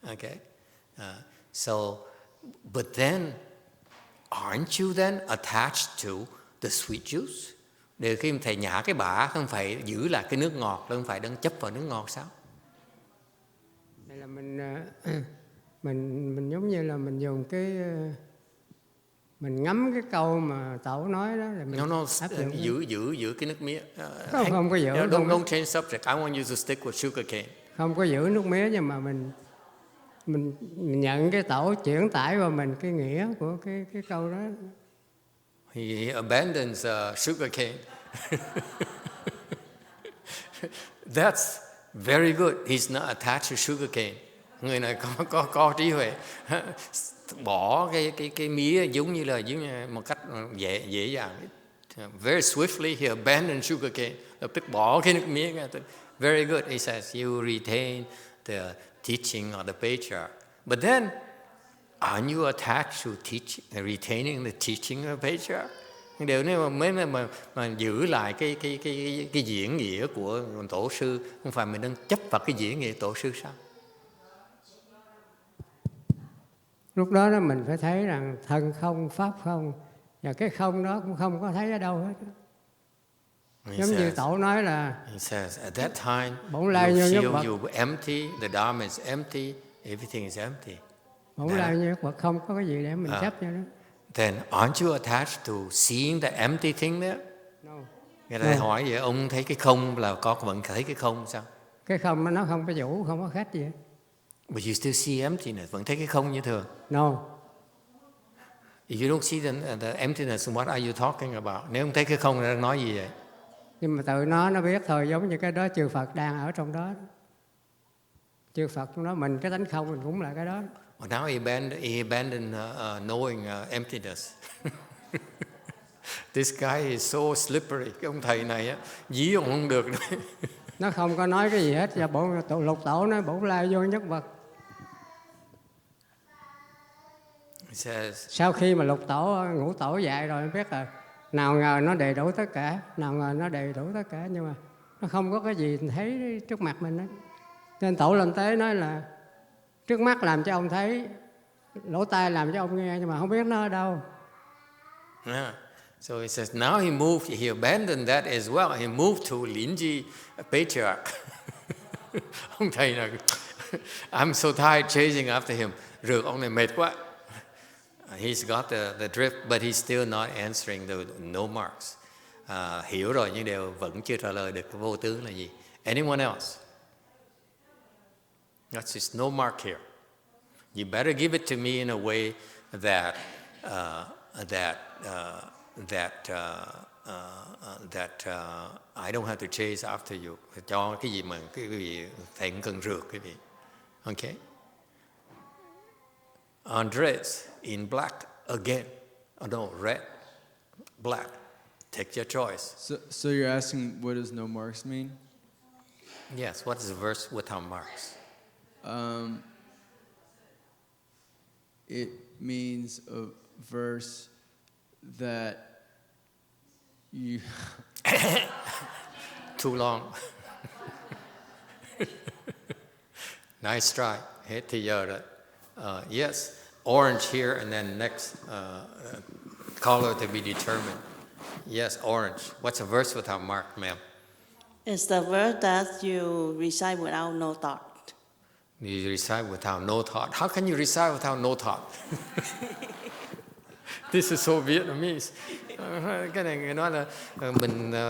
Okay. So, but then, aren't you then attached to the sweet juice? Để khi thầy nhả cái bã, không phải giữ lại cái nước ngọt, không phải đang chấp vào nước ngọt sao? Đây là mình giống như là mình dùng mình ngắm cái câu mà Tổ nói đó là mình áp dụng. Giữ cái nước mía. Không có giữ. Don't change subject. I want you to stick with sugar cane. Không có giữ nước mía, nhưng mà mình nhận cái Tổ chuyển tải vào mình cái nghĩa của cái câu đó. He abandons sugar cane. That's very good. He's not attached to sugar cane. Người này có trí huệ. Bỏ cái mía giống như một cách dễ dàng. Very swiftly he abandoned sugar cane. Lập tức bỏ cái nước mía. Very good. He says you retain the teaching of the Patriarch. But then, aren't you attached to retaining the teaching of the Patriarch? Điều nếu mà giữ lại cái diễn nghĩa của tổ sư, không phải mình đang chấp vào cái diễn nghĩa tổ sư sao? Lúc đó mình phải thấy rằng thân không, pháp không, và cái không đó cũng không có thấy ở đâu hết. Giống như Tổ nói là he says, at that time, bổn lai như nhất Phật. You empty, the Dharma is empty, everything is empty. Bổn lai như nhất Phật, không có cái gì để mình chấp cho nó. Then aren't you attached to seeing the empty thing there? No. Người ta hỏi vậy, ông thấy cái không là vẫn thấy cái không sao? Cái không nó không có vũ, không có khách gì hết. But you still see emptiness, vẫn thấy cái không như thường. No. If you don't see the emptiness, what are you talking about? Nếu không thấy cái không, đang nói gì vậy? Nhưng mà tự nó biết thôi, giống như cái đó chư Phật đang ở trong đó. Chư Phật trong đó, mình cái tánh không mình cũng là cái đó. Well, now he abandoned knowing emptiness. This guy is so slippery. Cái ông thầy này á, dí ông không được đấy. Nó không có nói cái gì hết. Và Lục Tổ nói bổn lai vô nhất Phật. Sau khi mà Lục Tổ, Ngũ Tổ dạy rồi, biết là nào ngờ nó đầy đủ tất cả, nào ngờ nó đầy đủ tất cả, nhưng mà nó không có cái gì thấy trước mặt mình hết. Nên Tổ Lên Tế nói là trước mắt làm cho ông thấy, lỗ tai làm cho ông nghe, nhưng mà không biết nó ở đâu. Yeah. So he says, now he abandoned that as well. He moved to Linji Patriarch. Ông thầy này, I'm so tired chasing after him. Rượt ông này mệt quá. He's got the drift, but he's still not answering the no marks. Hiểu rồi nhưng đều vẫn chưa trả lời được cái vô tướng là gì. Anyone else? That's just no mark here. You better give it to me in a way that I don't have to chase after you. Cho cái gì thầy cũng cần rượt cái gì. Okay? Andres in black again. Oh no, red, black. Take your choice. So you're asking, what does no marks mean? Yes. What is the verse without marks? It means a verse that you... Too long. Nice try. Hết thì giờ rồi. Yes, orange here and then next color to be determined. Yes, orange. What's a verse without mark, ma'am? It's the verse that you recite without no thought. You recite without no thought. How can you recite without no thought? This is so Vietnamese. Cái này người nói là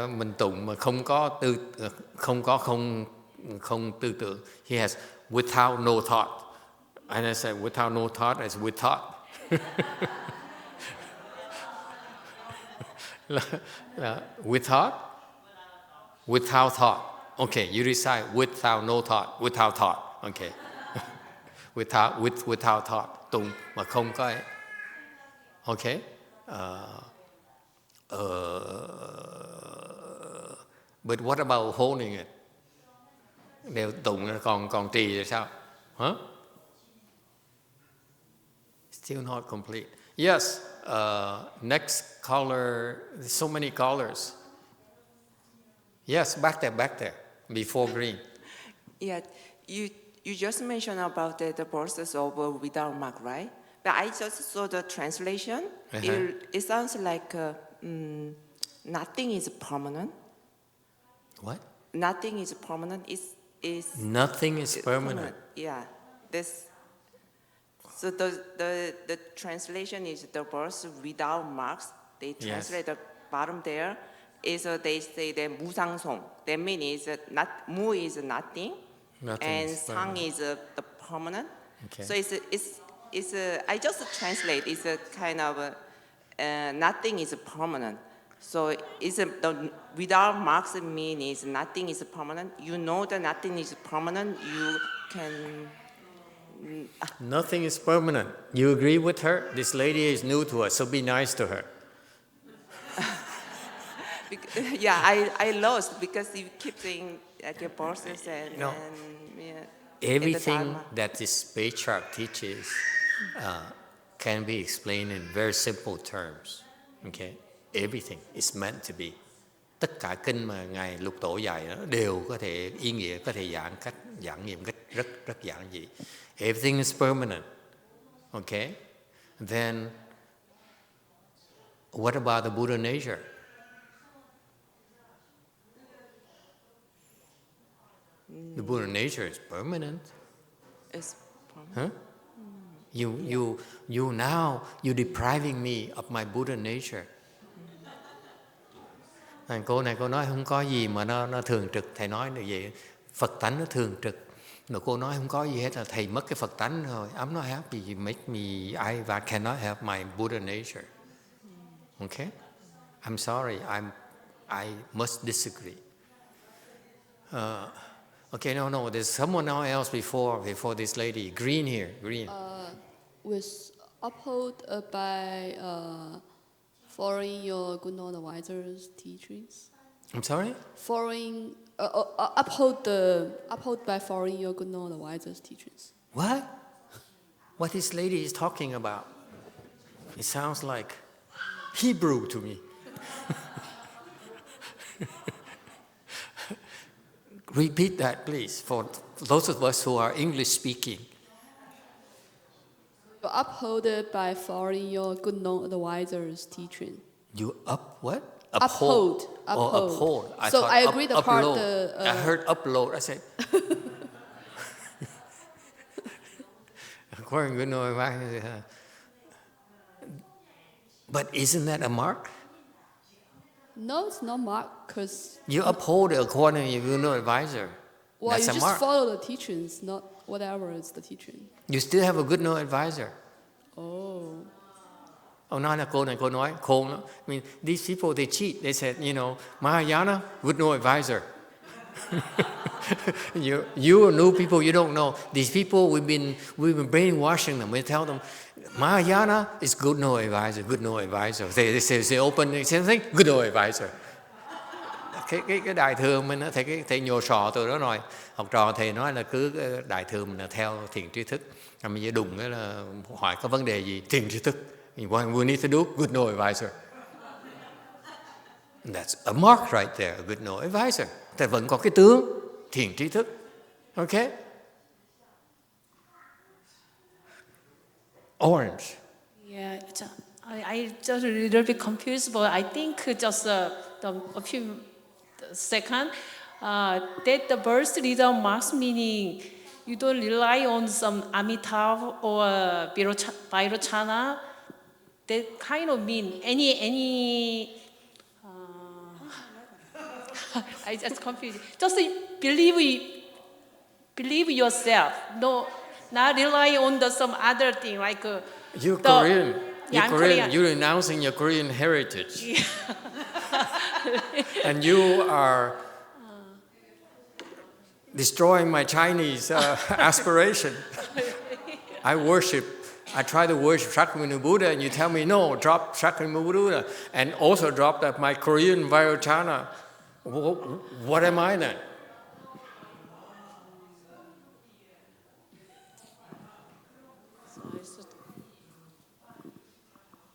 mình tụng mà không tư tưởng. He has without no thought. And I said without no thought is with thought. With thought? Without thought. Okay, you recite without no thought, without thought. Okay. Without thought. Tụng mà không có ấy. Okay. But what about holding it? Đều tụng còn trì rồi sao? Huh? Still not complete. Yes. Next color. There's so many colors. Yes, back there, before green. Yeah, you just mentioned about the process of without mark, right? But I just saw the translation. It sounds like nothing is permanent. What? Nothing is permanent. Nothing is permanent. Yeah, this. So the translation is the verse without marks. They translate the bottom there. Is they say the 무상성. That means not mu is nothing, and sang is the permanent. Okay. So it's I just translate. It's a kind of nothing is permanent. So it's the without marks means nothing is permanent. You know that nothing is permanent. You can. Nothing is permanent. You agree with her? This lady is new to us, so be nice to her. Yeah, I lost because you keep saying your bosses and everything that this Patriarch teaches can be explained in very simple terms. Okay, everything is meant to be. Tất cả kinh mà ngài Lục Tổ dạy đó đều có thể ý nghĩa, có thể giảng nghiệm cách rất giản dị. Everything is permanent. Okay, then what about the Buddha nature? The Buddha nature is permanent. It's permanent. Huh? You now you're depriving me of my Buddha nature. Cô này cô nói không có gì mà nó thường trực. Thầy nói như vậy, Phật tánh nó thường trực. Rồi cô nói không có gì hết là thầy mất cái Phật tánh rồi. I'm not happy. You make me, I cannot have my Buddha nature. Okay? I'm sorry. I must disagree. Okay, no. There's someone else before this lady. Green here, green. Was Uphold by following your good known advisors' teachings? I'm sorry? Following Uphold by following your good known advisors' teachings. What? What this lady is talking about? It sounds like Hebrew to me. Repeat that, please, for those of us who are English speaking. You upholded by following your good known advisors' teaching. You what? Uphold. Oh, uphold. So I agree the part. I heard upload. I said. According to no advice. But isn't that a mark? No, it's not mark because you uphold it according to your no advisor. Well, that's you a just mark. follow the teachings, not whatever is the teaching. You still have a good no advisor. Oh. Ông nói là cô này cô nói khôn lắm. I mean, these people they cheat. They said, Mahayana with no advisor. You new people, you don't know. These people we've been brainwashing them. We tell them Mahayana is good no advisor, good no advisor. They open the same thing, good no advisor. Cái đại thừa mình thấy thầy nhổ sọ từ đó rồi. Học trò thầy nói là cứ đại thừa mình là theo thiền tri thức. Bây giờ đụng cái là hỏi có vấn đề gì thiền tri thức. What we need to do, good no advisor. And that's a mark right there, a good no advisor. Tại vẫn có cái tướng thiền tri thức. Okay? Orange. Yeah, I just a little bit confused, but I think just a few seconds that the verse leader marks meaning you don't rely on some Amitabh or Vairochana. That kind of mean any. I just confused. Just believe yourself. No, not rely on some other thing like. You're Korean. Yeah, I'm Korean. Korean. You're renouncing your Korean heritage. Yeah. And you are destroying my Chinese aspiration. I try to worship Shakyamuni Buddha, and you tell me, no, drop Shakyamuni Buddha, and also drop my Korean Vairochana. What am I then?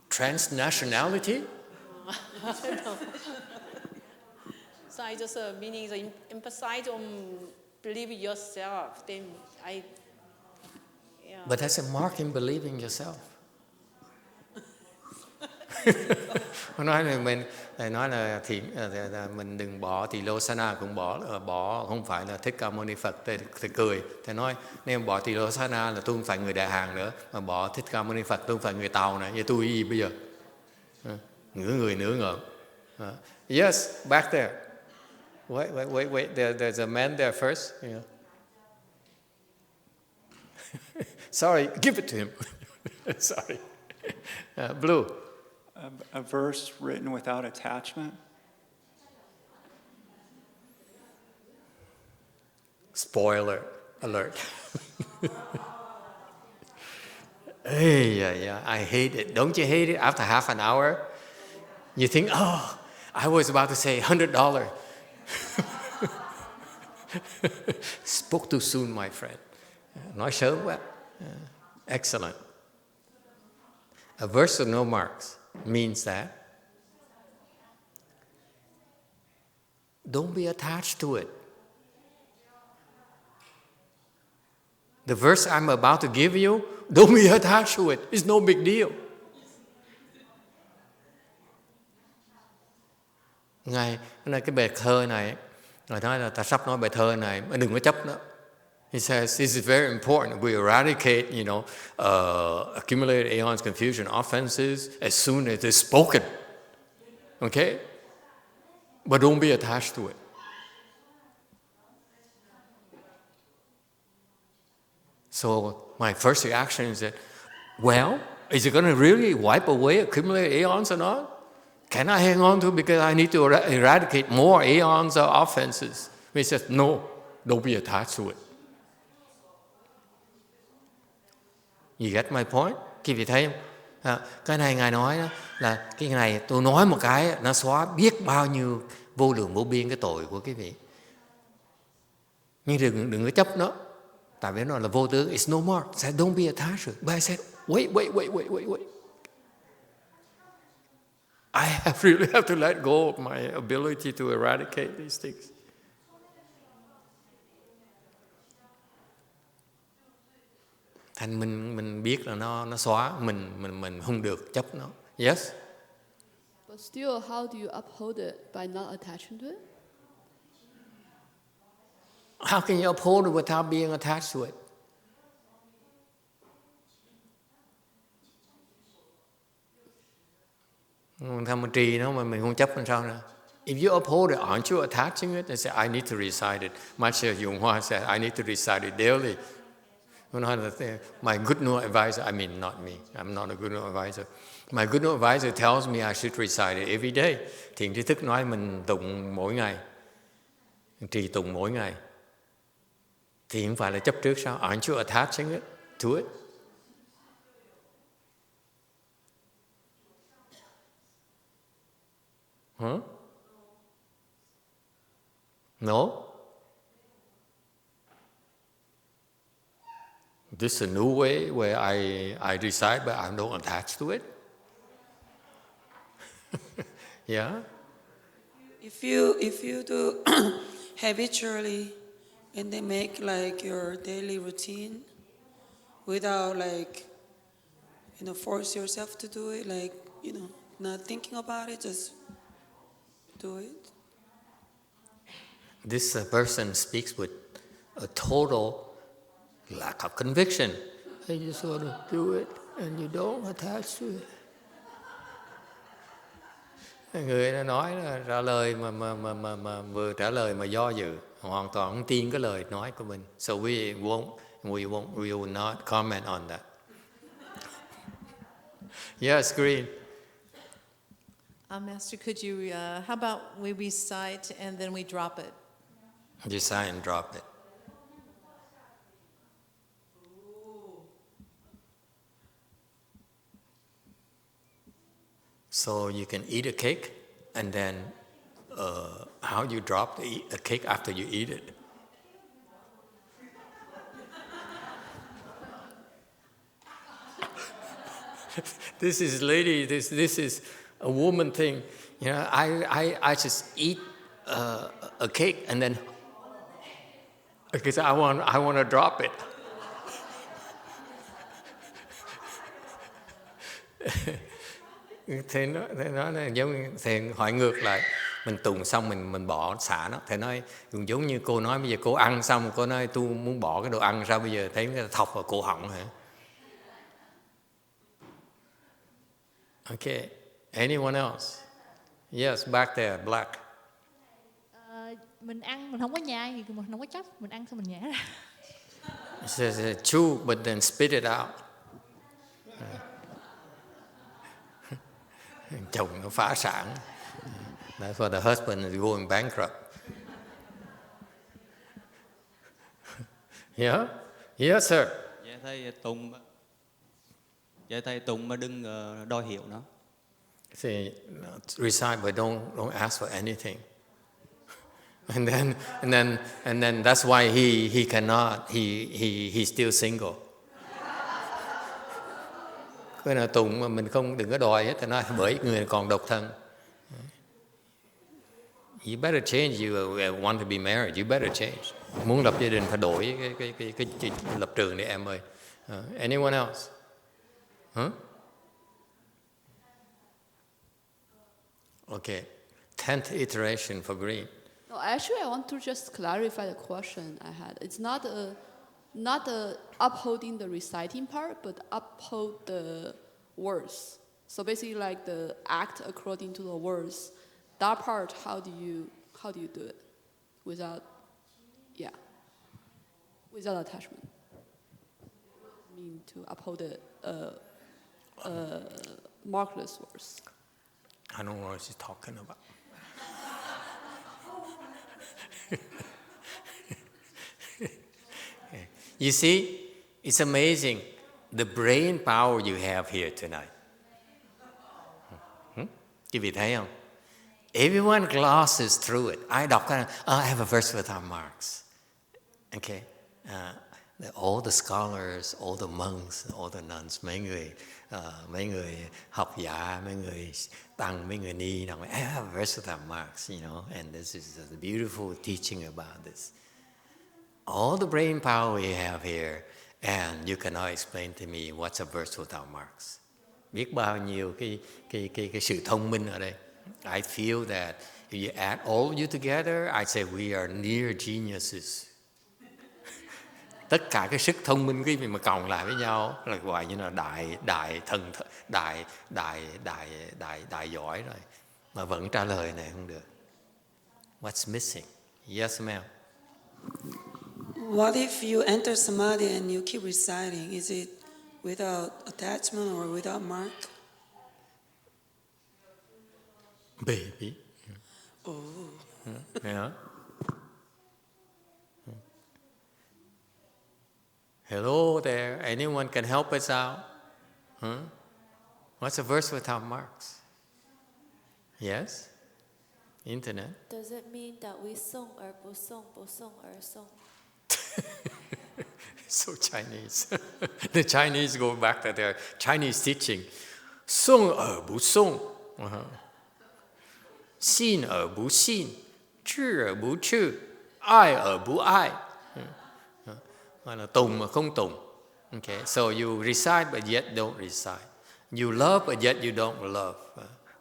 Transnationality? So I just meaning emphasize on believe yourself. Then I. Yeah. But that's a mark in believing yourself. Nói là mình đừng bỏ Tilosana cũng bỏ không phải là Thích Ca Mâu Ni Phật thì cười. Thầy nói nếu bỏ Tilosana là tôi không phải người Đại Hàn nữa, mà bỏ Thích Ca Mâu Ni Phật tôi không phải người Tàu nữa. Vậy tôi gì bây giờ? Nửa người nửa ngợm. Yes, back there. Wait. There's a man there first. Yeah. Sorry, give it to him. Sorry. Blue. A verse written without attachment. Spoiler alert. Yeah, I hate it. Don't you hate it? After half an hour, you think, oh, I was about to say $100. Spoke too soon, my friend. Nói sớm quá. Excellent. A verse of no marks means that don't be attached to it. The verse I'm about to give you, don't be attached to it. It's no big deal. Ngài cái bài thơ này, Ngài nói là ta sắp nói bài thơ này, mà đừng có chấp nữa. He says this is very important. We eradicate, accumulated aeons, confusion, offenses as soon as it's spoken. Okay? But don't be attached to it. So my first reaction is that, well, is it going to really wipe away accumulated aeons or not? Can I hang on to it because I need to eradicate more aeons or offenses? He says, no, don't be attached to it. You get my point? Quý vị thấy không? Cái này Ngài nói đó, là cái này tôi nói một cái nó xóa biết bao nhiêu vô lượng vô biên cái tội của quý vị. Nhưng đừng có chấp nó. Tại vì nó là vô tướng. It's no more. I said, don't be attached to it. But I said, wait. I really have to let go of my ability to eradicate these things. Thành mình biết là nó xóa, mình không được chấp nó. Yes? But still, how do you uphold it by not attaching to it? How can you uphold it without being attached to it? Thằng mình trì nó mà mình không chấp làm sao nữa? If you uphold it, aren't you attaching it? They say, I need to recite it. Master YongHua said, I need to recite it daily. My good no advisor, I mean not me, I'm not a good no advisor. My good no advisor tells me I should recite it every day. Thiền tri thức nói mình tụng mỗi ngày. Trì tụng mỗi ngày. Thì không phải là chấp trước sao? Aren't you attaching it to it? Huh? No? This is a new way where I recite, but I don't attach to it. Yeah? If you do habitually and they make like your daily routine without like, force yourself to do it, like, not thinking about it, just do it. This person speaks with a total lack of conviction. You just sort of do it and you don't attach to it. Người đã nói là trả lời mà vừa trả lời mà do dự, hoàn toàn không tin cái lời nói của mình. So we will not comment on that. Yes, Green. Master, could you, how about we recite and then we drop it? Recite and drop it. So you can eat a cake, and then how you drop a cake after you eat it? This is lady. This is a woman thing. I just eat a cake and then because I want to drop it. Thì nó là giống thì hỏi ngược lại, mình tụng xong mình bỏ xả nó. Thầy nói giống như cô nói bây giờ cô ăn xong cô nói tôi muốn bỏ cái đồ ăn ra, bây giờ thấy nó thọc vào cổ họng hả? Okay, anyone else? Yes, back there, black. Mình ăn mình không có nhai, mình không có chấp, mình ăn xong mình nhả ra. It says chew but then spit it out. Chồng nó phá sản. That's why the husband is going bankrupt. Yeah? Yes, sir. Dạ thầy tụng mà đừng đòi hiểu nó. See, recite but don't ask for anything. And then that's why he cannot, he's still single. Cái nào tụng mà mình đừng có đòi hết, thì nói bởi người còn độc thân. You better change, you want to be married, you better change. Muốn lập gia đình phải đổi cái lập trường đi em ơi. Anyone else? Huh? Okay, 10th iteration for Green. No, actually, I want to just clarify the question I had. It's not upholding the reciting part, but uphold the words. So basically, like the act according to the words. That part, how do you do it without attachment? I mean, to uphold the markless words. I don't know what she's talking about. You see, it's amazing the brain power you have here tonight. Quý vị thấy không? Everyone glosses through it. I đọc cái I have a verse without marks. Okay. All the scholars, all the monks, all the nuns, mấy người học giả, mấy người tăng, mấy người ni, I have a verse without marks, and this is a beautiful teaching about this. All the brain power you have here, and you cannot explain to me what's a verse without marks. Biết bao nhiêu cái sự thông minh ở đây. I feel that if you add all of you together, I say we are near geniuses. Tất cả cái sức thông minh quý vị mà cộng lại với nhau là gọi như là đại giỏi rồi, mà vẫn trả lời này không được. What's missing? Yes, ma'am. What if you enter samadhi and you keep reciting? Is it without attachment or without mark? Baby. Oh. Yeah. Hello there. Anyone can help us out? Huh? What's a verse without marks? Yes? Internet. Does it mean that we sung or bu sung or sung? So Chinese. The Chinese go back to their Chinese teaching. Sung er bu sung. Xin er bu xin. Zhi er bu zhi. Ai er bu ai. Gọi là tùng mà không tùng. Okay, so you recite but yet don't recite. You love but yet you don't love.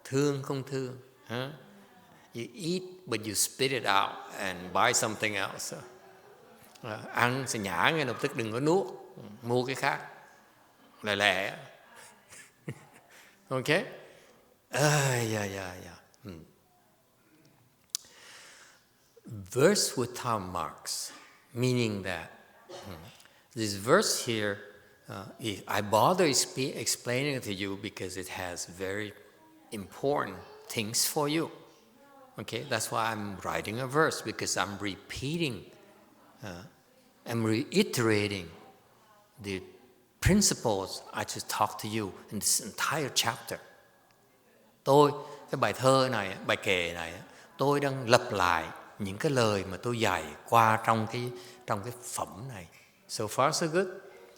Thương không thương. You eat but you spit it out and buy something else. Ăn sẽ nhả ngay lập tức, đừng có nuốt, mua cái khác. Lẹ lẹ. Okay? Verse without marks, meaning that this verse here, I bother explaining it to you because it has very important things for you. Okay, that's why I'm writing a verse, because I'm repeating, I'm reiterating the principles I just talked to you in this entire chapter. Cái bài thơ này, bài kệ này, tôi đang lặp lại những cái lời mà tôi dạy qua trong cái phẩm này. So far so good.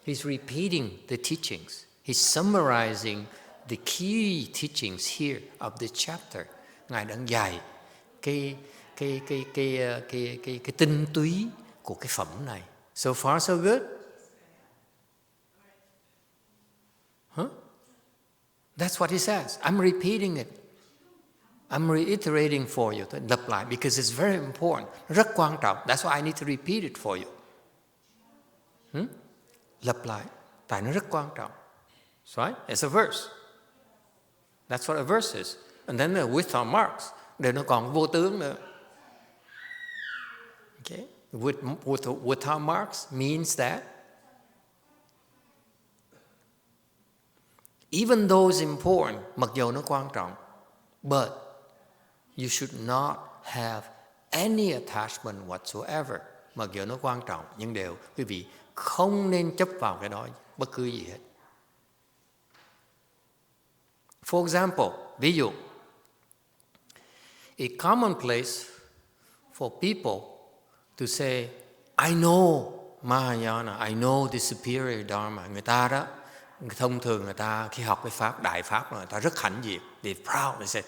He's repeating the teachings. He's summarizing the key teachings here of this chapter. Ngài đang dạy cái tinh túy của cái phẩm này. So far so good. That's what he says. I'm repeating it. I'm reiterating for you. Lặp lại because it's very important. Rất quan trọng. That's why I need to repeat it for you. Lặp lại. Tại nó rất quan trọng. That's right? It's a verse. That's what a verse is. And then without marks. Để nó còn vô tướng nữa. Okay? Without marks means that even though it's important, mặc dù nó quan trọng, but you should not have any attachment whatsoever. Mặc dù nó quan trọng, nhưng đều quý vị không nên chấp vào cái đó bất cứ gì hết. For example, ví dụ, a commonplace for people to say, I know Mahayana, I know the superior Dharma. Người ta đó, thông thường người ta khi học cái Pháp, Đại Pháp, người ta rất hãnh diện. They're proud, they say,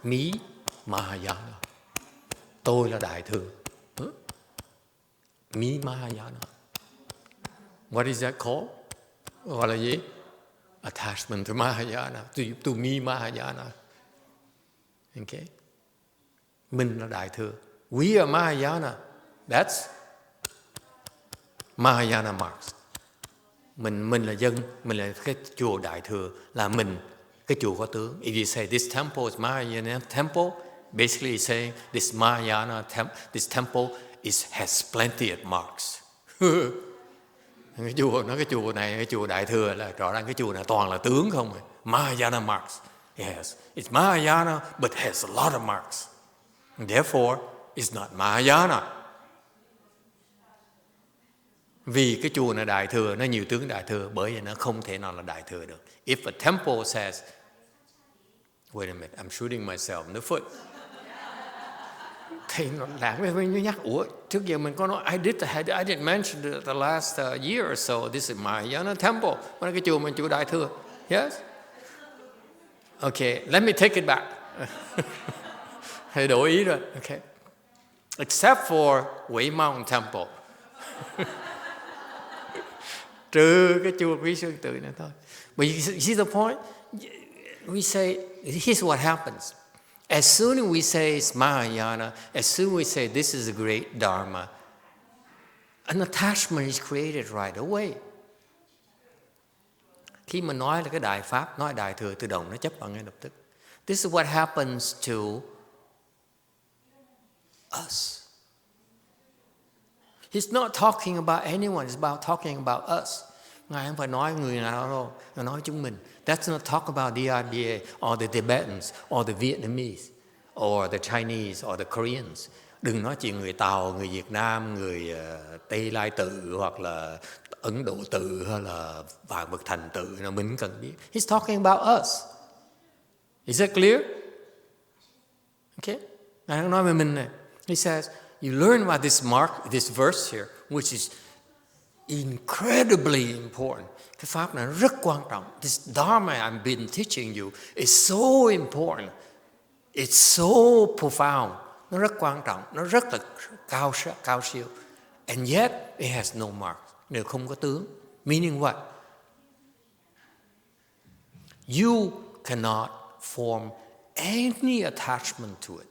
me, Mahayana. Tôi là Đại Thừa. Me, Mahayana. What is that called? Gọi là gì? Attachment to Mahayana, to me, Mahayana. Okay? Mình là Đại Thừa. We are Mahayana. That's Mahayana marks. Mình là dân, mình là cái chùa Đại Thừa, là mình, cái chùa có tướng. If you say this temple is Mahayana temple, basically saying this Mahayana this temple has plenty of marks. Cái chùa này, cái chùa Đại Thừa là rõ ràng cái chùa này toàn là tướng không. Mahayana marks. Yes, it's Mahayana but has a lot of marks. Therefore, it's not Mahayana. Vì cái chùa này Đại Thừa, nó nhiều tướng Đại Thừa, bởi vì nó không thể nào là Đại Thừa được. If a temple says, wait a minute, I'm shooting myself in the foot. Thì nó lãng với mình nhắc, trước giờ mình có nói, I didn't mention the last year or so, this is Mahayana temple. Mà cái chùa mình chùa Đại Thừa. Yes? Okay, let me take it back. Thay đổi ý rồi. Okay. Except for Wei Mountain Temple. Trừ cái chùa Quý Sơn Tự này thôi. But you see the point? We say, here's what happens. As soon as we say it's Mahayana, as soon as we say this is a great Dharma, an attachment is created right away. Khi mà nói là cái Đại Pháp, nói Đại Thừa, tự động nó chấp vào ngay lập tức. This is what happens to us. He's not talking about anyone, it's about talking about us. Ngài không phải nói người nào đâu, Ngài nói chúng mình. That's not talk about the IBA or the Tibetans or the Vietnamese or the Chinese or the Koreans. Đừng nói chuyện người Tàu, người Việt Nam, người Tây Lai Tự hoặc là Ấn Độ Tự hay là Vạn Vật Thành Tự, mình cần biết. He's talking about us. Is that clear? Okay. Ngài nói về mình này. He says, you learn about this verse here, which is incredibly important. Cái pháp này rất quan trọng. This Dharma I've been teaching you is so important. It's so profound. Nó rất quan trọng, nó rất là cao siêu. And yet it has no mark. Đều không có tướng. Meaning what? You cannot form any attachment to it.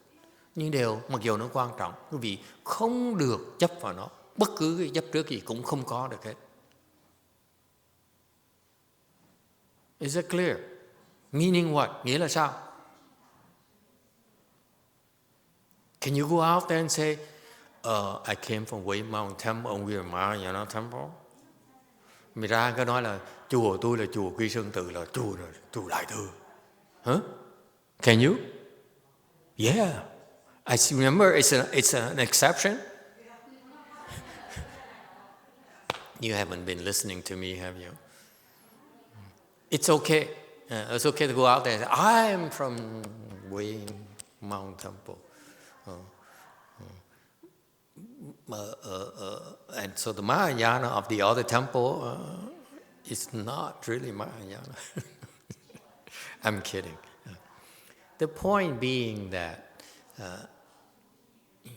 Nhưng điều mặc dù nó quan trọng, quý vị không được chấp vào nó. Bất cứ cái chấp trước gì cũng không có được hết. Is it clear? Meaning what? Nghĩa là sao? Can you go out there and say, I came from Wei Mountain Temple, we are Mahayana Temple? Mình ra cái nói là chùa tôi là chùa Quy Sơn Tự, là chùa Đại Thừa. Huh? Can you? Yeah. I remember it's an exception. You haven't been listening to me, have you? It's okay. It's okay to go out there and say, I am from Wei Mountain Temple. And so the Mahayana of the other temple is not really Mahayana. I'm kidding. The point being that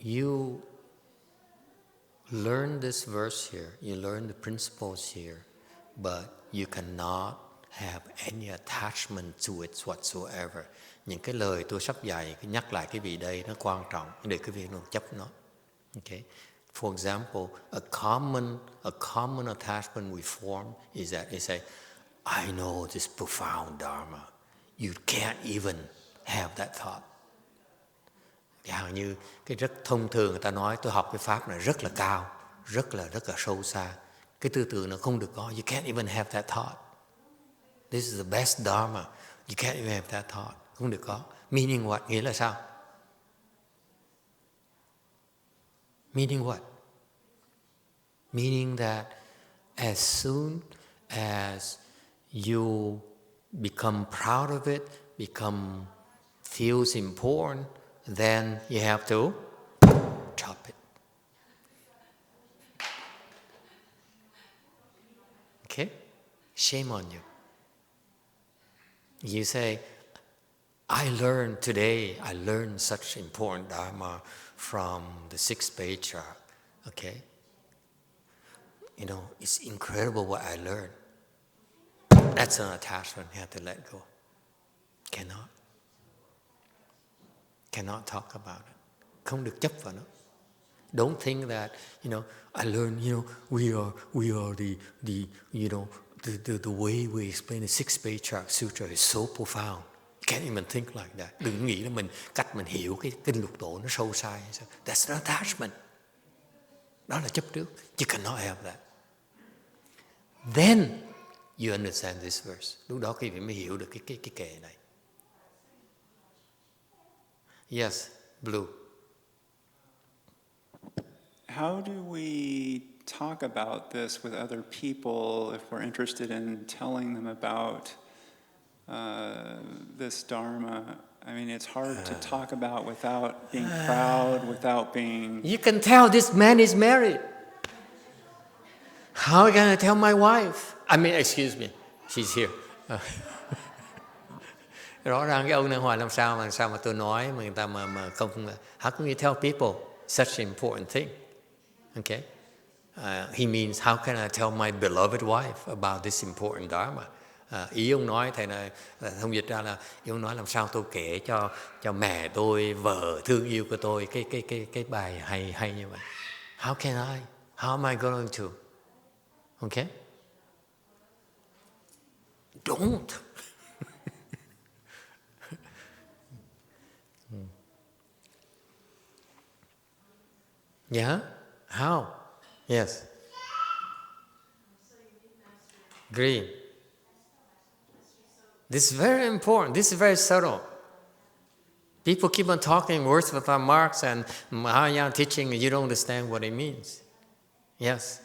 you learn this verse here, you learn the principles here, but you cannot have any attachment to it whatsoever. Những cái lời tôi sắp dạy, nhắc lại cái vị đây nó quan trọng, để cái vị đừng chấp nó. Okay? For example, a common attachment we form is that they say, I know this profound Dharma. You can't even have that thought. Chẳng như cái rất thông thường người ta nói tôi học cái pháp này rất là cao, rất là sâu xa. Cái tư tưởng nó không được có. You can't even have that thought. This is the best Dharma. You can't even have that thought. Không được có. Meaning what? Nghĩa là sao? Meaning what? Meaning that as soon as you become proud of it, feels important, then you have to drop it. Okay? Shame on you. You say, I learned such important Dharma from the sixth Patriarch. Okay? You know, it's incredible what I learned. That's an attachment you have to let go. Cannot talk about it. Không được chấp vào nó. Don't think that, I learned, we are the way we explain the sixth Patriarch Sutra is so profound. You can't even think like that. Đừng nghĩ là cách mình hiểu cái kinh lục tổ nó sâu xa. That's an attachment. Đó là chấp trước. You cannot have that. Then you understand this verse. Lúc đó quý vị mới hiểu được cái kệ này. Yes, Blue. How do we talk about this with other people if we're interested in telling them about this Dharma? I mean, it's hard to talk about without being proud, without being... You can tell this man is married. How am I going to tell my wife? Excuse me, she's here. Rõ ràng cái ông này hỏi làm sao mà tôi nói mà người ta mà không... How can you tell people such an important thing? Okay? He means, how can I tell my beloved wife about this important Dharma? Ý ông nói, thầy này thông dịch ra là ý ông nói làm sao tôi kể cho mẹ tôi, vợ thương yêu của tôi cái bài hay như vậy. How can I? How am I going to? Okay? Don't. Yeah? How? Yes. Green. This is very important. This is very subtle. People keep on talking words without marks and Mahayana teaching, and you don't understand what it means. Yes.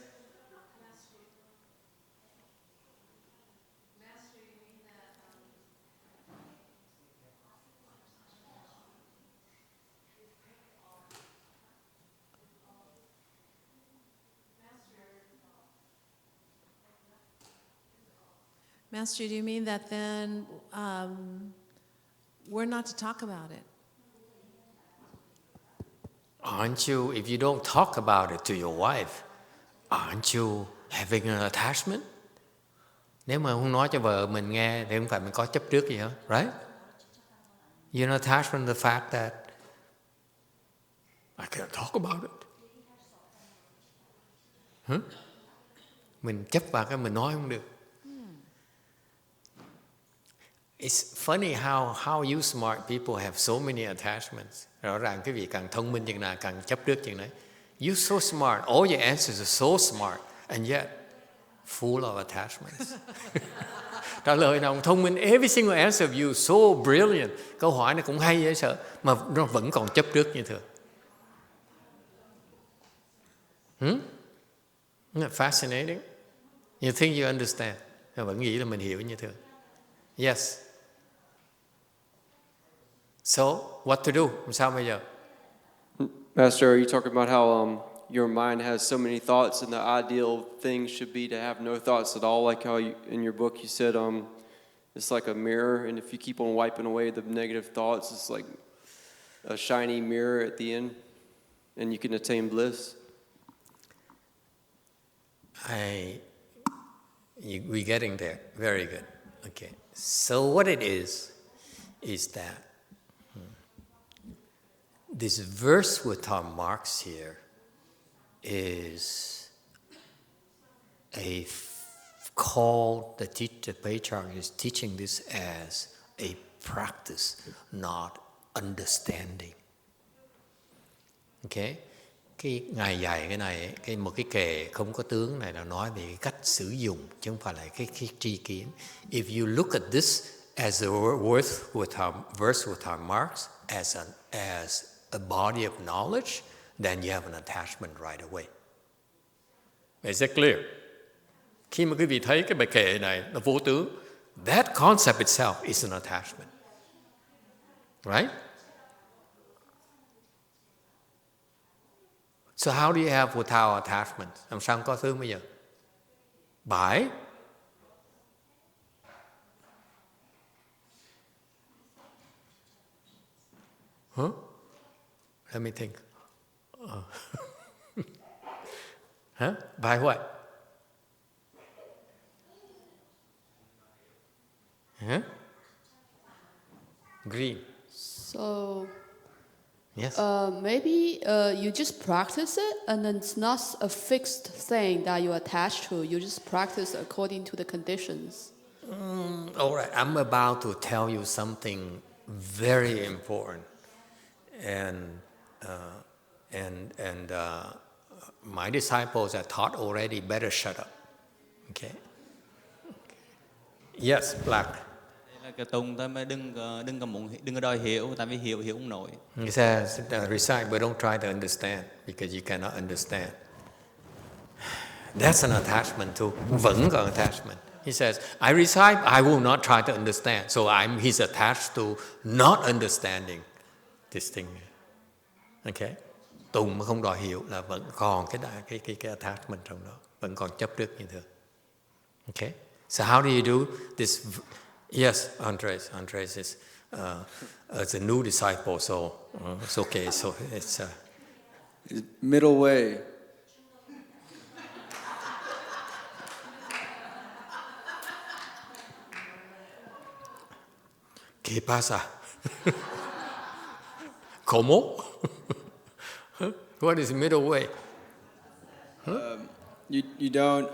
Master, do you mean that then we're not to talk about it? Aren't you? If you don't talk about it to your wife, Aren't you having an attachment? Nếu mà không nói cho vợ mình nghe thì không phải mình có chấp trước gì hết, right? You're not attached from the fact that I can't talk about it. Mình chấp vào cái mình nói không được. It's funny how you smart people have so many attachments. Rõ ràng cái vị càng thông minh chừng nào càng chấp trước chừng đấy. You're so smart. All your answers are so smart, and yet full of attachments. Trả lời nào thông minh, every single answer of you so brilliant. Câu hỏi này cũng hay dễ sợ, mà nó vẫn còn chấp trước như thường. Isn't that fascinating? You think you understand, mà vẫn nghĩ là mình hiểu như thường. Yes. So, what to do? Sao bây giờ? Master, are you talking about how your mind has so many thoughts and the ideal thing should be to have no thoughts at all, like how in your book you said it's like a mirror, and if you keep on wiping away the negative thoughts, it's like a shiny mirror at the end, and you can attain bliss? We're getting there. Very good. Okay. So what it is that this verse with our marks here is a call. The Patriarch is teaching this as a practice, not understanding. Okay? Cái Ngài dạy cái này, một cái kệ không có tướng này là nói về cái cách sử dụng, chứ không phải là cái tri kiến. If you look at this as a verse with our marks, as a body of knowledge, then you have an attachment right away. Is it clear? Khi mà quý vị thấy cái bài kệ này nó vô tướng, that concept itself is an attachment. Right? So how do you have without attachment? Làm sao không có tướng bây giờ? By let me think. By what? Green. So yes. Maybe you just practice it, and then it's not a fixed thing that you attach to. You just practice according to the conditions. All right. I'm about to tell you something very important, and my disciples are taught already. Better shut up. Okay. Yes, Black. Cái tùng ta mới đừng có đòi hiểu, tại vì hiểu không nổi. He says, recite, but don't try to understand, because you cannot understand. That's an attachment too. Vẫn còn attachment. He says, I recite, I will not try to understand. So he's attached to not understanding this thing. Okay? Tùng mà không đòi hiểu là vẫn còn cái attachment trong đó, vẫn còn chấp trước như thường. Okay? So how do you do this? Yes, Andres is a new disciple, so it's okay. So it's middle way. ¿Qué pasa? ¿Cómo? What is middle way? You don't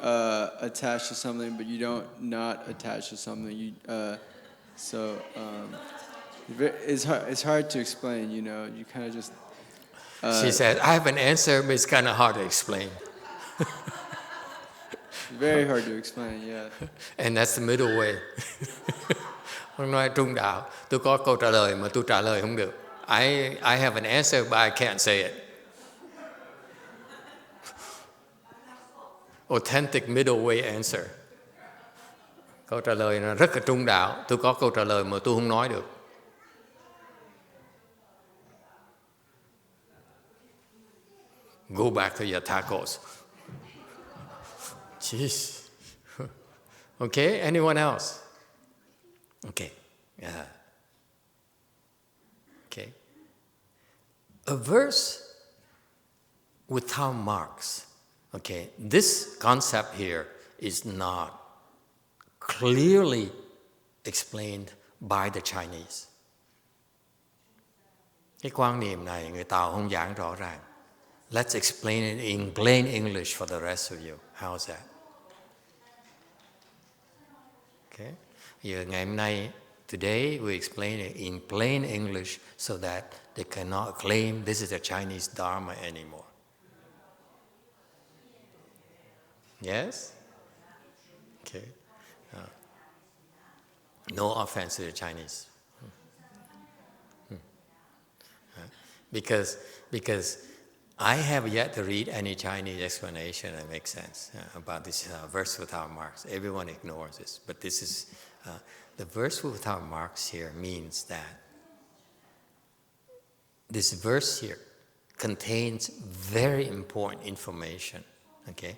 attach to something, but you don't not attach to something. It's hard to explain. You know, you kind of just. She said, "I have an answer, but it's kind of hard to explain." Very hard to explain, yeah. And that's the middle way. Ông nói trung đạo. Tôi có câu trả lời mà tôi trả lời không được. I have an answer, but I can't say it. Authentic middle way answer. Câu trả lời là rất là trung đạo. Tôi có câu trả lời mà tôi không nói được. Go back to your tacos. Jeez. Okay, anyone else? Okay. Okay. A verse without marks. Okay, this concept here is not clearly explained by the Chinese. Cái quan niệm này người Tàu không giảng rõ ràng. Let's explain it in plain English for the rest of you. How's that? Okay. Giờ ngày hôm nay, today we explain it in plain English so that they cannot claim this is a Chinese Dharma anymore. Yes? Okay. No offense to the Chinese. Because I have yet to read any Chinese explanation that makes sense about this verse without marks. Everyone ignores this, but this is the verse without marks here means that this verse here contains very important information. Okay,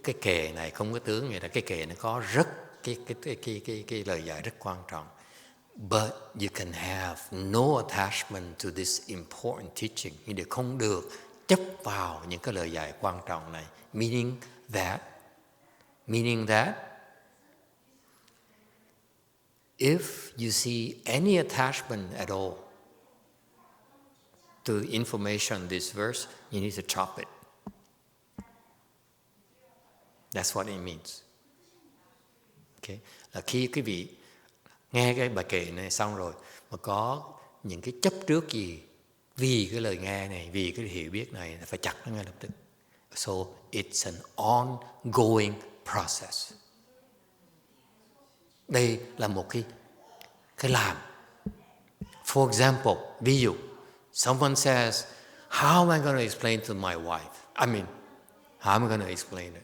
cái kệ này không có tướng, nghĩa là cái kệ nó có rất cái lời dạy rất quan trọng. But you can have no attachment to this important teaching. Nhưng để không được chấp vào những cái lời dạy quan trọng này. Meaning that if you see any attachment at all to information in this verse, you need to chop it. That's what it means. Okay. Là khi quý vị nghe cái bài kệ này xong rồi mà có những cái chấp trước gì vì cái lời nghe này, vì cái hiểu biết này, phải chặt nó ngay lập tức. So it's an ongoing process. Đây là một cái làm. For example, ví dụ, someone says, how am I going to explain to my wife? I mean, how am I going to explain it?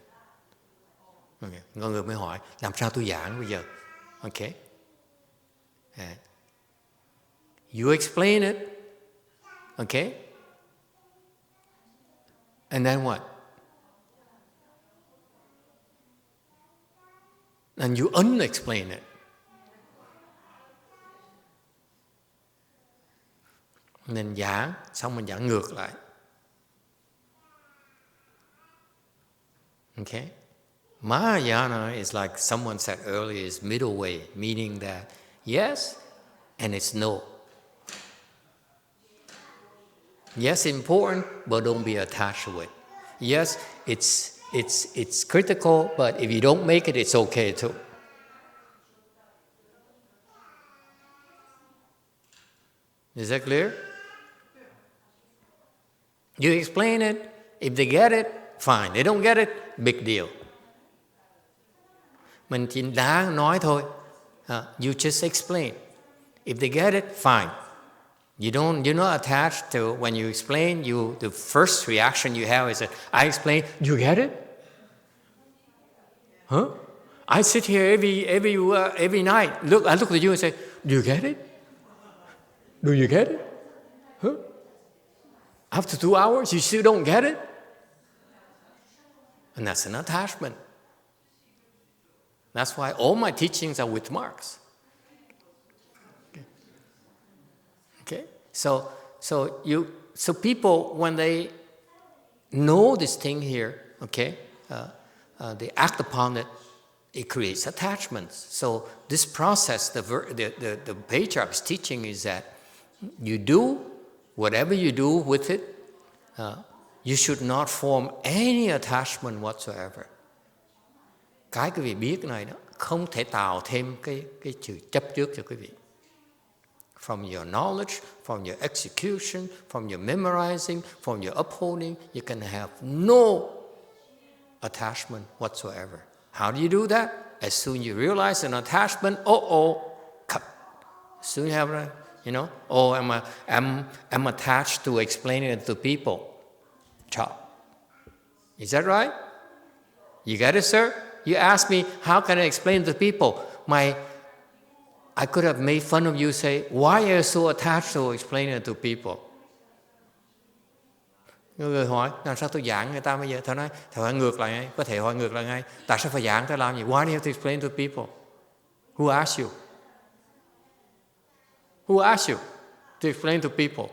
Okay. Người mới hỏi, làm sao tôi giảng bây giờ? Okay. You explain it, okay? And then what? And you unexplain it. Nên giảng, xong mình giảng ngược lại. Okay? Mahayana is like someone said earlier, is middle way, meaning that yes, and it's no. Yes, important, but don't be attached to it. Yes, it's critical, but if you don't make it, it's okay too. Is that clear? You explain it. If they get it, fine. They don't get it, big deal. Mình chỉ đã nói thôi. You just explain. If they get it, fine. You're not attached to when you explain. The first reaction you have is that I explain. You get it? Huh? I sit here every night. I look at you and say, do you get it? Do you get it? Huh? After 2 hours, you still don't get it? And that's an attachment. That's why all my teachings are with marks. Okay? So people, when they know this thing here, okay, they act upon it, it creates attachments. So this process, the Patriarch's teaching is that you do whatever you do with it, you should not form any attachment whatsoever. Cái quý vị biết này đó, không thể tạo thêm cái sự chấp trước cho quý vị. From your knowledge, from your execution, from your memorizing, from your upholding, you can have no attachment whatsoever. How do you do that? As soon as you realize an attachment, cut. As soon as you have, I'm attached to explaining it to people. Chop. Is that right? You get it, sir? You ask me, how can I explain to people? I could have made fun of you, say, why are you so attached to explaining it to people? Người hỏi, làm sao tôi giảng người ta bây giờ? Thầy nói, thầy hỏi ngược lại ngay, có thể hỏi ngược lại ngay. Tại sao phải giảng, ta làm gì? Why do you have to explain to people? Who asked you? Who asked you to explain to people?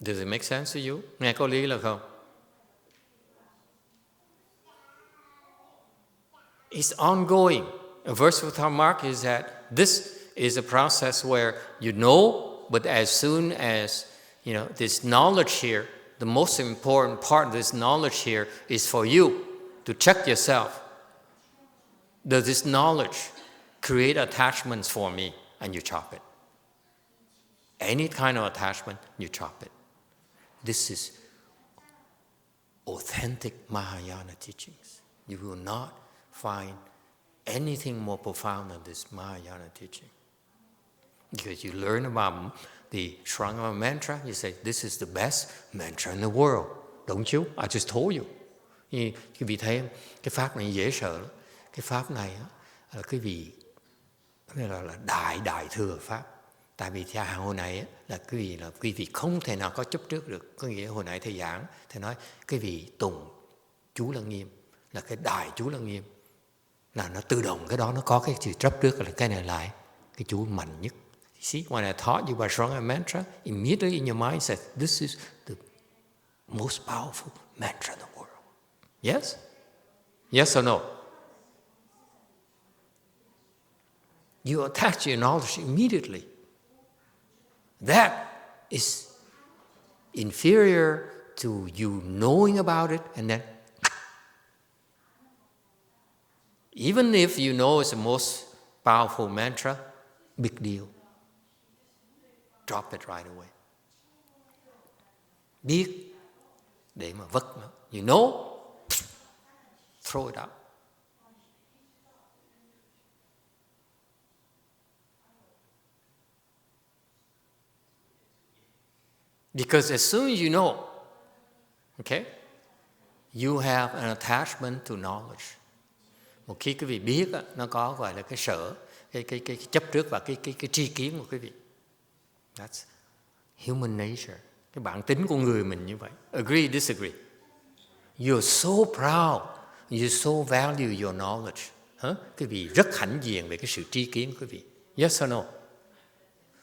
Does it make sense to you? Nghe có lý là không? It's ongoing. A verse with our mark is that this is a process where you know, but as soon as this knowledge here, the most important part of this knowledge here is for you to check yourself. Does this knowledge create attachments for me? And you chop it. Any kind of attachment, you chop it. This is authentic Mahayana teachings. You will not find anything more profound than this Mahayana teaching. Because you learn about the Shranga mantra, you say, this is the best mantra in the world. Don't you? I just told you. Quý vị thấy cái pháp này dễ sợ lắm. Cái pháp này là quý vị là đại thừa pháp. Tại vì hồi này là quý vị không thể nào có chấp trước được. Có nghĩa hồi nãy thầy giảng, thầy nói quý vị tùng chú Lăng Nghiêm là cái đại chú Lăng Nghiêm, là nó tự động cái đó nó có cái sự chấp trước, là cái này lại cái chú mạnh nhất. See, when I taught you about Shranga mantra, immediately in your mind said, this is the most powerful mantra in the world. Yes? Yes or no? You attach your knowledge immediately. That is inferior to you knowing about it and then even if you know it's the most powerful mantra, big deal. Drop it right away. Biết để mà vất nó. You know, throw it out. Because as soon as you know, okay, you have an attachment to knowledge. Một khi quý vị biết, nó có gọi là cái sở, cái chấp trước và cái tri kiến của quý vị. That's human nature. Cái bản tính của người mình như vậy. Agree, disagree. You're so proud. You so value your knowledge. Quý vị rất hãnh diện về cái sự tri kiến của quý vị. Yes or no?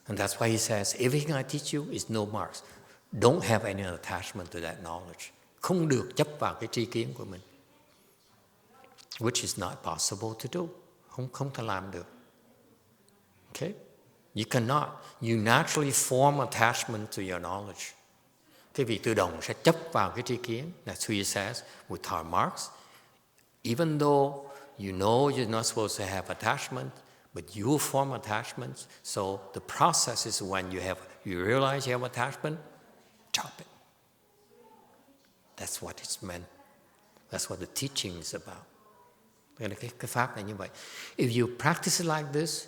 And that's why he says, everything I teach you is no marks. Don't have any attachment to that knowledge. Không được chấp vào cái tri kiến của mình. Which is not possible to do. Không thể làm được. Okay? You cannot. You naturally form attachment to your knowledge. Cái vị tự động sẽ chấp vào cái tri kiến. That's who he says, with our marks. Even though you know you're not supposed to have attachment, but you form attachments. So the process is when you realize you have attachment, chop it. That's what it's meant. That's what the teaching is about. Cái pháp này như vậy. If you practice it like this,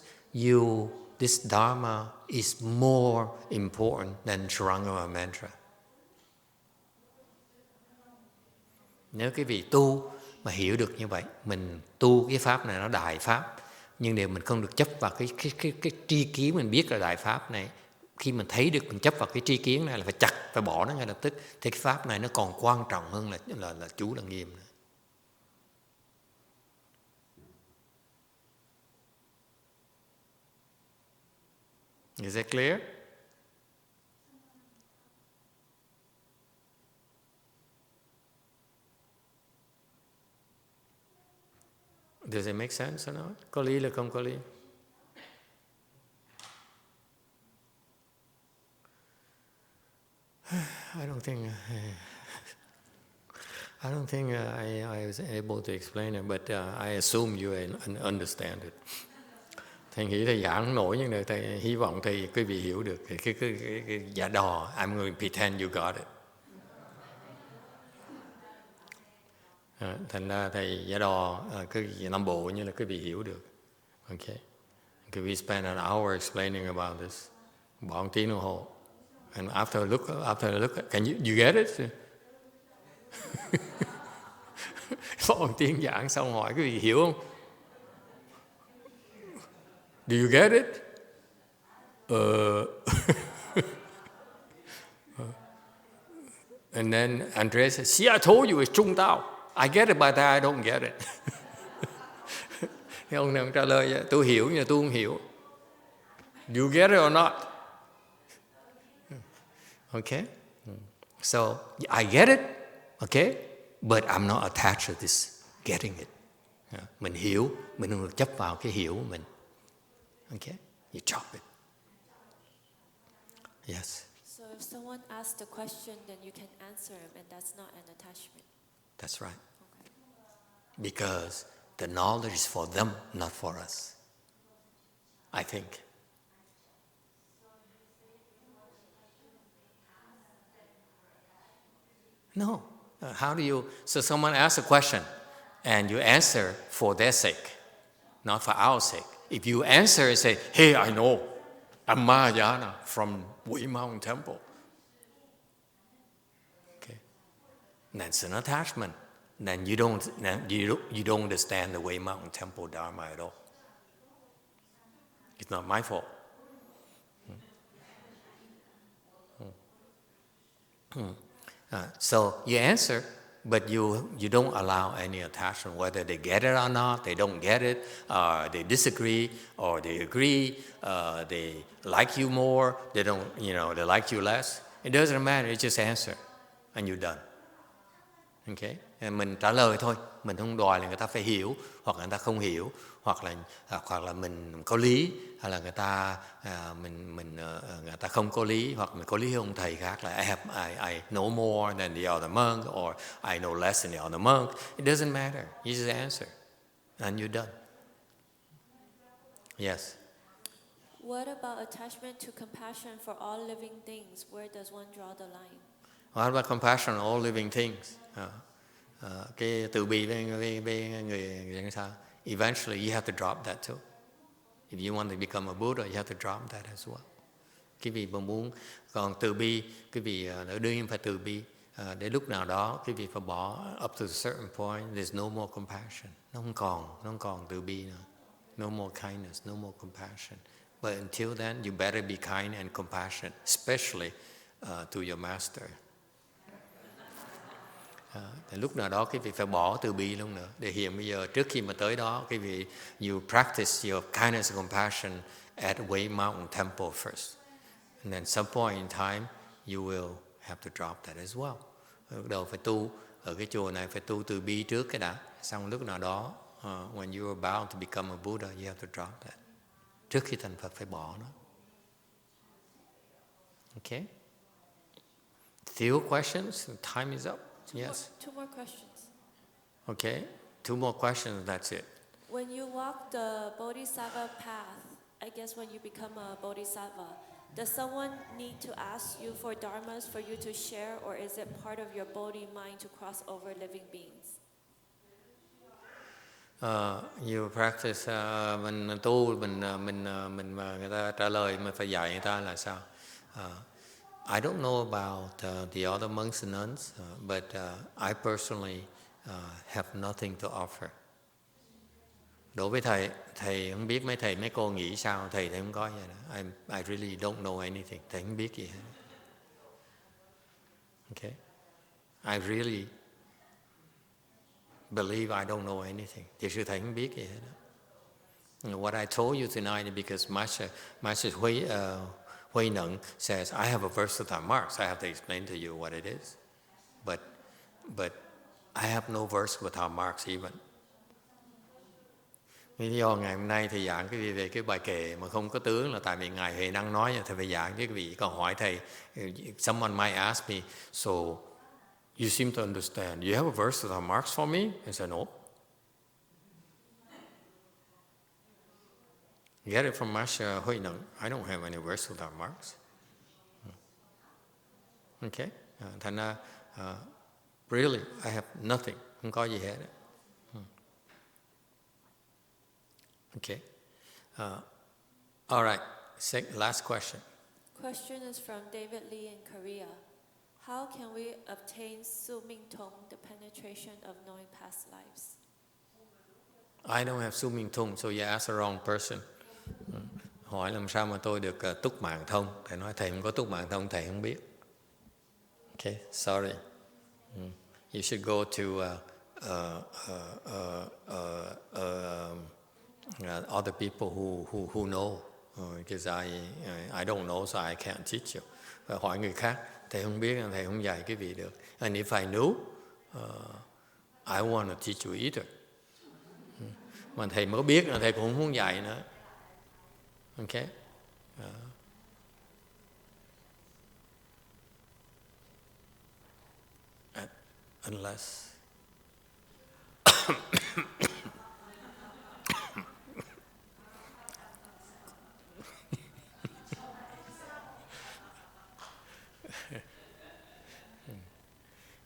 this Dharma is more important than Shranga mantra. Nếu cái vị tu mà hiểu được như vậy, mình tu cái pháp này nó đại pháp, nhưng nếu mình không được chấp vào cái tri kiến mình biết là đại pháp này, khi mình thấy được mình chấp vào cái tri kiến này là phải chặt, phải bỏ nó ngay lập tức, thì cái pháp này nó còn quan trọng hơn là chú Lăng Nghiêm nữa. Is that clear? Does it make sense or not? Có lý là không có lý? I don't think I was able to explain it, but I assume you understand it. Thầy nghĩ thầy giảng không nổi, nhưng thầy hy vọng quý vị hiểu được cái giả đò. I'm going to pretend you got it. Thành ra thầy giả đò cái Nam Bộ như là quý vị hiểu được. Okay. We spent an hour explaining about this. Bỏ một tiếng đồng hồ. And after I look, can you get it? Bỏ một tiếng giảng xong hỏi quý vị hiểu không? Do you get it? And then Andrea said, see, I told you it's Trung Tao. I get it, but I don't get it. Thì ông này trả lời, tôi hiểu nhưng tôi không hiểu. Do you get it or not? Okay? So I get it, okay, but I'm not attached to this getting it. Mình hiểu, mình không được chấp vào cái hiểu của mình. Okay, you chop it. Yes. So if someone asks the question, then you can answer him, and that's not an attachment. That's right. Okay. Because the knowledge is for them, not for us. I think. No. How do you... So someone asks a question, and you answer for their sake, not for our sake. If you answer and say, hey, I know, I'm Mahayana from Wei Mountain Temple. Okay. That's an attachment. Then you don't understand the Wei Mountain Temple Dharma at all. It's not my fault. So you answer, but you don't allow any attachment, whether they get it or not, they don't get it, they disagree, or they agree, they like you more, they don't, they like you less. It doesn't matter, you just answer, and you're done. Okay? Mình trả lời thôi, mình không đòi là người ta phải hiểu, hoặc là người ta không hiểu, hoặc là mình có lý, hay là người ta không có lý, hoặc mình có lý hơn ông thầy khác là I know more than the other monk, or I know less than the other monk. It doesn't matter. You just answer, and you're done. Yes. What about attachment to compassion for all living things? Where does one draw the line? What about compassion on all living things? Cái từ bi với người sao? Eventually you have to drop that too. If you want to become a Buddha, you have to drop that as well. Cái vị mà muốn còn từ bi, cái vị đương nhiên phải từ bi. Đến lúc nào đó cái vị phải bỏ, up to a certain point, there's no more compassion. Nó không còn từ bi nữa. No more kindness, no more compassion. But until then, you better be kind and compassionate, especially to your master. Lúc nào đó cái vị phải bỏ từ bi luôn nữa. Để hiện bây giờ trước khi mà tới đó, cái vị you practice your kindness and compassion at Wei Mountain Temple first, and then some point in time you will have to drop that as well. Lúc đầu phải tu ở cái chùa này, phải tu từ bi trước cái đã. Xong lúc nào đó, when you are bound to become a Buddha, you have to drop that. Trước khi thành Phật phải bỏ nó. Okay. Few questions. Time is up. Yes. Two more questions. Okay, 2 more questions, that's it. When you walk the Bodhisattva path, I guess when you become a Bodhisattva, does someone need to ask you for dharmas for you to share, or is it part of your Bodhi mind to cross over living beings? You practice, mình tu, mình mà người ta trả lời, mình phải dạy người ta là sao? I don't know about the other monks and nuns, but I personally have nothing to offer. Đối với thầy không biết mấy cô nghĩ sao, thầy không có gì đó. I really don't know anything. Thầy không biết gì hết. Okay? I really believe I don't know anything. Thực sự thầy không biết gì hết. What I told you tonight is because Master Wei Neng says, I have a versatile marks. I have to explain to you what it is. But I have no verse without marks even. Lý do ngày hôm nay thầy giảng cái gì về cái bài kệ mà không có tướng là tại vì Ngài Huệ Năng nói, thầy phải giảng với quý vị. Còn hỏi thầy, someone might ask me, so you seem to understand. You have a verse without marks for me? I said, no. Get it from Master Hui Neng. I don't have any verse without marks. Okay? Thành ra, really, I have nothing. Không có gì hết. Okay. All right. Last question. Question is from David Lee in Korea. How can we obtain Su Ming Tong, the penetration of knowing past lives? I don't have Su Ming Tong, so you asked the wrong person. Hỏi làm sao mà tôi được túc mạng thông. Thầy nói thầy không có túc mạng thông, thầy không biết. Okay, sorry. You should go to other people who know, because I don't know, so I can't teach you. Hỏi người khác. thầy không biết, thầy không dạy cái vị được. And if I knew, I want to teach you either. Mà thầy mới biết là thầy cũng không muốn dạy nữa. Okay? Unless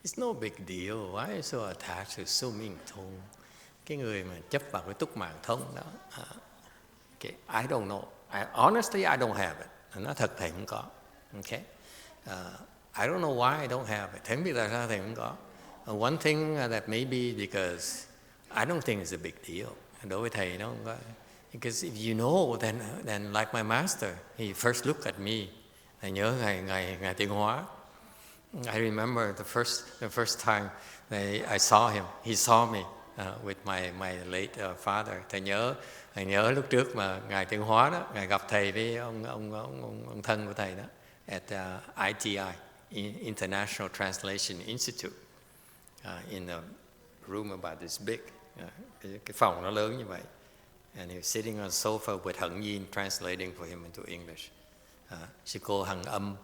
it's no big deal. Why are you so attached to so many thông? Cái người mà chấp vào cái túc mạng thông đó. Okay, I don't know. Honestly, I don't have it. Nói thật thầy không có. Okay? I don't know why I don't have it. Thầy không biết tại sao thầy không có. One thing that may be because I don't think it's a big deal. Đối với thầy nó không có. Because if you know, then like my master, he first looked at me. Thầy nhớ ngày Tiến Hóa. I remember the first time I saw him. He saw me with my late father. Thầy nhớ lúc trước mà ngài Tiến Hóa đó, ngài gặp thầy với ông thân của thầy đó at ITI, International Translation Institute, in a room about this big. Cái phòng nó lớn như vậy. And he was sitting on a sofa with Hận Yin translating for him into English. Sư cô Hằng Âm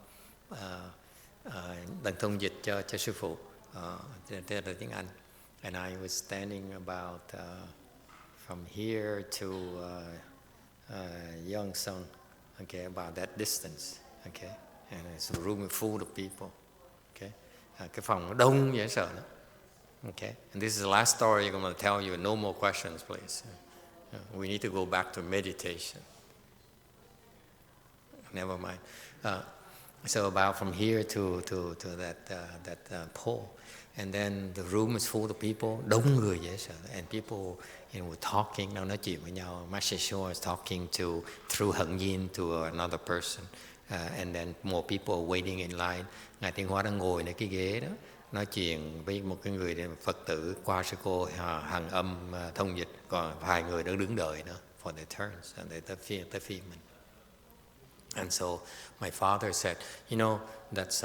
đang thông dịch cho sư phụ, thế là tiếng Anh. And I was standing about from here to Yongsan, okay, about that distance, okay, and it's a room full of people, okay. Cái phòng nó đông dễ sợ lắm, okay. And this is the last story I'm going to tell you. No more questions, please. We need to go back to meditation. Never mind. So about from here to that pole, and then the room is full of people, đông người dễ sợ, and people were talking, đang nói chuyện với nhau. Master YongHua is talking through Hận Yin to another person, and then more people are waiting in line. Ngài Tiến Hóa đang ngồiในcái ghế đó, nói chuyện với một cái người Phật tử qua sư cô Hằng Âm thông dịch, còn vài người đang đứng đợi nữa for their turns, and tới phiên mình. And so my father said, you know, that's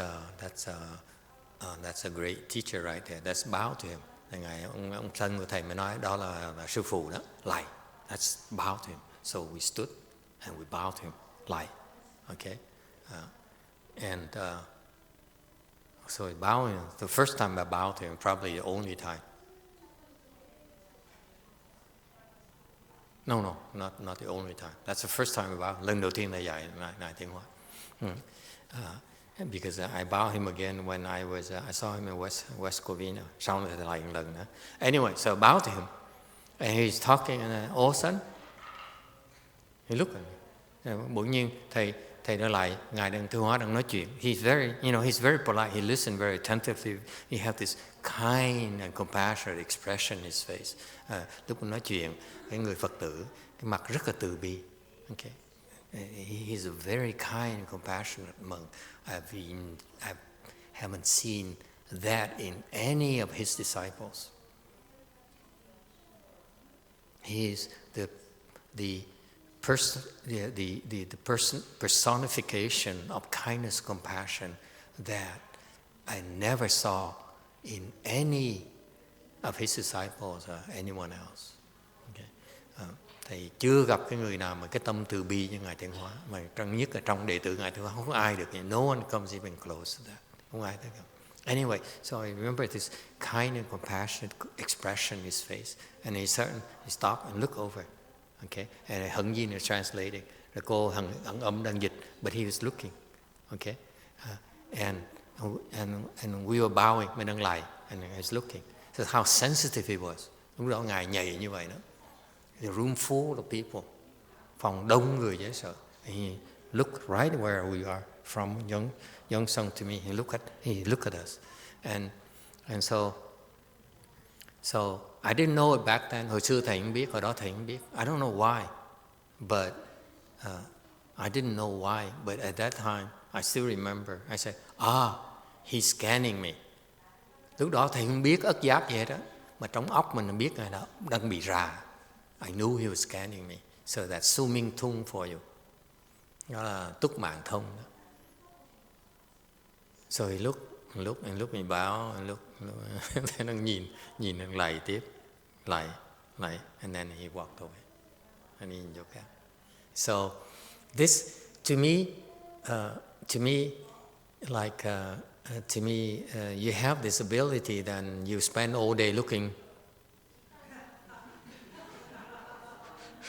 a great teacher right there. That's bow to him. Ngài ông thân của thầy mới nói đó là sư phụ đó, like. That's bow to him. So we stood and we bowed to him, like. Okay, so I bowed him. The first time I bowed to him, probably the only time. No, not the only time. That's the first time I bowed. Lần đầu tiên là dạy Ngài Tiến Hóa. Because I bowed him again when I saw him in West Covina. Sau này lại một lần nữa. Anyway, so I bowed to him, and he's talking, and all of a sudden, he looked at me. Bỗng nhiên thầy đã lại, Ngài Tiến Hóa đang nói chuyện. He's very polite. He listened very attentively. He had this kind and compassionate expression in his face. Lúc nói chuyện, cái người Phật tử, cái mặt rất là từ bi. Okay. He's a very kind and compassionate monk. I haven't seen that in any of his disciples. He is the personification of kindness, compassion that I never saw in any of his disciples or anyone else. Okay. Thầy chưa gặp cái người nào mà cái tâm từ bi như Ngài Tiến Hóa, mà nhất là trong đệ tử Ngài Tiến Hóa không có ai được. No one comes even close to that. Không ai được. Anyway, so I remember this kind and compassionate expression in his face, and he stopped and looked over. Okay, and Hận Yin is translating. The cô Hằng Âm đang dịch, but he was looking. Okay, and we were bowing, mình đang lại, and he was looking. So how sensitive he was. Lúc đó Ngài nhảy như vậy đó. The room full of people, phòng đông người dễ sợ. And he looked right where we are, from Yongsan to me. He looked at us, and so I didn't know it back then. Hồi xưa thầy không biết, hồi đó thầy không biết. I don't know why, but I didn't know why. But at that time, I still remember. I said, he's scanning me. Lúc đó thầy không biết ất giáp vậy đó, mà trong óc mình biết Ngài đó đang bị rà. I knew he was scanning me. So that's Su Minh Thung for you. Đó là túc mạng thông đó. So he looked me bow, and look, then nó nhìn nó lạy tiếp, lạy, and then he walked away. And he looked at. So this, to me, you have this ability, then you spend all day looking.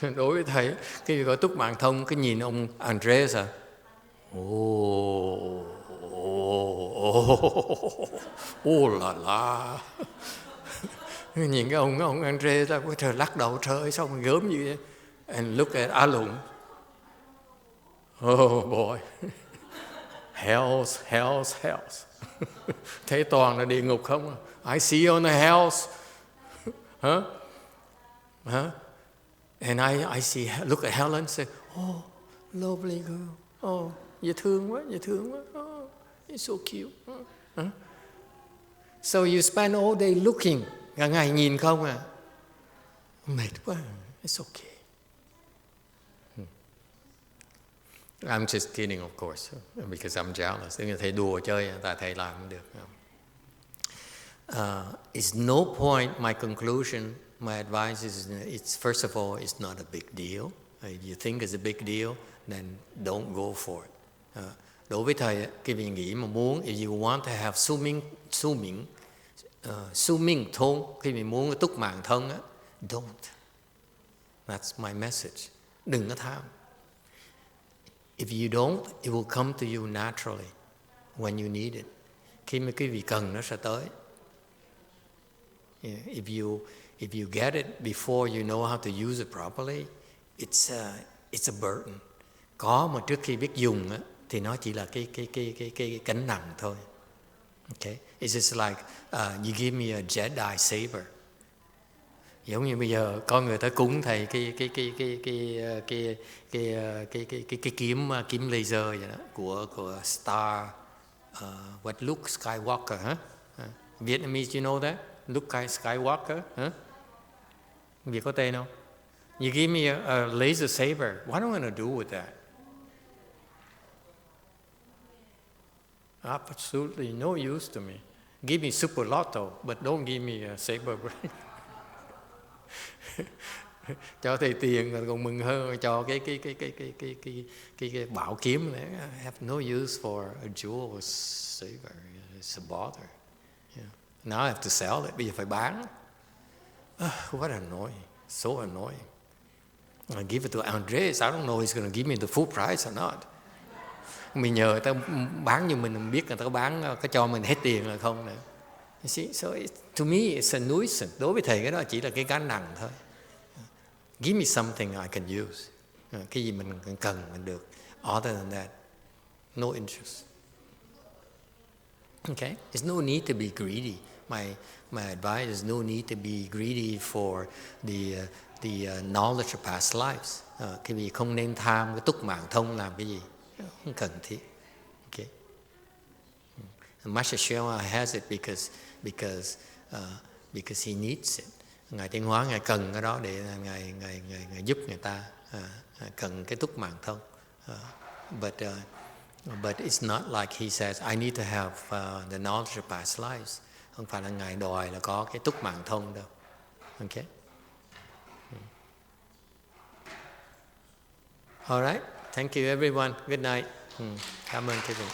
Đối với thầy, cái gọi túc mạng thông, cái nhìn ông Andres à, là la. Nhìn cái ông Andres ra, cái trời lắc đầu, trời ơi sao mà gớm như vậy. And look at A Lũng. Oh boy. Hells. Thấy toàn là địa ngục không? I see on the hells. Huh? And I see, look at Helen and say, oh, lovely girl. Oh, dễ thương quá. Oh, it's so cute. So you spend all day looking. Cả ngày nhìn không à? Mệt quá. It's okay. I'm just kidding, of course, because I'm jealous. Tức là thầy đùa chơi, tại thầy làm không được. It's no point, my conclusion, my advice is, it's first of all, it's not a big deal. If you think it's a big deal, then don't go for it. Đối với thầy, cái vị nghĩ mà muốn, if you want to have su minh thông, khi mình muốn túc mạng thông, don't. That's my message. Đừng có tham. If you don't, it will come to you naturally when you need it. Khi mà quý vị cần, nó sẽ tới. Yeah, if you get it before you know how to use it properly, it's a burden. Có mà trước khi biết dùng á, thì nó chỉ là cái gánh nặng thôi. Okay, it's just like you give me a Jedi saber. Giống như bây giờ có người tới cúng thầy cái kiếm laser vậy đó, của Star what Luke Skywalker, huh? Vietnamese, you know that? Luke Skywalker, huh? Việt có tên không? You give me a laser saber. What am I going to do with that? Absolutely no use to me. Give me super lotto, but don't give me a saber. Cho thầy tiền còn mừng hơn cho cái bảo kiếm này. I have no use for a jewel or saber. It's a bother. Yeah. Now I have to sell it. Bây giờ phải bán. What annoying. So annoying. I give it to Andres. I don't know he's going to give me the full price or not. Mình nhờ người ta bán như mình biết người ta có bán, có cho mình hết tiền là không nữa. You see, so to me it's a nuisance. Đối với thầy cái đó chỉ là cái gánh nặng thôi. Give me something I can use. Cái gì mình cần mình được. Other than that, no interest. Okay, there's no need to be greedy. My advice is no need to be greedy for the knowledge of past lives. Cái gì không nên tham cái túc mạng thông làm cái gì. Không cần thiết. Okay. Master YongHua has it because he needs it. Ngài Tiến Hóa ngài cần cái đó để ngài giúp người ta, cần cái túc mạng thông. But it's not like he says I need to have the knowledge of past lives. Không phải là ngài đòi là có cái túc mạng thông đâu. Okay. All right. Thank you everyone. Good night. Cảm ơn quý vị.